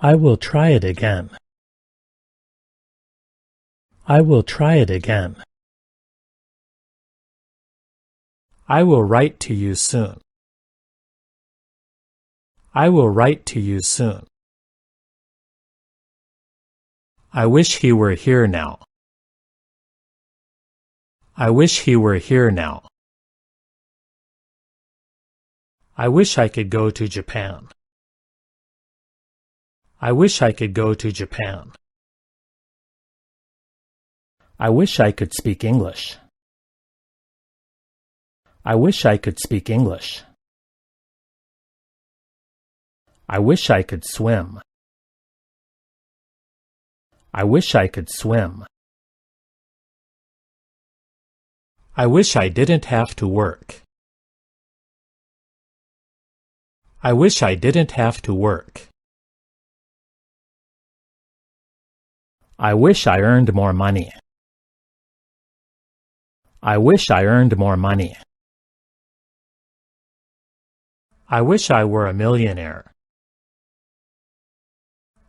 Speaker 1: I will try it again. I will try it again. I will write to you soon. I will write to you soon. I wish he were here now. I wish he were here now. I wish I could go to Japan. I wish I could go to Japan. I wish I could speak English. I wish I could speak English. I wish I could swim. I wish I could swim. I wish I didn't have to work. I wish I didn't have to work. I wish I earned more money. I wish I earned more money. I wish I were a millionaire.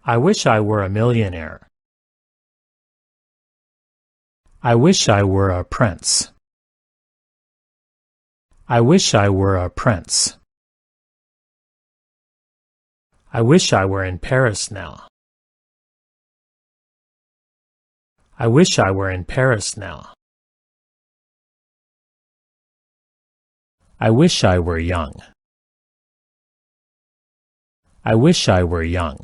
Speaker 1: I wish I were a millionaire. I wish I were a prince. I wish I were a prince. I wish I were in Paris now. I wish I were in Paris now. I wish I were young. I wish I were young.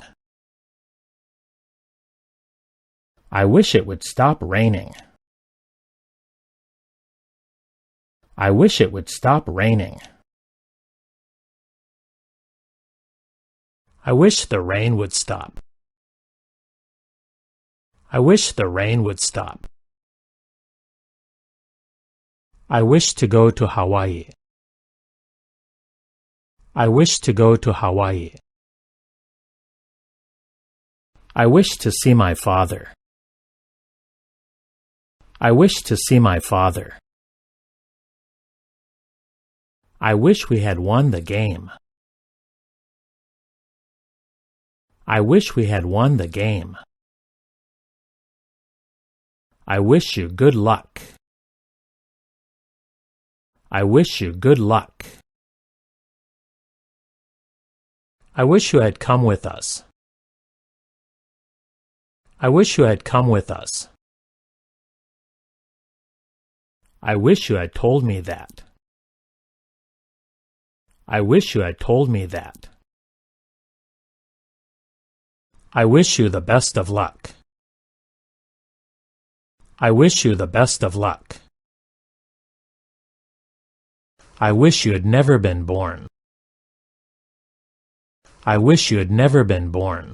Speaker 1: I wish it would stop raining. I wish it would stop raining. I wish the rain would stop. I wish the rain would stop. I wish to go to Hawaii. I wish to go to Hawaii. I wish to see my father. I wish to see my father. I wish we had won the game. I wish we had won the game. I wish you good luck. I wish you good luck. I wish you had come with us. I wish you had come with us. I wish you had told me that. I wish you had told me that. I wish you the best of luck. I wish you the best of luck. I wish you had never been born. I wish you had never been born.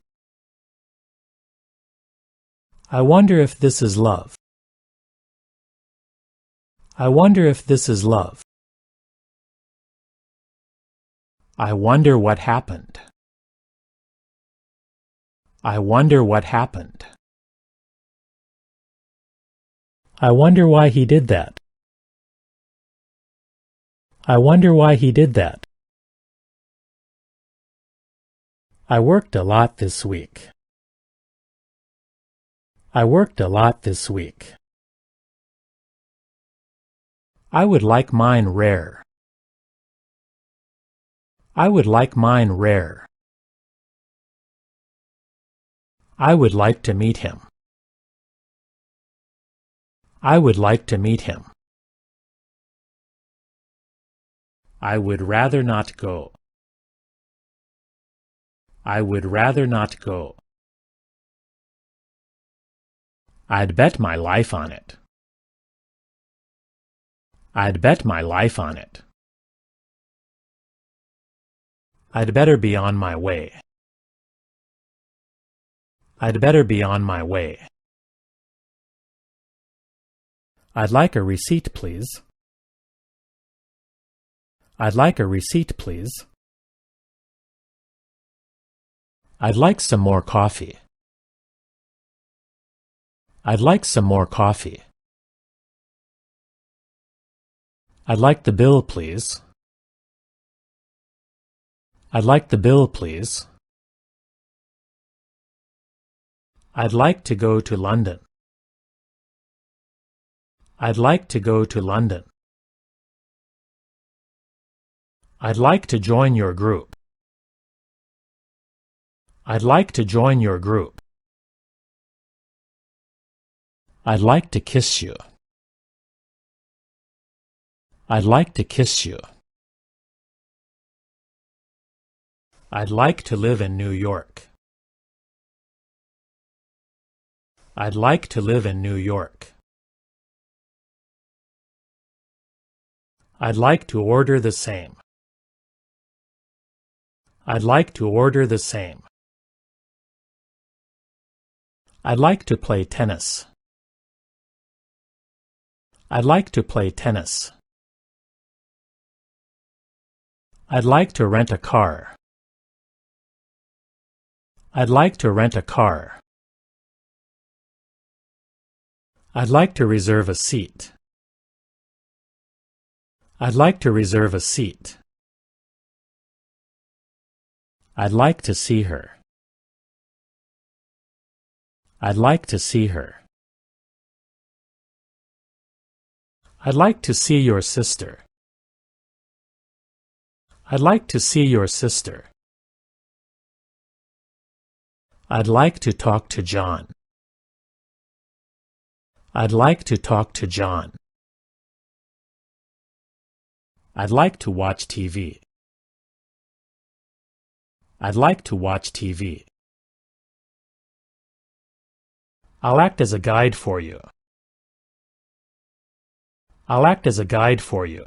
Speaker 1: I wonder if this is love. I wonder if this is love. I wonder what happened. I wonder what happened. I wonder why he did that. I wonder why he did that. I worked a lot this week. I worked a lot this week. I would like mine rare. I would like mine rare. I would like to meet him. I would like to meet him. I would rather not go. I would rather not go. I'd bet my life on it. I'd bet my life on it. I'd better be on my way. I'd better be on my way. I'd like a receipt, please. I'd like a receipt, please. I'd like some more coffee. I'd like some more coffee. I'd like the bill, please. I'd like the bill, please. I'd like to go to London. I'd like to go to London. I'd like to join your group. I'd like to join your group. I'd like to kiss you. I'd like to kiss you. I'd like to live in New York. I'd like to live in New York. I'd like to order the same. I'd like to order the same. I'd like to play tennis. I'd like to play tennis. I'd like to rent a car. I'd like to rent a car. I'd like to reserve a seat. I'd like to reserve a seat. I'd like to see her. I'd like to see her. I'd like to see your sister. I'd like to see your sister. I'd like to talk to John. I'd like to talk to John. I'd like to watch TV. I'd like to watch TV. I'll act as a guide for you. I'll act as a guide for you.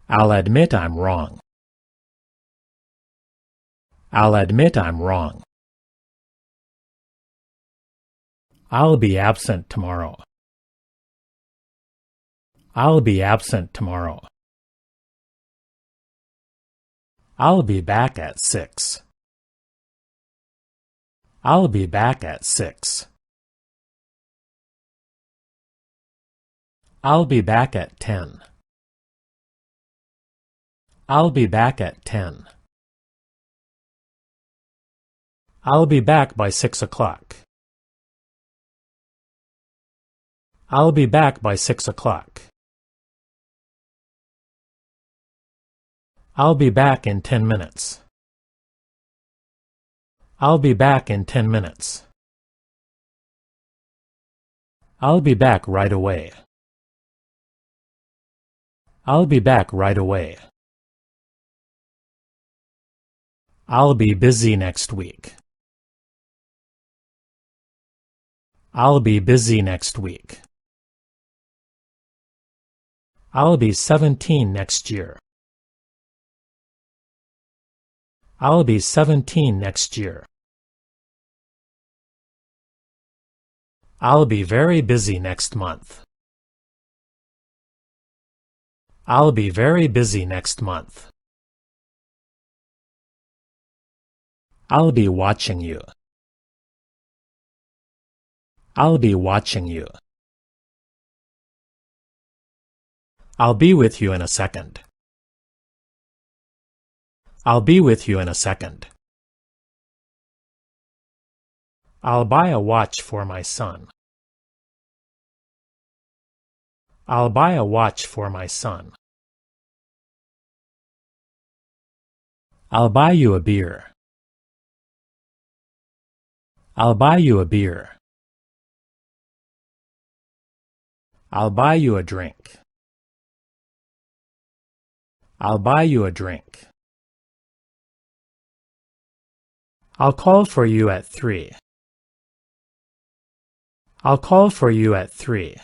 Speaker 1: I'll admit I'm wrong. I'll admit I'm wrong. I'll be absent tomorrow. I'll be absent tomorrow. I'll be back at 6. I'll be back at 6. I'll be back at 10. I'll be back at 10. I'll be back by 6 o'clock. I'll be back by 6 o'clock. I'll be back in 10 minutes. I'll be back in 10 minutes. I'll be back right away. I'll be back right away. I'll be busy next week. I'll be busy next week. I'll be 17 next year. I'll be 17 next year. I'll be very busy next month. I'll be very busy next month. I'll be watching you. I'll be watching you. I'll be with you in a second. I'll be with you in a second. I'll buy a watch for my son. I'll buy a watch for my son. I'll buy you a beer. I'll buy you a beer. I'll buy you a drink. I'll buy you a drink. I'll call for you at 3. I'll call for you at 3.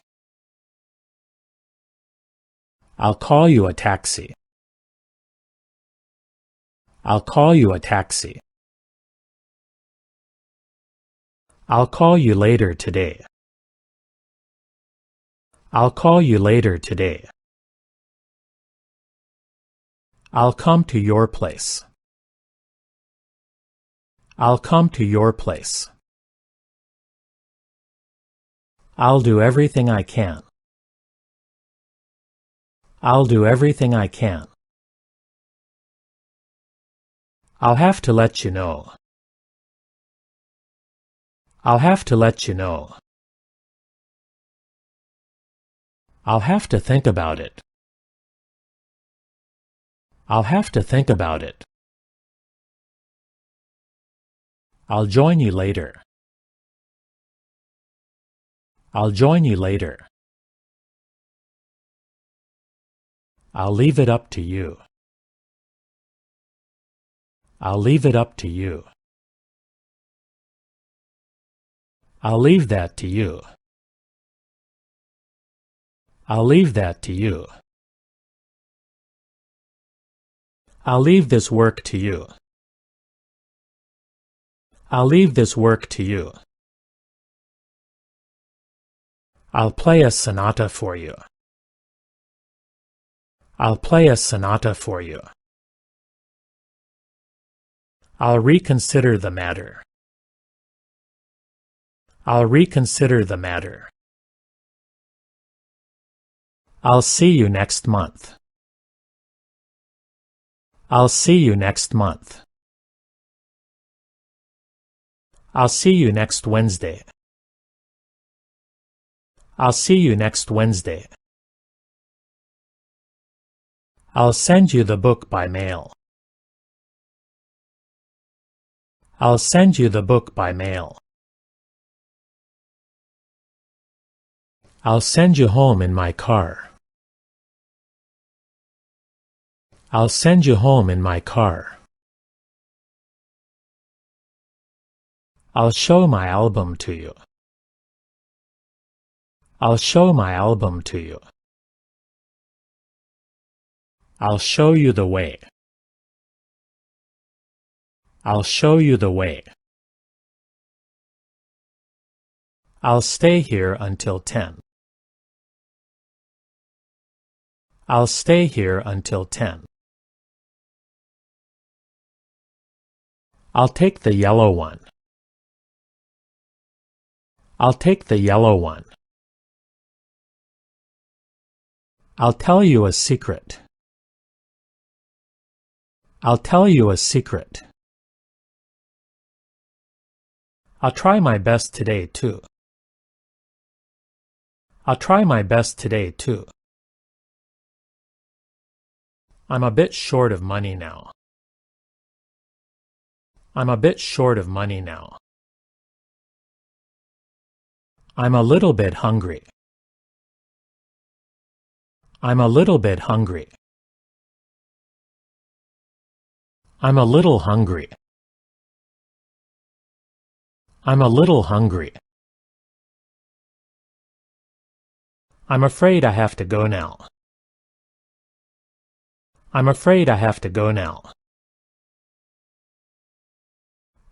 Speaker 1: I'll call you a taxi. I'll call you a taxi. I'll call you later today. I'll call you later today. I'll come to your place. I'll come to your place. I'll do everything I can. I'll do everything I can. I'll have to let you know. I'll have to let you know. I'll have to think about it. I'll have to think about it. I'll join you later. I'll join you later. I'll leave it up to you. I'll leave it up to you. I'll leave that to you. I'll leave that to you. I'll leave this work to you. I'll leave this work to you. I'll play a sonata for you. I'll play a sonata for you. I'll reconsider the matter. I'll reconsider the matter. I'll see you next month. I'll see you next month. I'll see you next Wednesday. I'll see you next Wednesday. I'll send you the book by mail. I'll send you the book by mail. I'll send you home in my car. I'll send you home in my car. I'll show my album to you. I'll show my album to you. I'll show you the way. I'll show you the way. I'll stay here until 10. I'll stay here until 10. I'll take the yellow one. I'll take the yellow one. I'll tell you a secret. I'll tell you a secret. I'll try my best today, too. I'll try my best today, too. I'm a bit short of money now. I'm a bit short of money now. I'm a little bit hungry. I'm a little bit hungry. I'm a little hungry. I'm a little hungry. I'm afraid I have to go now. I'm afraid I have to go now.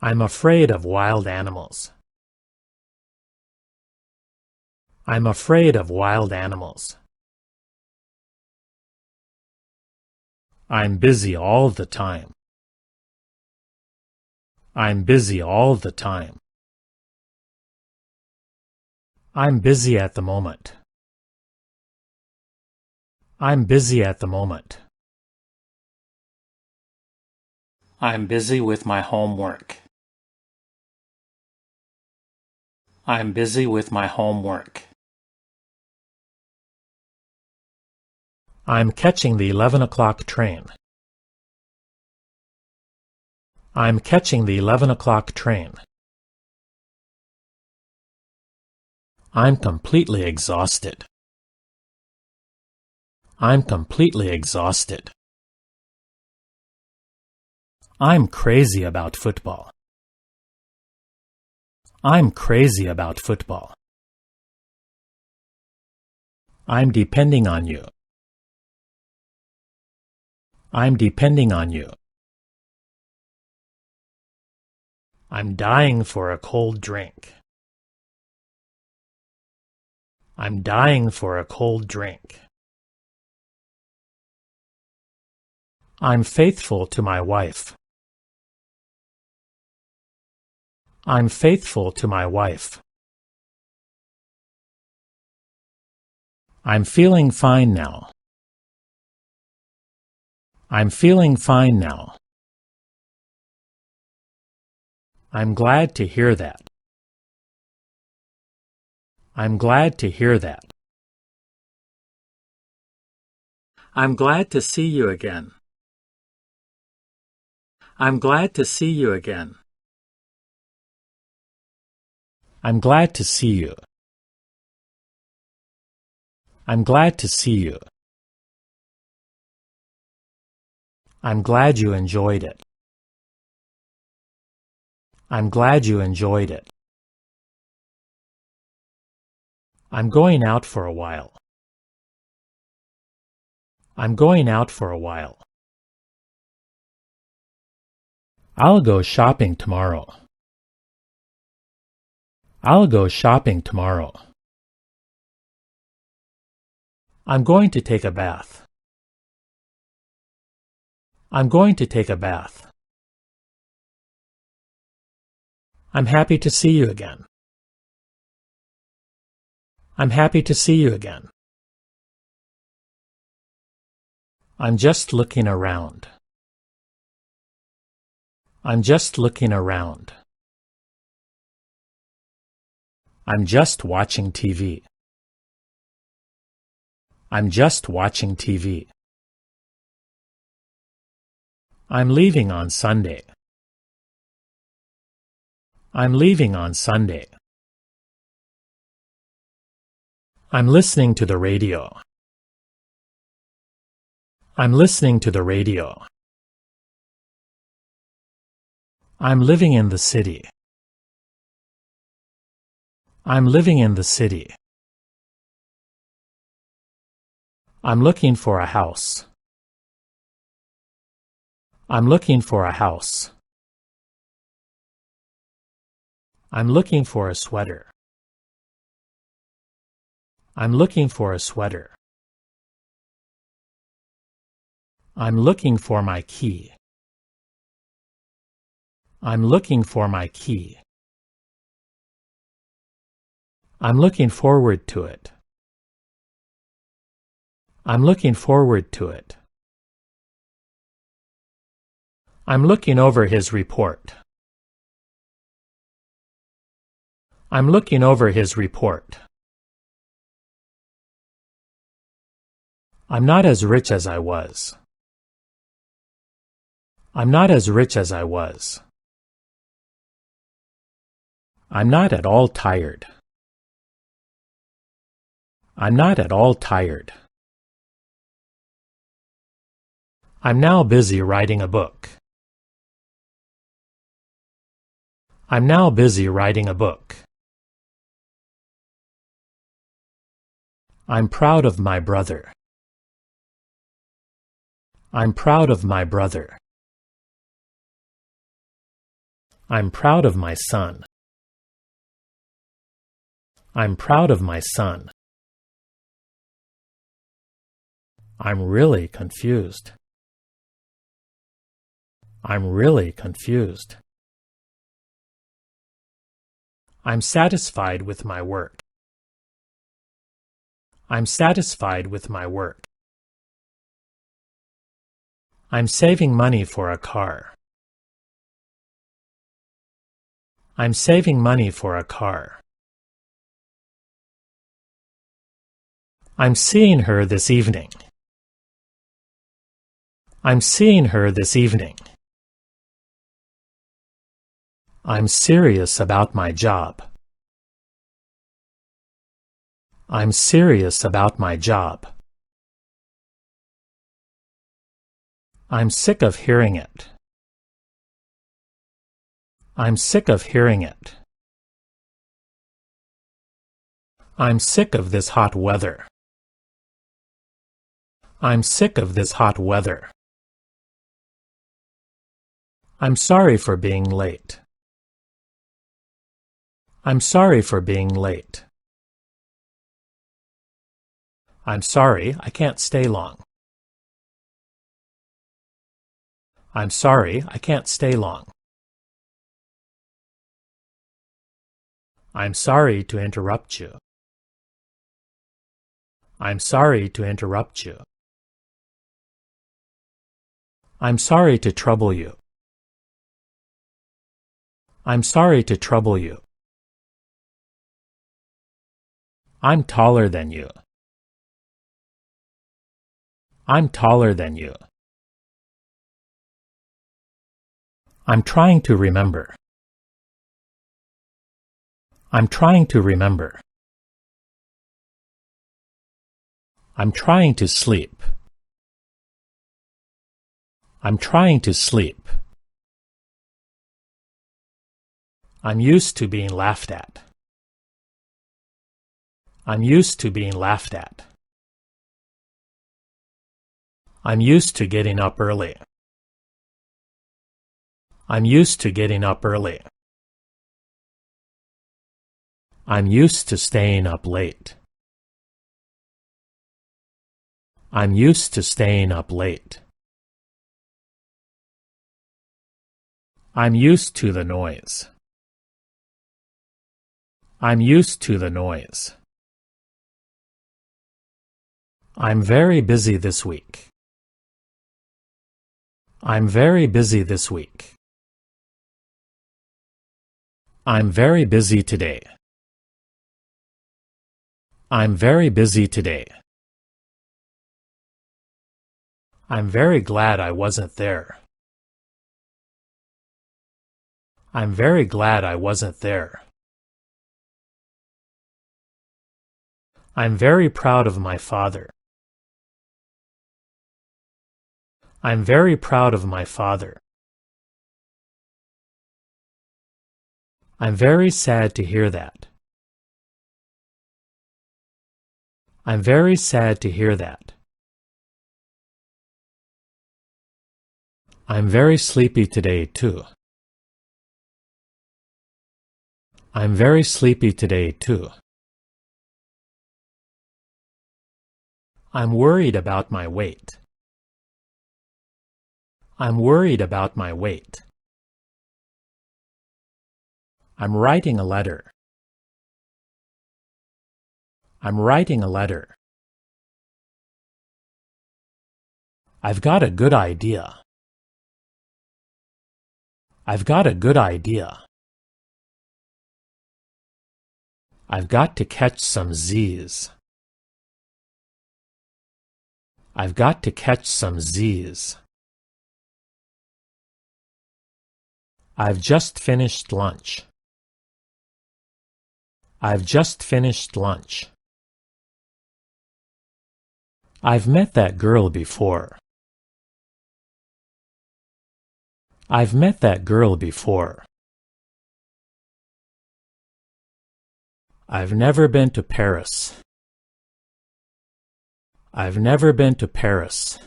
Speaker 1: I'm afraid of wild animals. I'm afraid of wild animals. I'm busy all the time. I'm busy all the time. I'm busy at the moment. I'm busy at the moment. I'm busy with my homework. I'm busy with my homework. I'm catching the 11 o'clock train. I'm catching the 11 o'clock train. I'm completely exhausted. I'm completely exhausted. I'm crazy about football. I'm crazy about football. I'm depending on you. I'm depending on you. I'm dying for a cold drink. I'm dying for a cold drink. I'm faithful to my wife. I'm faithful to my wife. I'm feeling fine now. I'm feeling fine now. I'm glad to hear that. I'm glad to hear that. I'm glad to see you again. I'm glad to see you again. I'm glad to see you. I'm glad to see you. I'm glad you enjoyed it. I'm glad you enjoyed it. I'm going out for a while. I'm going out for a while. I'll go shopping tomorrow. I'll go shopping tomorrow. I'm going to take a bath. I'm going to take a bath. I'm happy to see you again. I'm happy to see you again. I'm just looking around. I'm just looking around. I'm just watching TV. I'm just watching TV. I'm leaving on Sunday. I'm leaving on Sunday. I'm listening to the radio. I'm listening to the radio. I'm living in the city. I'm living in the city. I'm looking for a house. I'm looking for a house. I'm looking for a sweater. I'm looking for a sweater. I'm looking for my key. I'm looking for my key. I'm looking forward to it. I'm looking forward to it. I'm looking over his report. I'm looking over his report. I'm not as rich as I was. I'm not as rich as I was. I'm not at all tired. I'm not at all tired. I'm now busy writing a book. I'm now busy writing a book. I'm proud of my brother. I'm proud of my brother. I'm proud of my son. I'm proud of my son. I'm really confused. I'm really confused. I'm satisfied with my work. I'm satisfied with my work. I'm saving money for a car. I'm saving money for a car. I'm seeing her this evening. I'm seeing her this evening. I'm serious about my job. I'm serious about my job. I'm sick of hearing it. I'm sick of hearing it. I'm sick of this hot weather. I'm sick of this hot weather. I'm sorry for being late. I'm sorry for being late. I'm sorry, I can't stay long. I'm sorry, I can't stay long. I'm sorry to interrupt you. I'm sorry to interrupt you. I'm sorry to trouble you. I'm sorry to trouble you. I'm taller than you. I'm taller than you. I'm trying to remember. I'm trying to remember. I'm trying to sleep. I'm trying to sleep. I'm used to being laughed at. I'm used to being laughed at. I'm used to getting up early. I'm used to getting up early. I'm used to staying up late. I'm used to staying up late. I'm used to the noise. I'm used to the noise. I'm very busy this week. I'm very busy this week. I'm very busy today. I'm very busy today. I'm very glad I wasn't there. I'm very glad I wasn't there. I'm very proud of my father. I'm very proud of my father. I'm very sad to hear that. I'm very sad to hear that. I'm very sleepy today, too. I'm very sleepy today, too. I'm worried about my weight. I'm worried about my weight. I'm writing a letter. I'm writing a letter. I've got a good idea. I've got a good idea. I've got to catch some Z's. I've got to catch some Z's. I've just finished lunch. I've just finished lunch. I've met that girl before. I've met that girl before. I've never been to Paris. I've never been to Paris.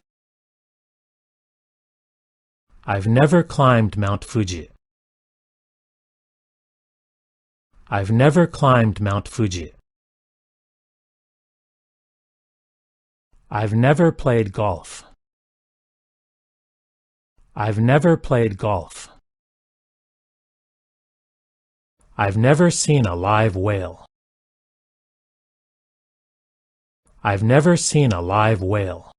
Speaker 1: I've never climbed Mount Fuji. I've never climbed Mount Fuji. I've never played golf. I've never played golf. I've never seen a live whale. I've never seen a live whale.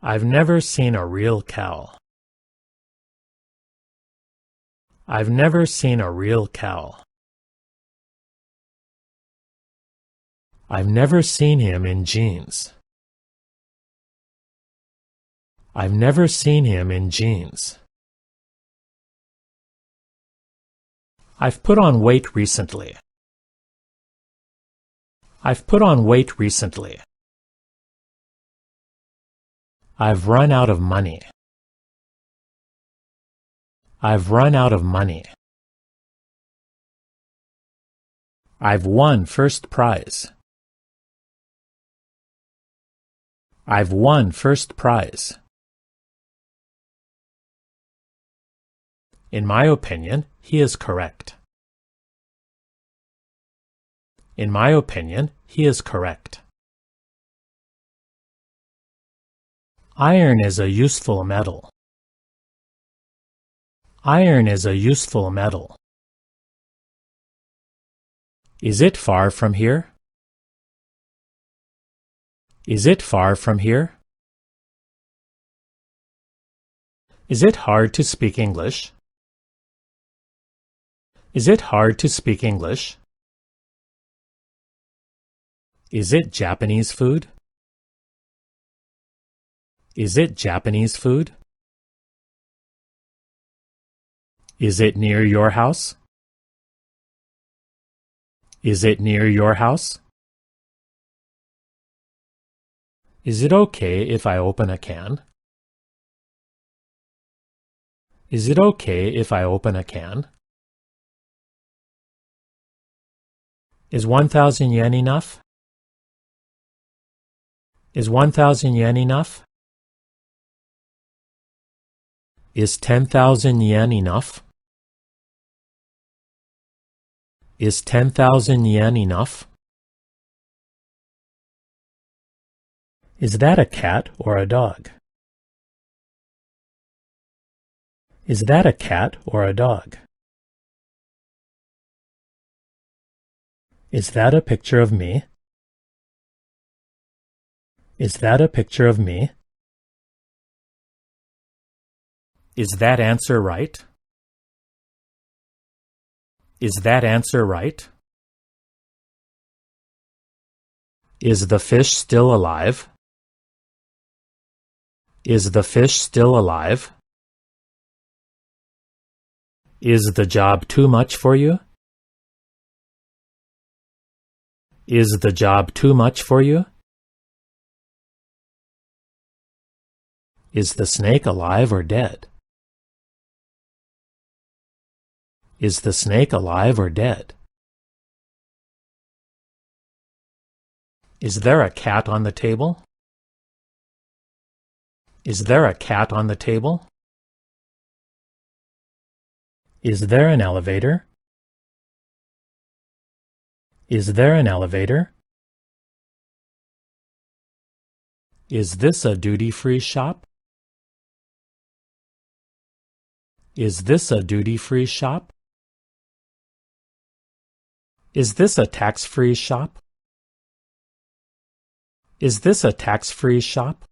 Speaker 1: I've never seen a real cow. I've never seen a real cow. I've never seen him in jeans. I've never seen him in jeans. I've put on weight recently. I've put on weight recently. I've run out of money. I've run out of money. I've won first prize. I've won first prize. In my opinion, he is correct. In my opinion, he is correct. Iron is a useful metal. Iron is a useful metal. Is it far from here? Is it far from here? Is it hard to speak English? Is it hard to speak English? Is it Japanese food? Is it Japanese food? Is it near your house? Is it near your house? Is it okay if I open a can? Is it okay if I open a can? Is 1,000 yen enough? Is 1,000 yen enough? Is 10,000 yen enough? Is 10,000 yen enough? Is that a cat or a dog? Is that a cat or a dog? Is that a picture of me? Is that a picture of me? Is that answer right? Is that answer right? Is the fish still alive? Is the fish still alive? Is the job too much for you? Is the job too much for you? Is the snake alive or dead? Is the snake alive or dead? Is there a cat on the table? Is there a cat on the table? Is there an elevator? Is there an elevator? Is this a duty-free shop? Is this a duty-free shop? Is this a tax-free shop? Is this a tax-free shop?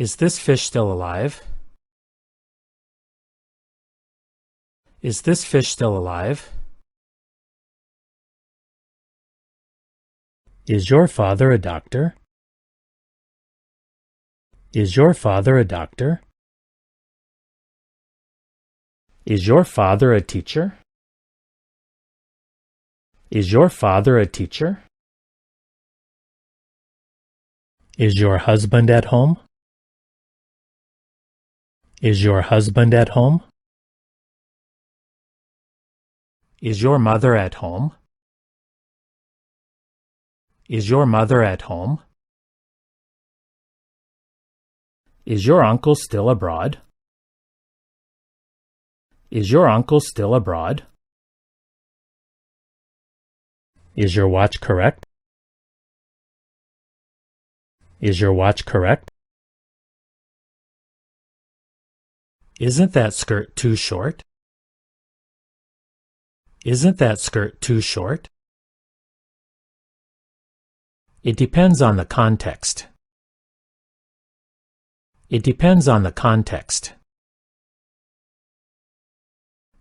Speaker 1: Is this fish still alive? Is this fish still alive? Is your father a doctor? Is your father a doctor? Is your father a teacher? Is your father a teacher? Is your husband at home? Is your husband at home? Is your mother at home? Is your mother at home? Is your uncle still abroad? Is your uncle still abroad? Is your watch correct? Is your watch correct? Isn't that skirt too short? Isn't that skirt too short? It depends on the context. It depends on the context.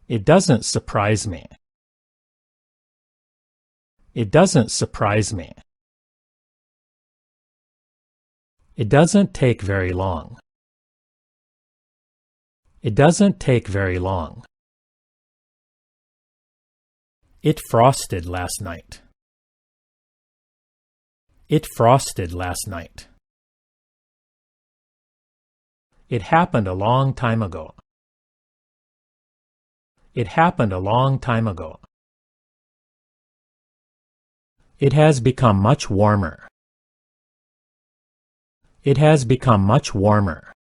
Speaker 1: It doesn't surprise me. It doesn't surprise me. It doesn't take very long. It doesn't take very long. It frosted last night. It frosted last night. It happened a long time ago. It happened a long time ago. It has become much warmer. It has become much warmer.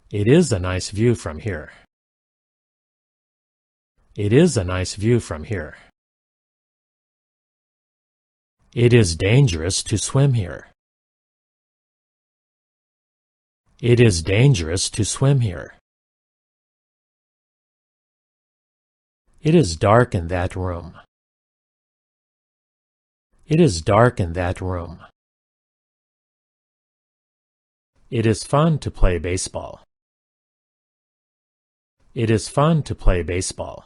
Speaker 1: It is a nice view from here. It is a nice view from here. It is dangerous to swim here. It is dangerous to swim here. It is dark in that room. It is dark in that room. It is fun to play baseball. It is fun to play baseball.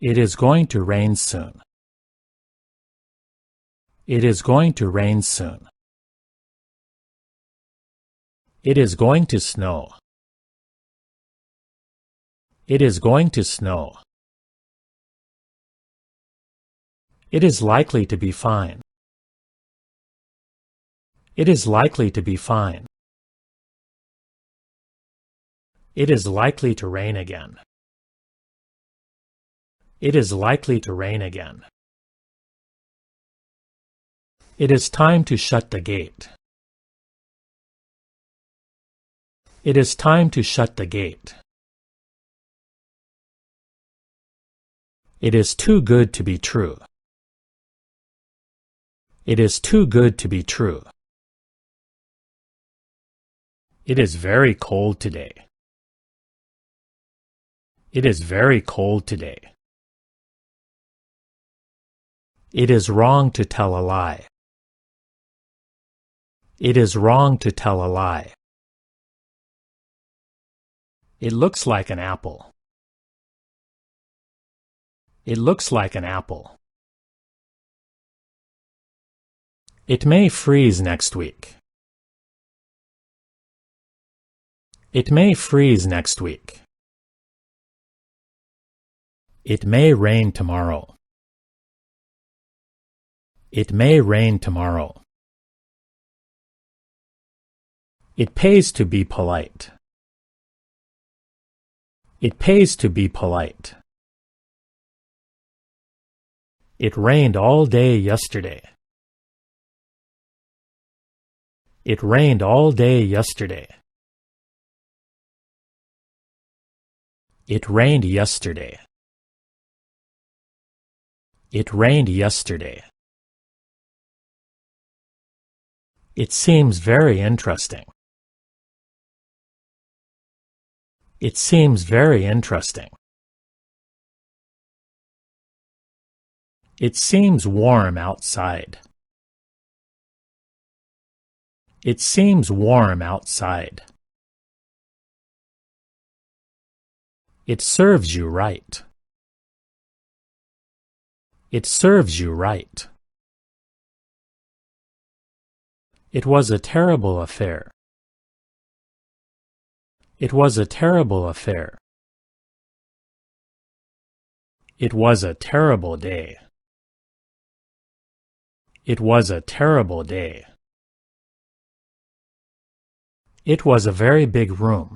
Speaker 1: It is going to rain soon. It is going to rain soon. It is going to snow. It is going to snow. It is likely to be fine. It is likely to be fine. It is likely to rain again. It is likely to rain again. It is time to shut the gate. It is time to shut the gate. It is too good to be true. It is too good to be true. It is very cold today. It is very cold today. It is wrong to tell a lie. It is wrong to tell a lie. It looks like an apple. It looks like an apple. It may freeze next week. It may freeze next week. It may rain tomorrow. It may rain tomorrow. It pays to be polite. It pays to be polite. It rained all day yesterday. It rained all day yesterday. It rained yesterday. It rained yesterday. It seems very interesting. It seems very interesting. It seems warm outside. It seems warm outside. It serves you right. It serves you right. It was a terrible affair. It was a terrible affair. It was a terrible day. It was a terrible day. It was a very big room.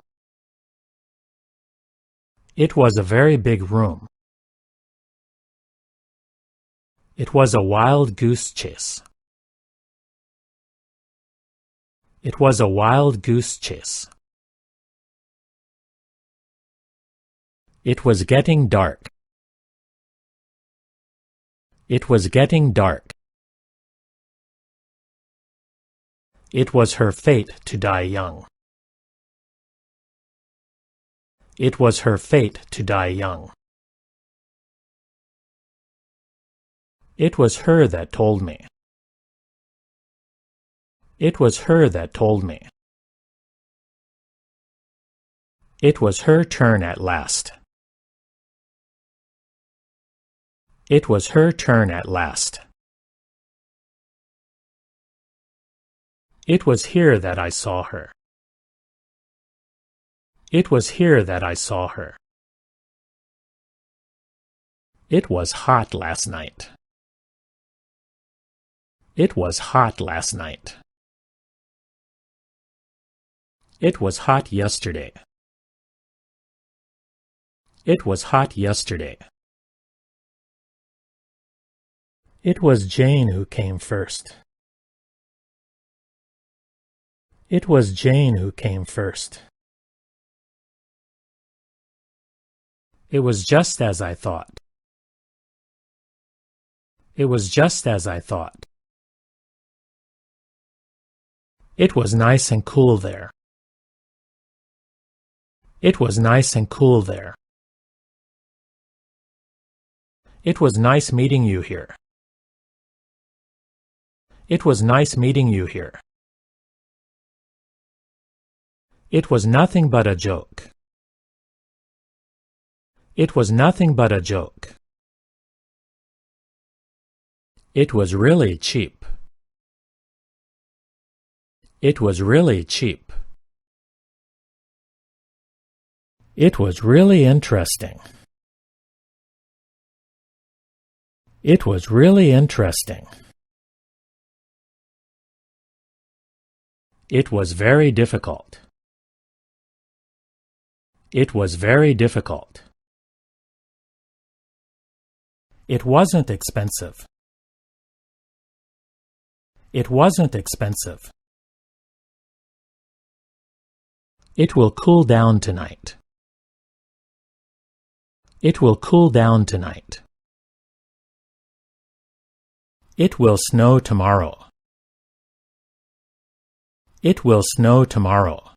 Speaker 1: It was a very big room. It was a wild goose chase. It was a wild goose chase. It was getting dark. It was getting dark. It was her fate to die young. It was her fate to die young. It was her that told me. It was her that told me. It was her turn at last. It was her turn at last. It was here that I saw her. It was here that I saw her. It was hot last night. It was hot last night. It was hot yesterday. It was hot yesterday. It was Jane who came first. It was Jane who came first. It was just as I thought. It was just as I thought. It was nice and cool there. It was nice and cool there. It was nice meeting you here. It was nice meeting you here. It was nothing but a joke. It was nothing but a joke. It was really cheap. It was really cheap. It was really interesting. It was really interesting. It was very difficult. It was very difficult. It wasn't expensive. It wasn't expensive. It will cool down tonight. It will cool down tonight. It will snow tomorrow. It will snow tomorrow.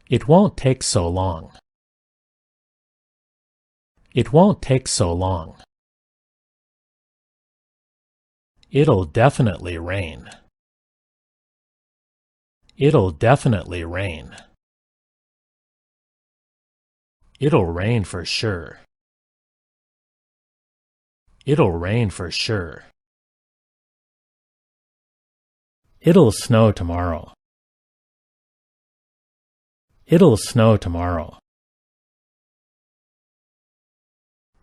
Speaker 1: It won't take so long. It won't take so long. It'll definitely rain. It'll definitely rain. It'll rain for sure. It'll rain for sure. It'll snow tomorrow. It'll snow tomorrow.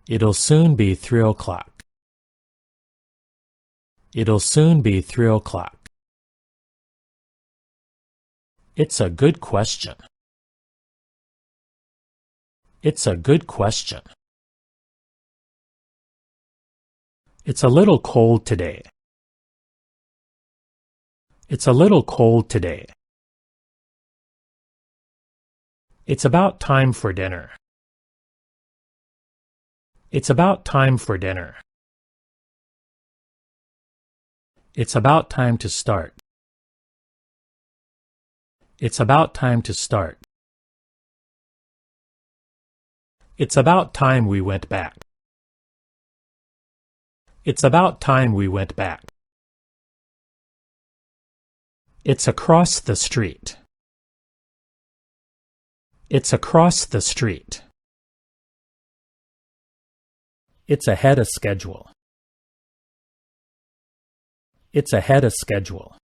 Speaker 1: It'll soon be 3 o'clock. It'll soon be 3 o'clock. It's a good question. It's a good question. It's a little cold today. It's a little cold today. It's about time for dinner. It's about time for dinner. It's about time to start. It's about time to start. It's about time we went back. It's about time we went back. It's across the street. It's across the street. It's ahead of schedule. It's ahead of schedule.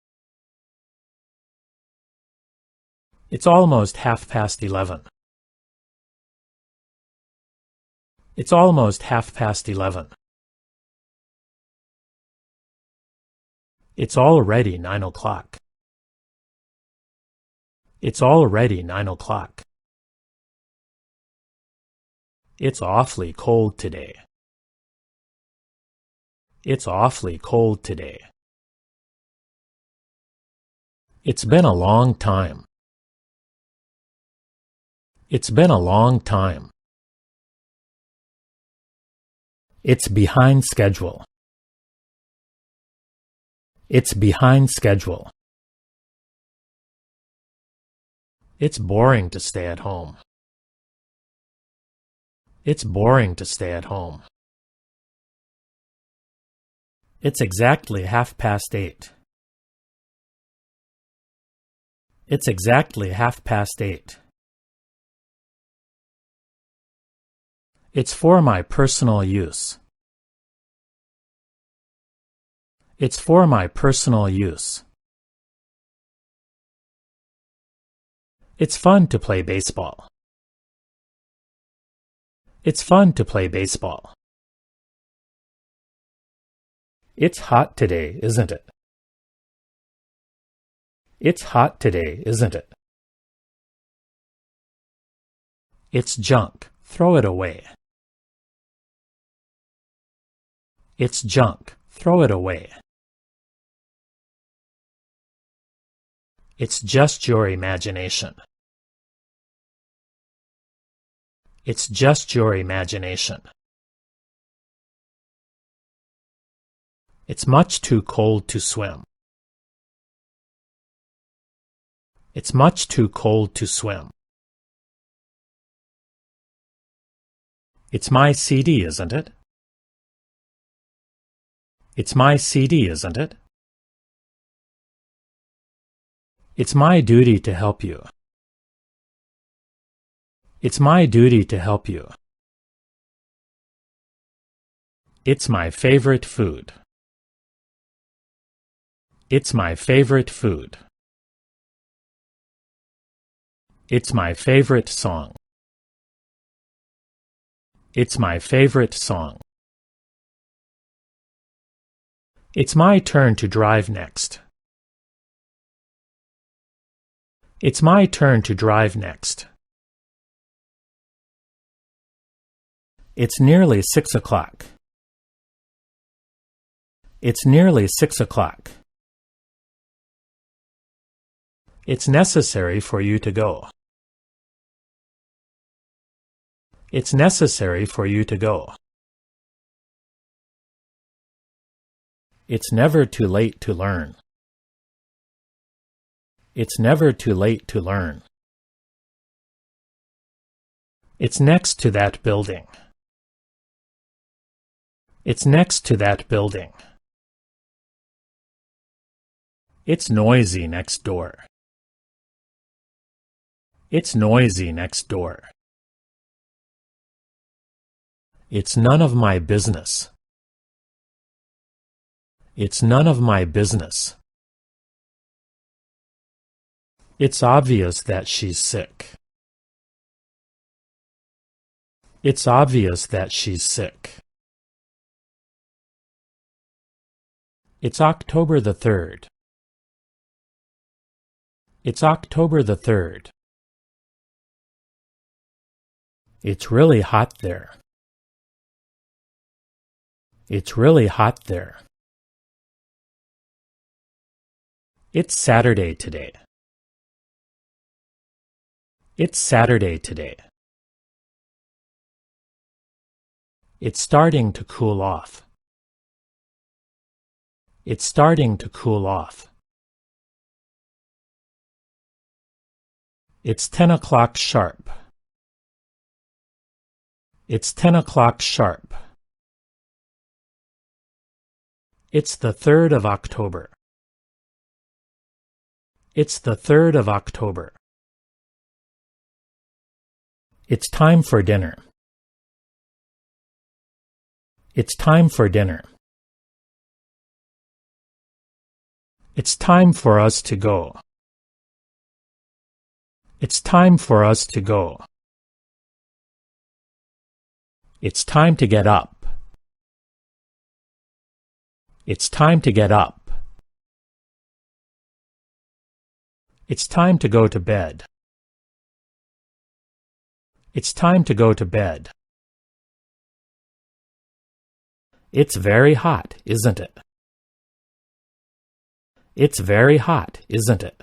Speaker 1: It's almost 11:30. It's almost 11:30. It's already 9 o'clock. It's already 9 o'clock. It's awfully cold today. It's awfully cold today. It's been a long time. It's been a long time. It's behind schedule. It's behind schedule. It's boring to stay at home. It's boring to stay at home. It's exactly 8:30. It's exactly 8:30. It's for my personal use. It's for my personal use. It's fun to play baseball. It's fun to play baseball. It's hot today, isn't it? It's hot today, isn't it? It's junk. Throw it away. It's junk. Throw it away. It's just your imagination. It's just your imagination. It's much too cold to swim. It's much too cold to swim. It's my CD, isn't it? It's my CD, isn't it? It's my duty to help you. It's my duty to help you. It's my favorite food. It's my favorite food. It's my favorite song. It's my favorite song. It's my turn to drive next. It's my turn to drive next. It's nearly 6 o'clock. It's nearly 6 o'clock. It's necessary for you to go. It's necessary for you to go. It's never too late to learn. It's never too late to learn. It's next to that building. It's next to that building. It's noisy next door. It's noisy next door. It's none of my business. It's none of my business. It's obvious that she's sick. It's obvious that she's sick. It's October the 3rd. It's October the 3rd. It's really hot there. It's really hot there. It's Saturday today. It's Saturday today. It's starting to cool off. It's starting to cool off. It's 10 o'clock sharp. It's 10 o'clock sharp. It's the 3rd of October. It's the 3rd of October. It's time for dinner. It's time for dinner. It's time for us to go. It's time for us to go. It's time to get up. It's time to get up. It's time to go to bed. It's time to go to bed. It's very hot, isn't it? It's very hot, isn't it?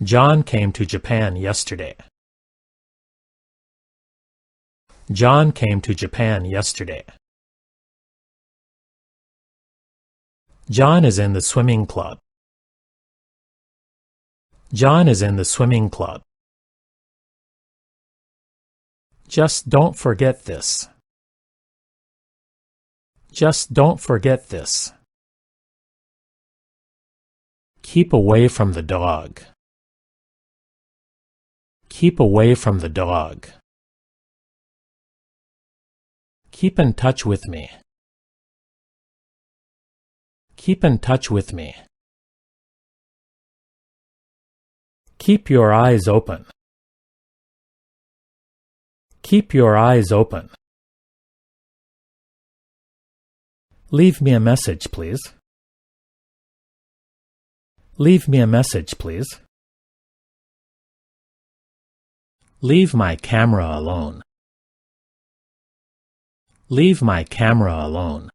Speaker 1: John came to Japan yesterday. John came to Japan yesterday. John is in the swimming club. John is in the swimming club. Just don't forget this. Just don't forget this. Keep away from the dog. Keep away from the dog. Keep in touch with me. Keep in touch with me. Keep your eyes open. Keep your eyes open. Leave me a message, please. Leave me a message, please. Leave my camera alone. Leave my camera alone.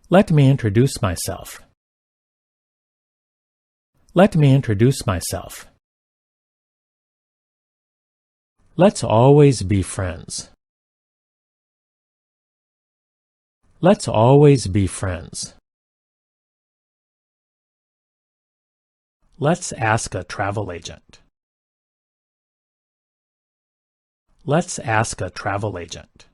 Speaker 1: Let me introduce myself. Let me introduce myself. Let's always be friends. Let's always be friends. Let's ask a travel agent. Let's ask a travel agent.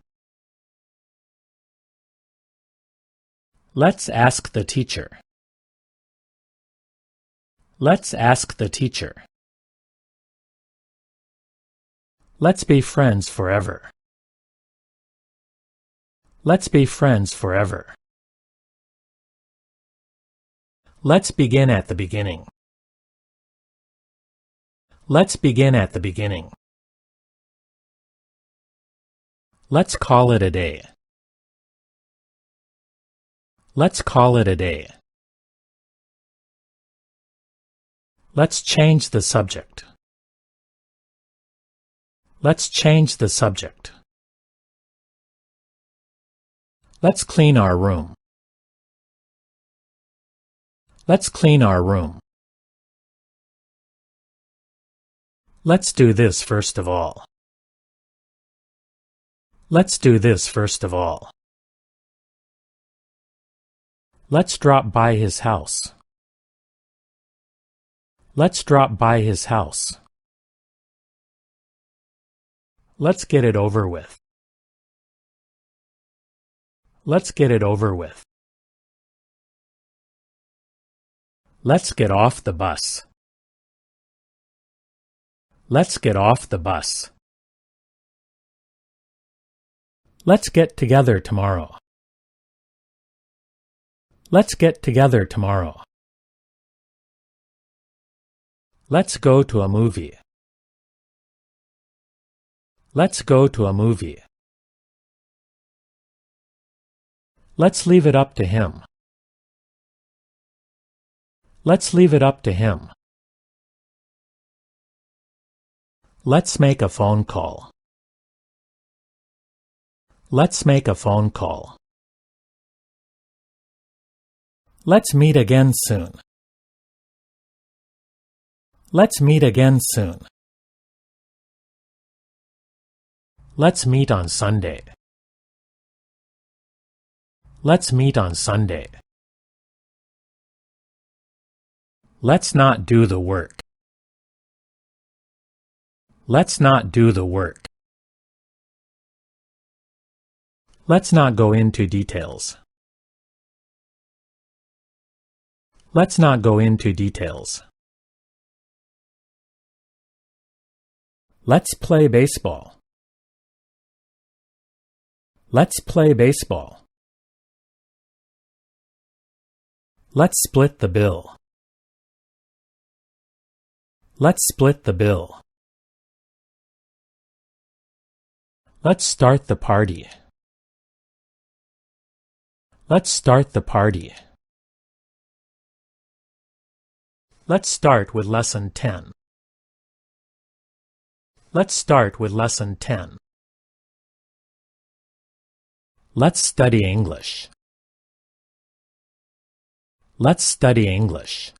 Speaker 1: Let's ask the teacher. Let's ask the teacher. Let's be friends forever. Let's be friends forever. Let's begin at the beginning. Let's begin at the beginning. Let's call it a day. Let's call it a day. Let's change the subject. Let's change the subject. Let's clean our room. Let's clean our room. Let's do this first of all. Let's do this first of all. Let's drop by his house. Let's drop by his house. Let's get it over with. Let's get it over with. Let's get off the bus. Let's get off the bus. Let's get together tomorrow. Let's get together tomorrow. Let's go to a movie. Let's go to a movie. Let's leave it up to him. Let's leave it up to him. Let's make a phone call. Let's make a phone call. Let's meet again soon. Let's meet again soon. Let's meet on Sunday. Let's meet on Sunday. Let's not do the work. Let's not do the work. Let's not go into details. Let's not go into details. Let's play baseball. Let's play baseball. Let's split the bill. Let's split the bill. Let's start the party. Let's start the party. Let's start with Lesson 10. Let's start with Lesson 10. Let's study English. Let's study English.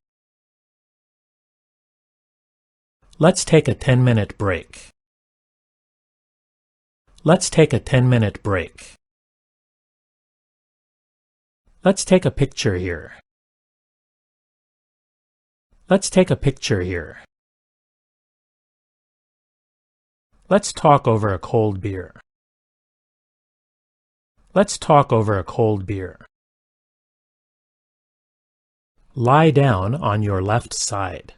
Speaker 1: Let's take a 10-minute break. Let's take a 10-minute break. Let's take a picture here. Let's take a picture here. Let's talk over a cold beer. Let's talk over a cold beer. Lie down on your left side.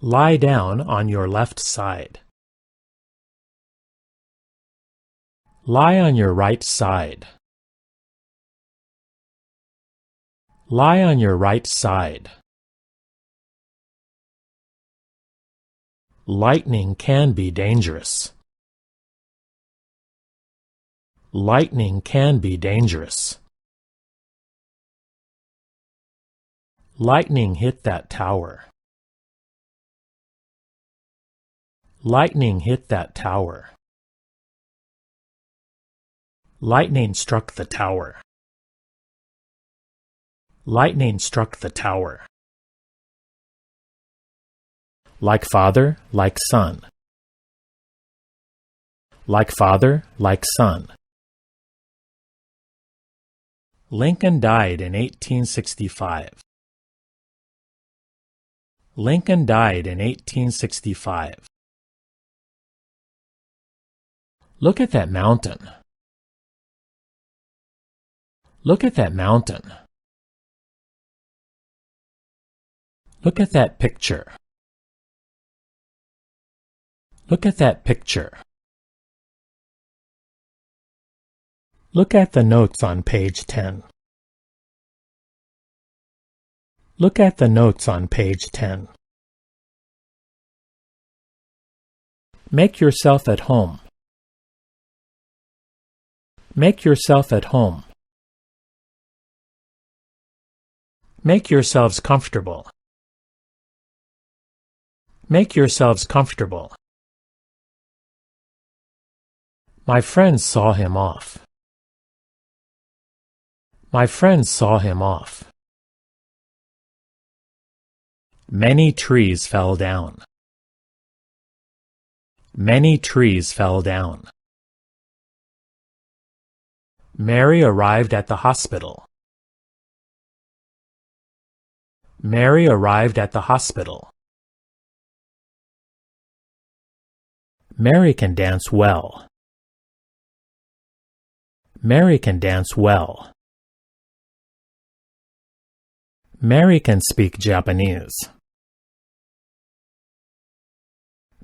Speaker 1: Lie down on your left side. Lie on your right side. Lie on your right side. Lightning can be dangerous. Lightning can be dangerous. Lightning hit that tower. Lightning hit that tower. Lightning struck the tower. Lightning struck the tower. Like father, like son. Like father, like son. Lincoln died in 1865. Lincoln died in 1865. Look at that mountain. Look at that mountain. Look at that picture. Look at that picture. Look at the notes on page 10. Look at the notes on page 10. Make yourself at home. Make yourself at home. Make yourselves comfortable. Make yourselves comfortable. My friends saw him off. My friends saw him off. Many trees fell down. Many trees fell down. Mary arrived at the hospital. Mary arrived at the hospital. Mary can dance well. Mary can dance well. Mary can speak Japanese.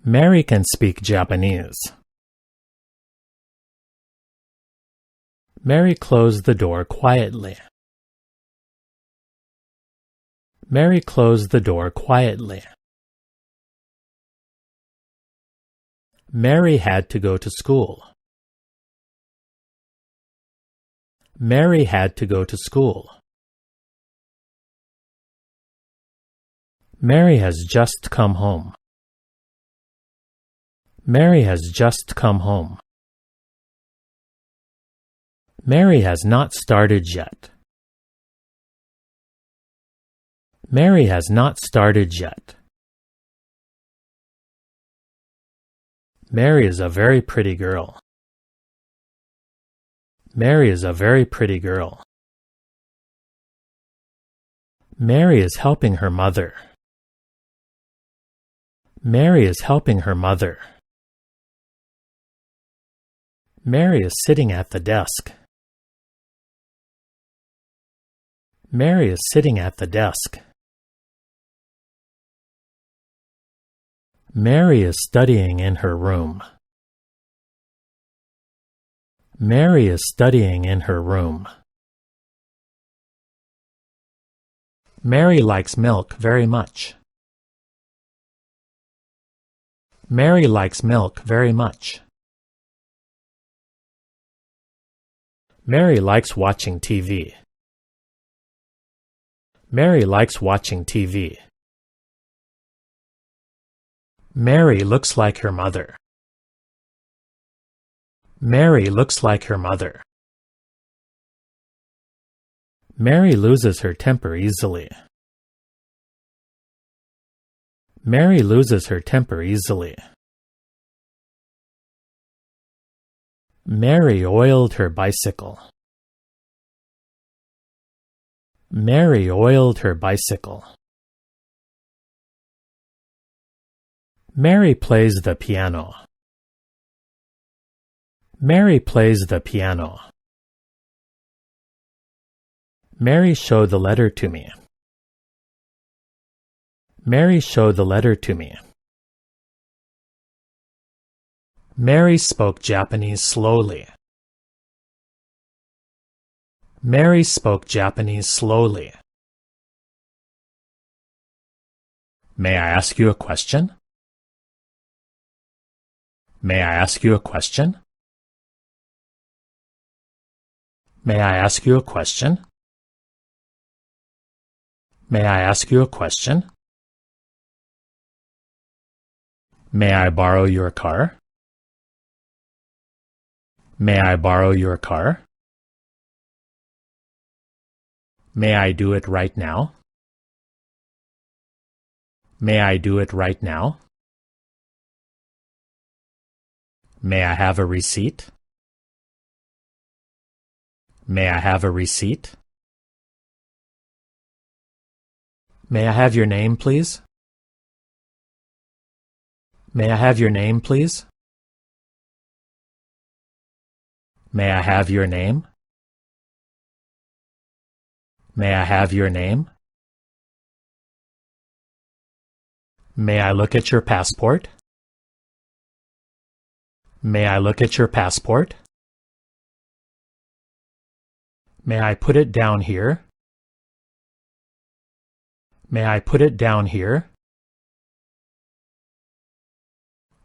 Speaker 1: Mary can speak Japanese. Mary closed the door quietly. Mary closed the door quietly. Mary had to go to school. Mary had to go to school. Mary has just come home. Mary has just come home. Mary has not started yet. Mary has not started yet. Mary is a very pretty girl. Mary is a very pretty girl. Mary is helping her mother. Mary is helping her mother. Mary is sitting at the desk. Mary is sitting at the desk. Mary is studying in her room. Mary is studying in her room. Mary likes milk very much. Mary likes milk very much. Mary likes watching TV. Mary likes watching TV. Mary looks like her mother. Mary looks like her mother. Mary loses her temper easily. Mary loses her temper easily. Mary oiled her bicycle. Mary oiled her bicycle. Mary plays the piano. Mary plays the piano. Mary showed the letter to me. Mary showed the letter to me. Mary spoke Japanese slowly. Mary spoke Japanese slowly. May I ask you a question? May I ask you a question? May I ask you a question? May I ask you a question? May I borrow your car? May I borrow your car? May I do it right now? May I do it right now? May I have a receipt? May I have a receipt? May I have your name, please? May I have your name, please? May I have your name? May I have your name? May I look at your passport? May I look at your passport? May I put it down here? May I put it down here?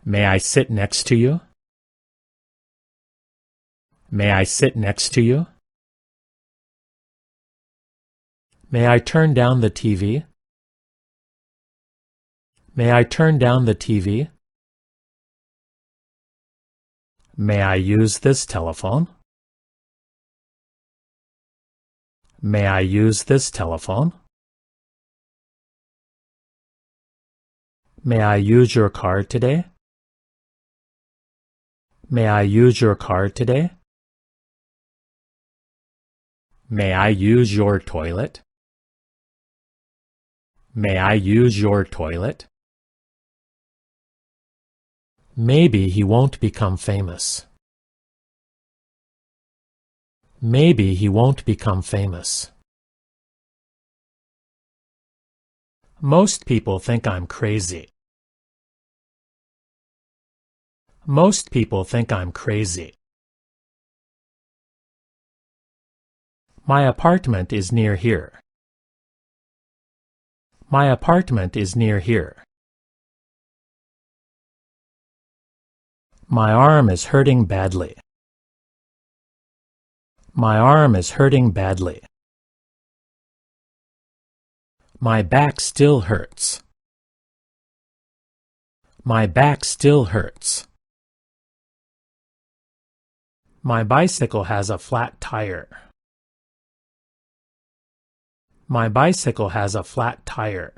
Speaker 1: May I sit next to you? May I sit next to you? May I turn down the TV? May I turn down the TV? May I use this telephone? May I use this telephone? May I use your car today? May I use your car today? May I use your toilet? May I use your toilet? Maybe he won't become famous. Maybe he won't become famous. Most people think I'm crazy. Most people think I'm crazy. My apartment is near here. My apartment is near here. My arm is hurting badly. My arm is hurting badly. My back still hurts. My back still hurts. My bicycle has a flat tire. My bicycle has a flat tire.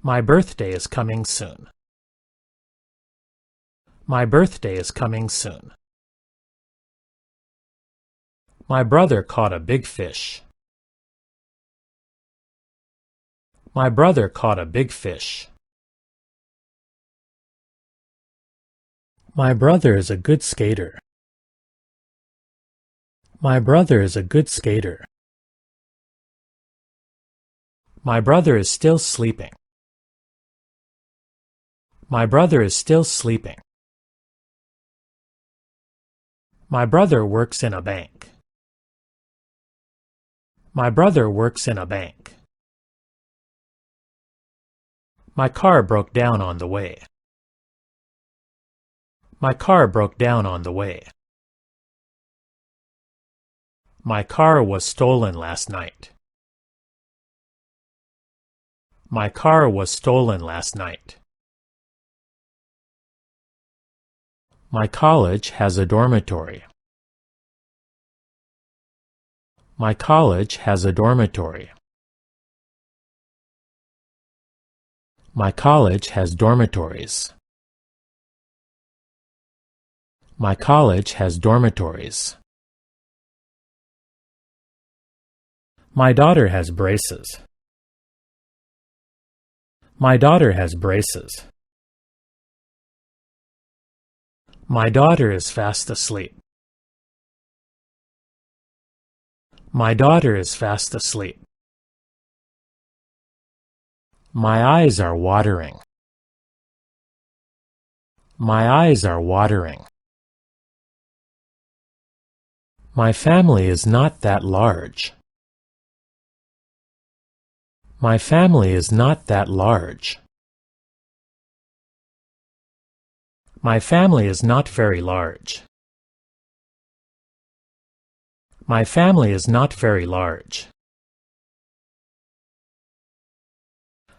Speaker 1: My birthday is coming soon. My birthday is coming soon. My brother caught a big fish. My brother caught a big fish. My brother is a good skater. My brother is a good skater. My brother is still sleeping. My brother is still sleeping. My brother works in a bank. My brother works in a bank. My car broke down on the way. My car broke down on the way. My car was stolen last night. My car was stolen last night. My college has a dormitory. My college has a dormitory. My college has dormitories. My college has dormitories. My daughter has braces. My daughter has braces. My daughter is fast asleep. My daughter is fast asleep. My eyes are watering. My eyes are watering. My family is not that large. My family is not that large. My family is not very large. My family is not very large.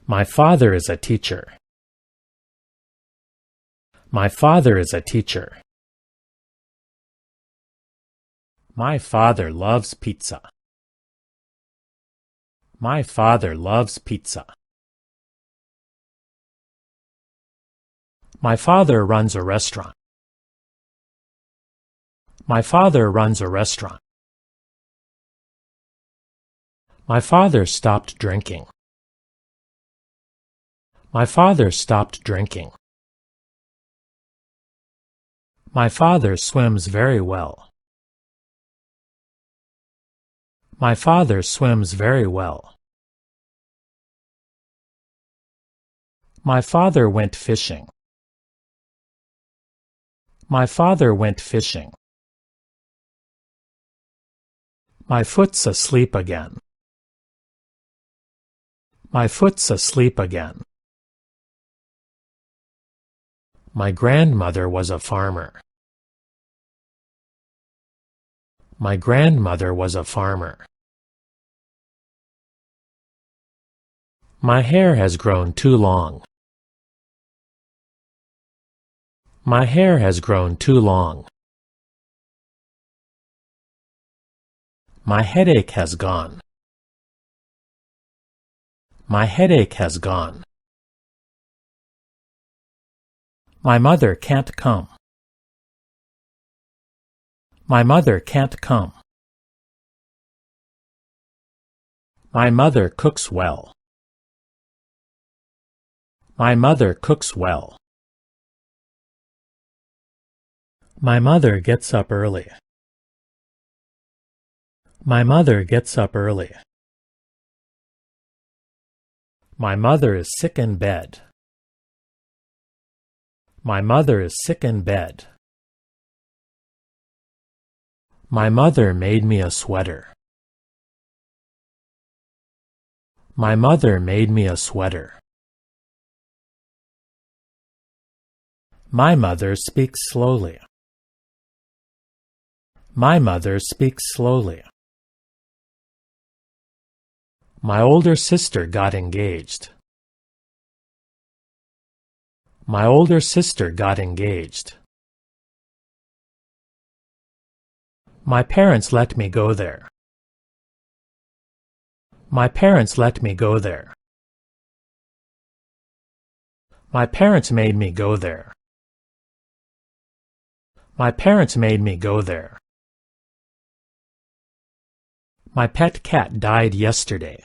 Speaker 1: My father is a teacher. My father is a teacher. My father loves pizza. My father loves pizza. My father runs a restaurant. My father runs a restaurant. My father stopped drinking. My father stopped drinking. My father swims very well. My father swims very well. My father went fishing. My father went fishing. My foot's asleep again. My foot's asleep again. My grandmother was a farmer. My grandmother was a farmer. My hair has grown too long. My hair has grown too long. My headache has gone. My headache has gone. My mother can't come. My mother can't come. My mother cooks well. My mother cooks well. My mother gets up early. My mother gets up early. My mother is sick in bed. My mother is sick in bed. My mother made me a sweater. My mother made me a sweater. My mother speaks slowly. My mother speaks slowly. My older sister got engaged. My older sister got engaged. My parents let me go there. My parents let me go there. My parents made me go there. My parents made me go there. My pet cat died yesterday.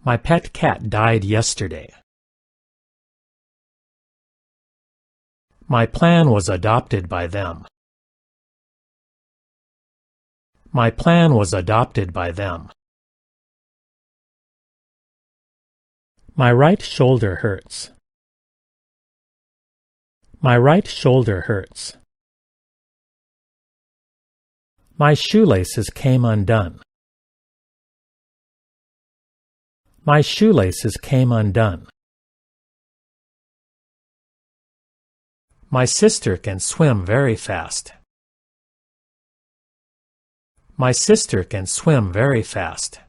Speaker 1: My pet cat died yesterday. My plan was adopted by them. My plan was adopted by them. My right shoulder hurts. My right shoulder hurts. My shoelaces came undone. My shoelaces came undone. My sister can swim very fast. My sister can swim very fast.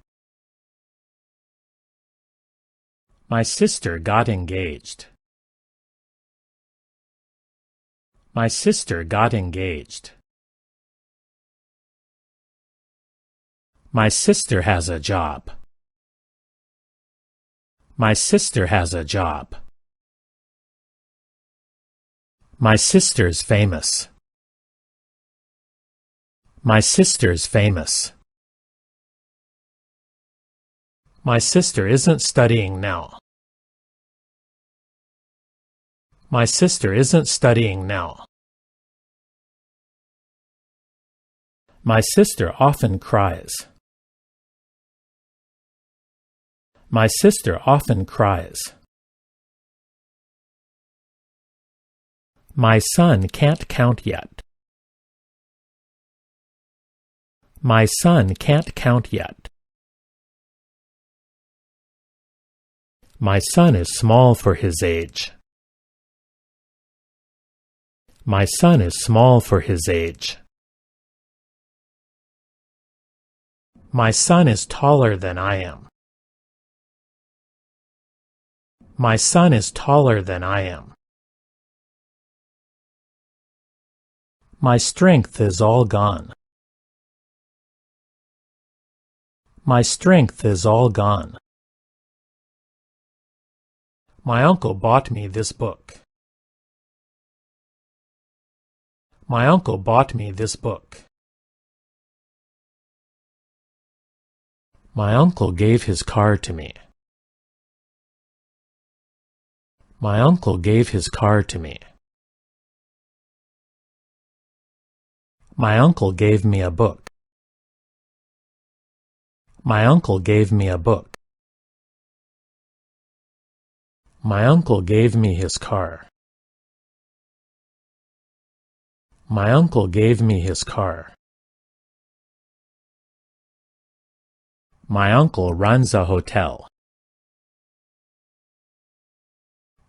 Speaker 1: My sister got engaged. My sister got engaged. My sister has a job. My sister has a job. My sister's famous. My sister's famous. My sister isn't studying now. My sister isn't studying now. My sister often cries. My sister often cries. My son can't count yet. My son can't count yet. My son is small for his age. My son is small for his age. My son is taller than I am. My son is taller than I am. My strength is all gone. My strength is all gone. My uncle bought me this book. My uncle bought me this book. My uncle gave his car to me. My uncle gave his car to me. My uncle gave me a book. My uncle gave me a book. My uncle gave me his car. My uncle gave me his car. My uncle runs a hotel.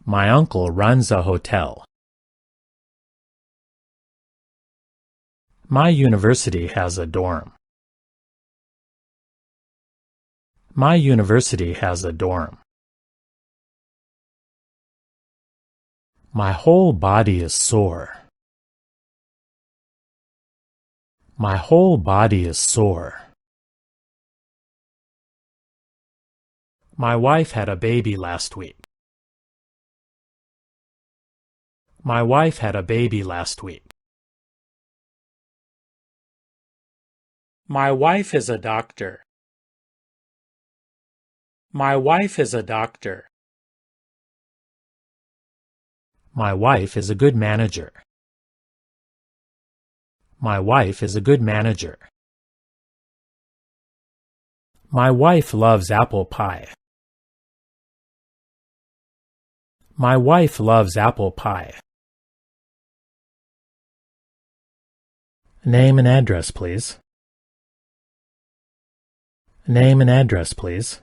Speaker 1: My uncle runs a hotel. My university has a dorm. My university has a dorm. My whole body is sore. My whole body is sore. My wife had a baby last week. My wife had a baby last week. My wife is a doctor. My wife is a doctor. My wife is a good manager. My wife is a good manager. My wife loves apple pie. My wife loves apple pie. Name and address, please. Name and address, please.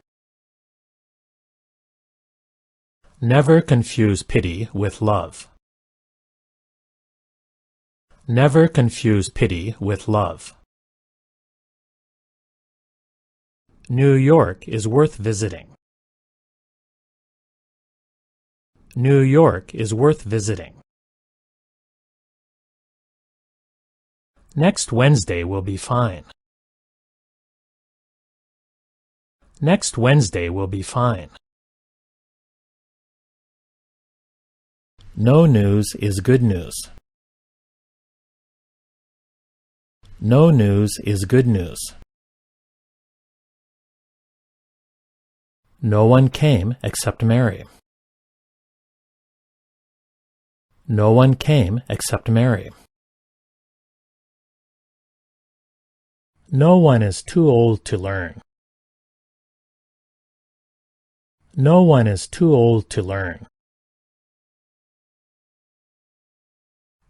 Speaker 1: Never confuse pity with love. Never confuse pity with love. New York is worth visiting. New York is worth visiting. Next Wednesday will be fine. Next Wednesday will be fine. No news is good news. No news is good news. No one came except Mary. No one came except Mary. No one is too old to learn. No one is too old to learn.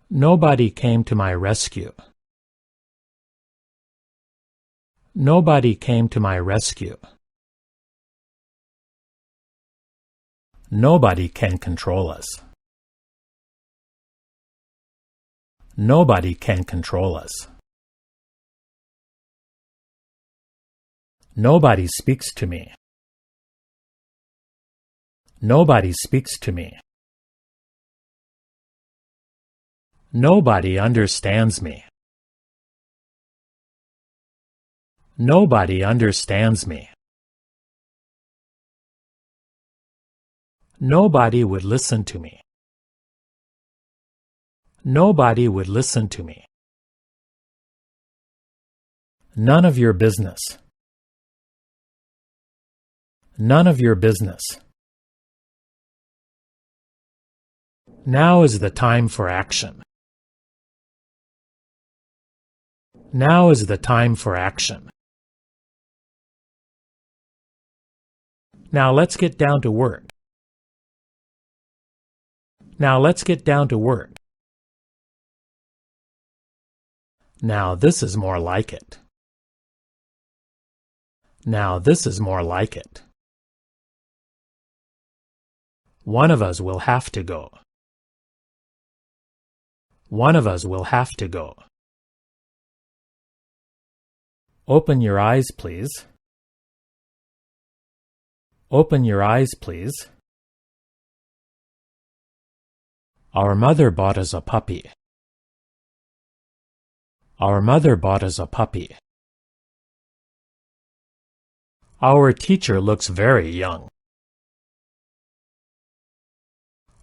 Speaker 1: Nobody came to my rescue. Nobody came to my rescue. Nobody can control us. Nobody can control us. Nobody speaks to me. Nobody speaks to me. Nobody understands me. Nobody understands me. Nobody would listen to me. Nobody would listen to me. None of your business. None of your business. Now is the time for action. Now is the time for action. Now let's get down to work. Now let's get down to work. Now this is more like it. Now this is more like it. One of us will have to go. One of us will have to go. Open your eyes, please. Open your eyes, please. Our mother bought us a puppy. Our mother bought us a puppy. Our teacher looks very young.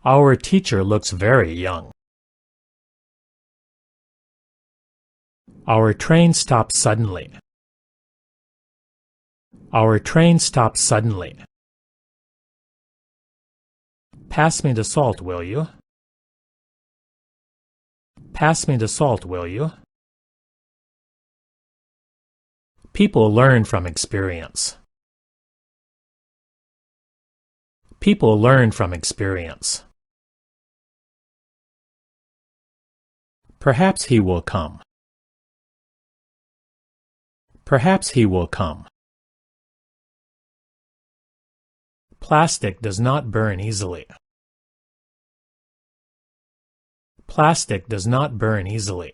Speaker 1: Our teacher looks very young. Our train stopped suddenly. Our train stopped suddenly. Pass me the salt, will you? Pass me the salt, will you? People learn from experience. People learn from experience. Perhaps he will come. Perhaps he will come. Plastic does not burn easily. Plastic does not burn easily.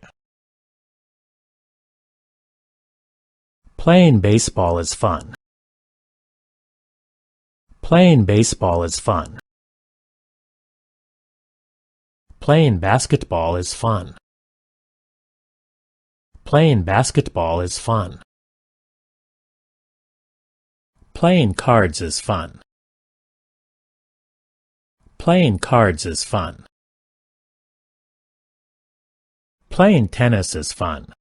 Speaker 1: Playing baseball is fun. Playing baseball is fun. Playing basketball is fun. Playing basketball is fun. Playing cards is fun. Playing cards is fun. Playing tennis is fun.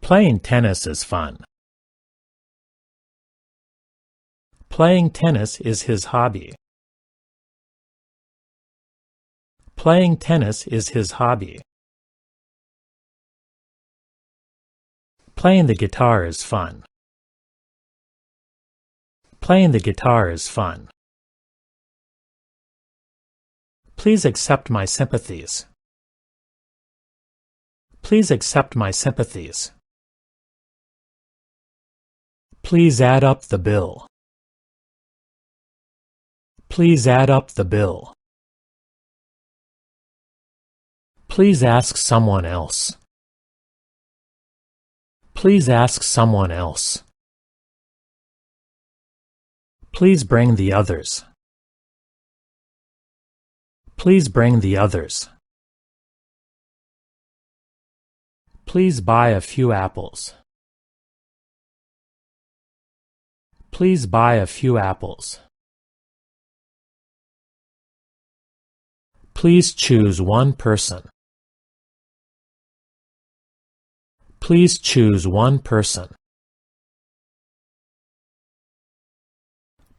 Speaker 1: Playing tennis is fun. Playing tennis is his hobby. Playing tennis is his hobby. Playing the guitar is fun. Playing the guitar is fun. Please accept my sympathies. Please accept my sympathies. Please add up the bill. Please add up the bill. Please ask someone else. Please ask someone else. Please bring the others. Please bring the others. Please buy a few apples. Please buy a few apples. Please choose one person. Please choose one person.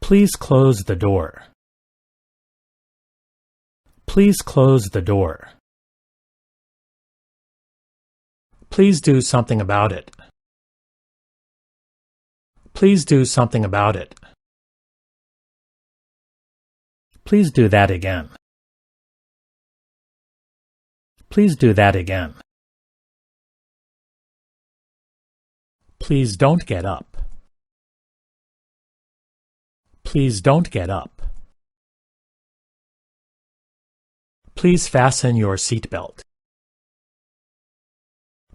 Speaker 1: Please close the door. Please close the door. Please do something about it. Please do something about it. Please do that again. Please do that again. Please don't get up. Please don't get up. Please fasten your seatbelt.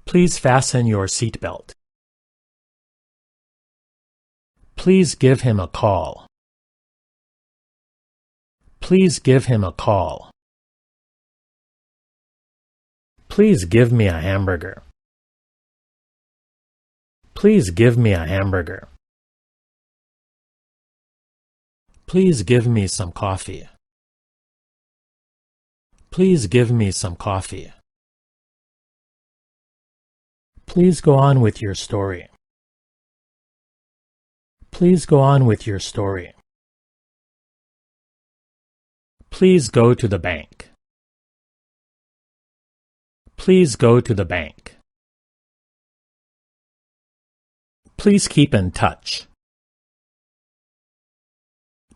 Speaker 1: Please fasten your seatbelt. Please give him a call. Please give him a call. Please give me a hamburger. Please give me a hamburger. Please give me some coffee. Please give me some coffee. Please go on with your story. Please go on with your story. Please go to the bank. Please go to the bank. Please keep in touch.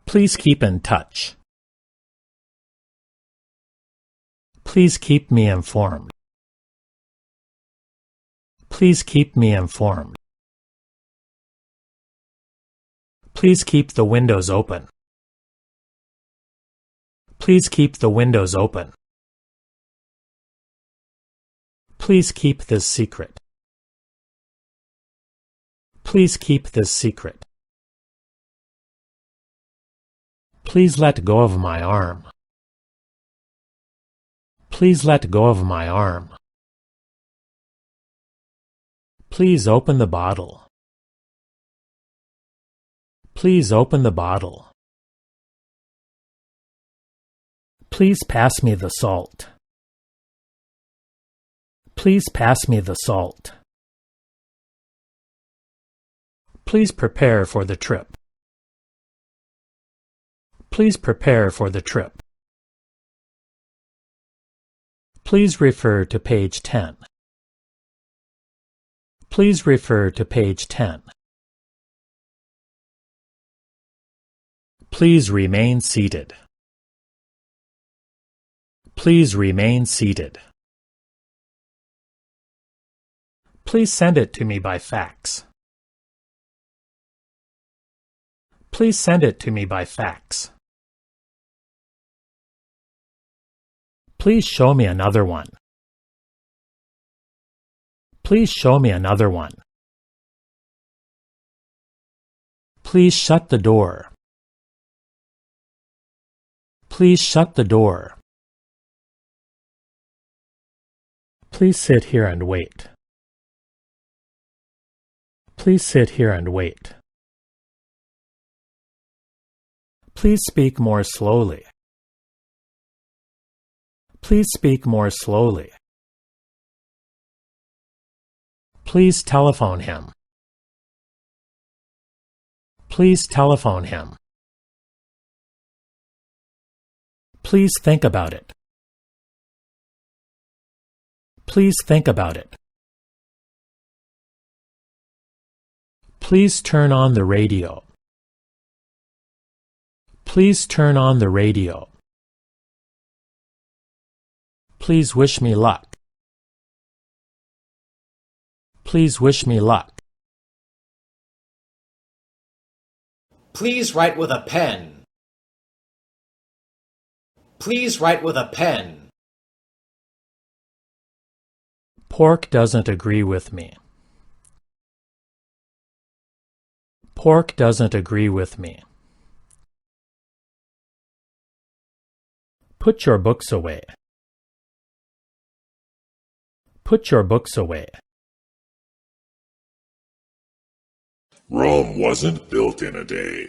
Speaker 1: Please keep in touch. Please keep me informed. Please keep me informed. Please keep the windows open. Please keep the windows open. Please keep this secret. Please keep this secret. Please let go of my arm. Please let go of my arm. Please open the bottle. Please open the bottle. Please pass me the salt. Please pass me the salt. Please prepare for the trip. Please prepare for the trip. Please refer to page 10. Please refer to page 10. Please remain seated. Please remain seated. Please send it to me by fax. Please send it to me by fax. Please show me another one. Please show me another one. Please shut the door. Please shut the door. Please sit here and wait. Please sit here and wait. Please speak more slowly. Please speak more slowly. Please telephone him. Please telephone him. Please think about it. Please think about it. Please turn on the radio. Please turn on the radio. Please wish me luck. Please wish me luck.
Speaker 2: Please write with a pen. Please write with a pen.
Speaker 1: Pork doesn't agree with me. Pork doesn't agree with me. Put your books away. Put your books away.
Speaker 3: Rome wasn't built in a day.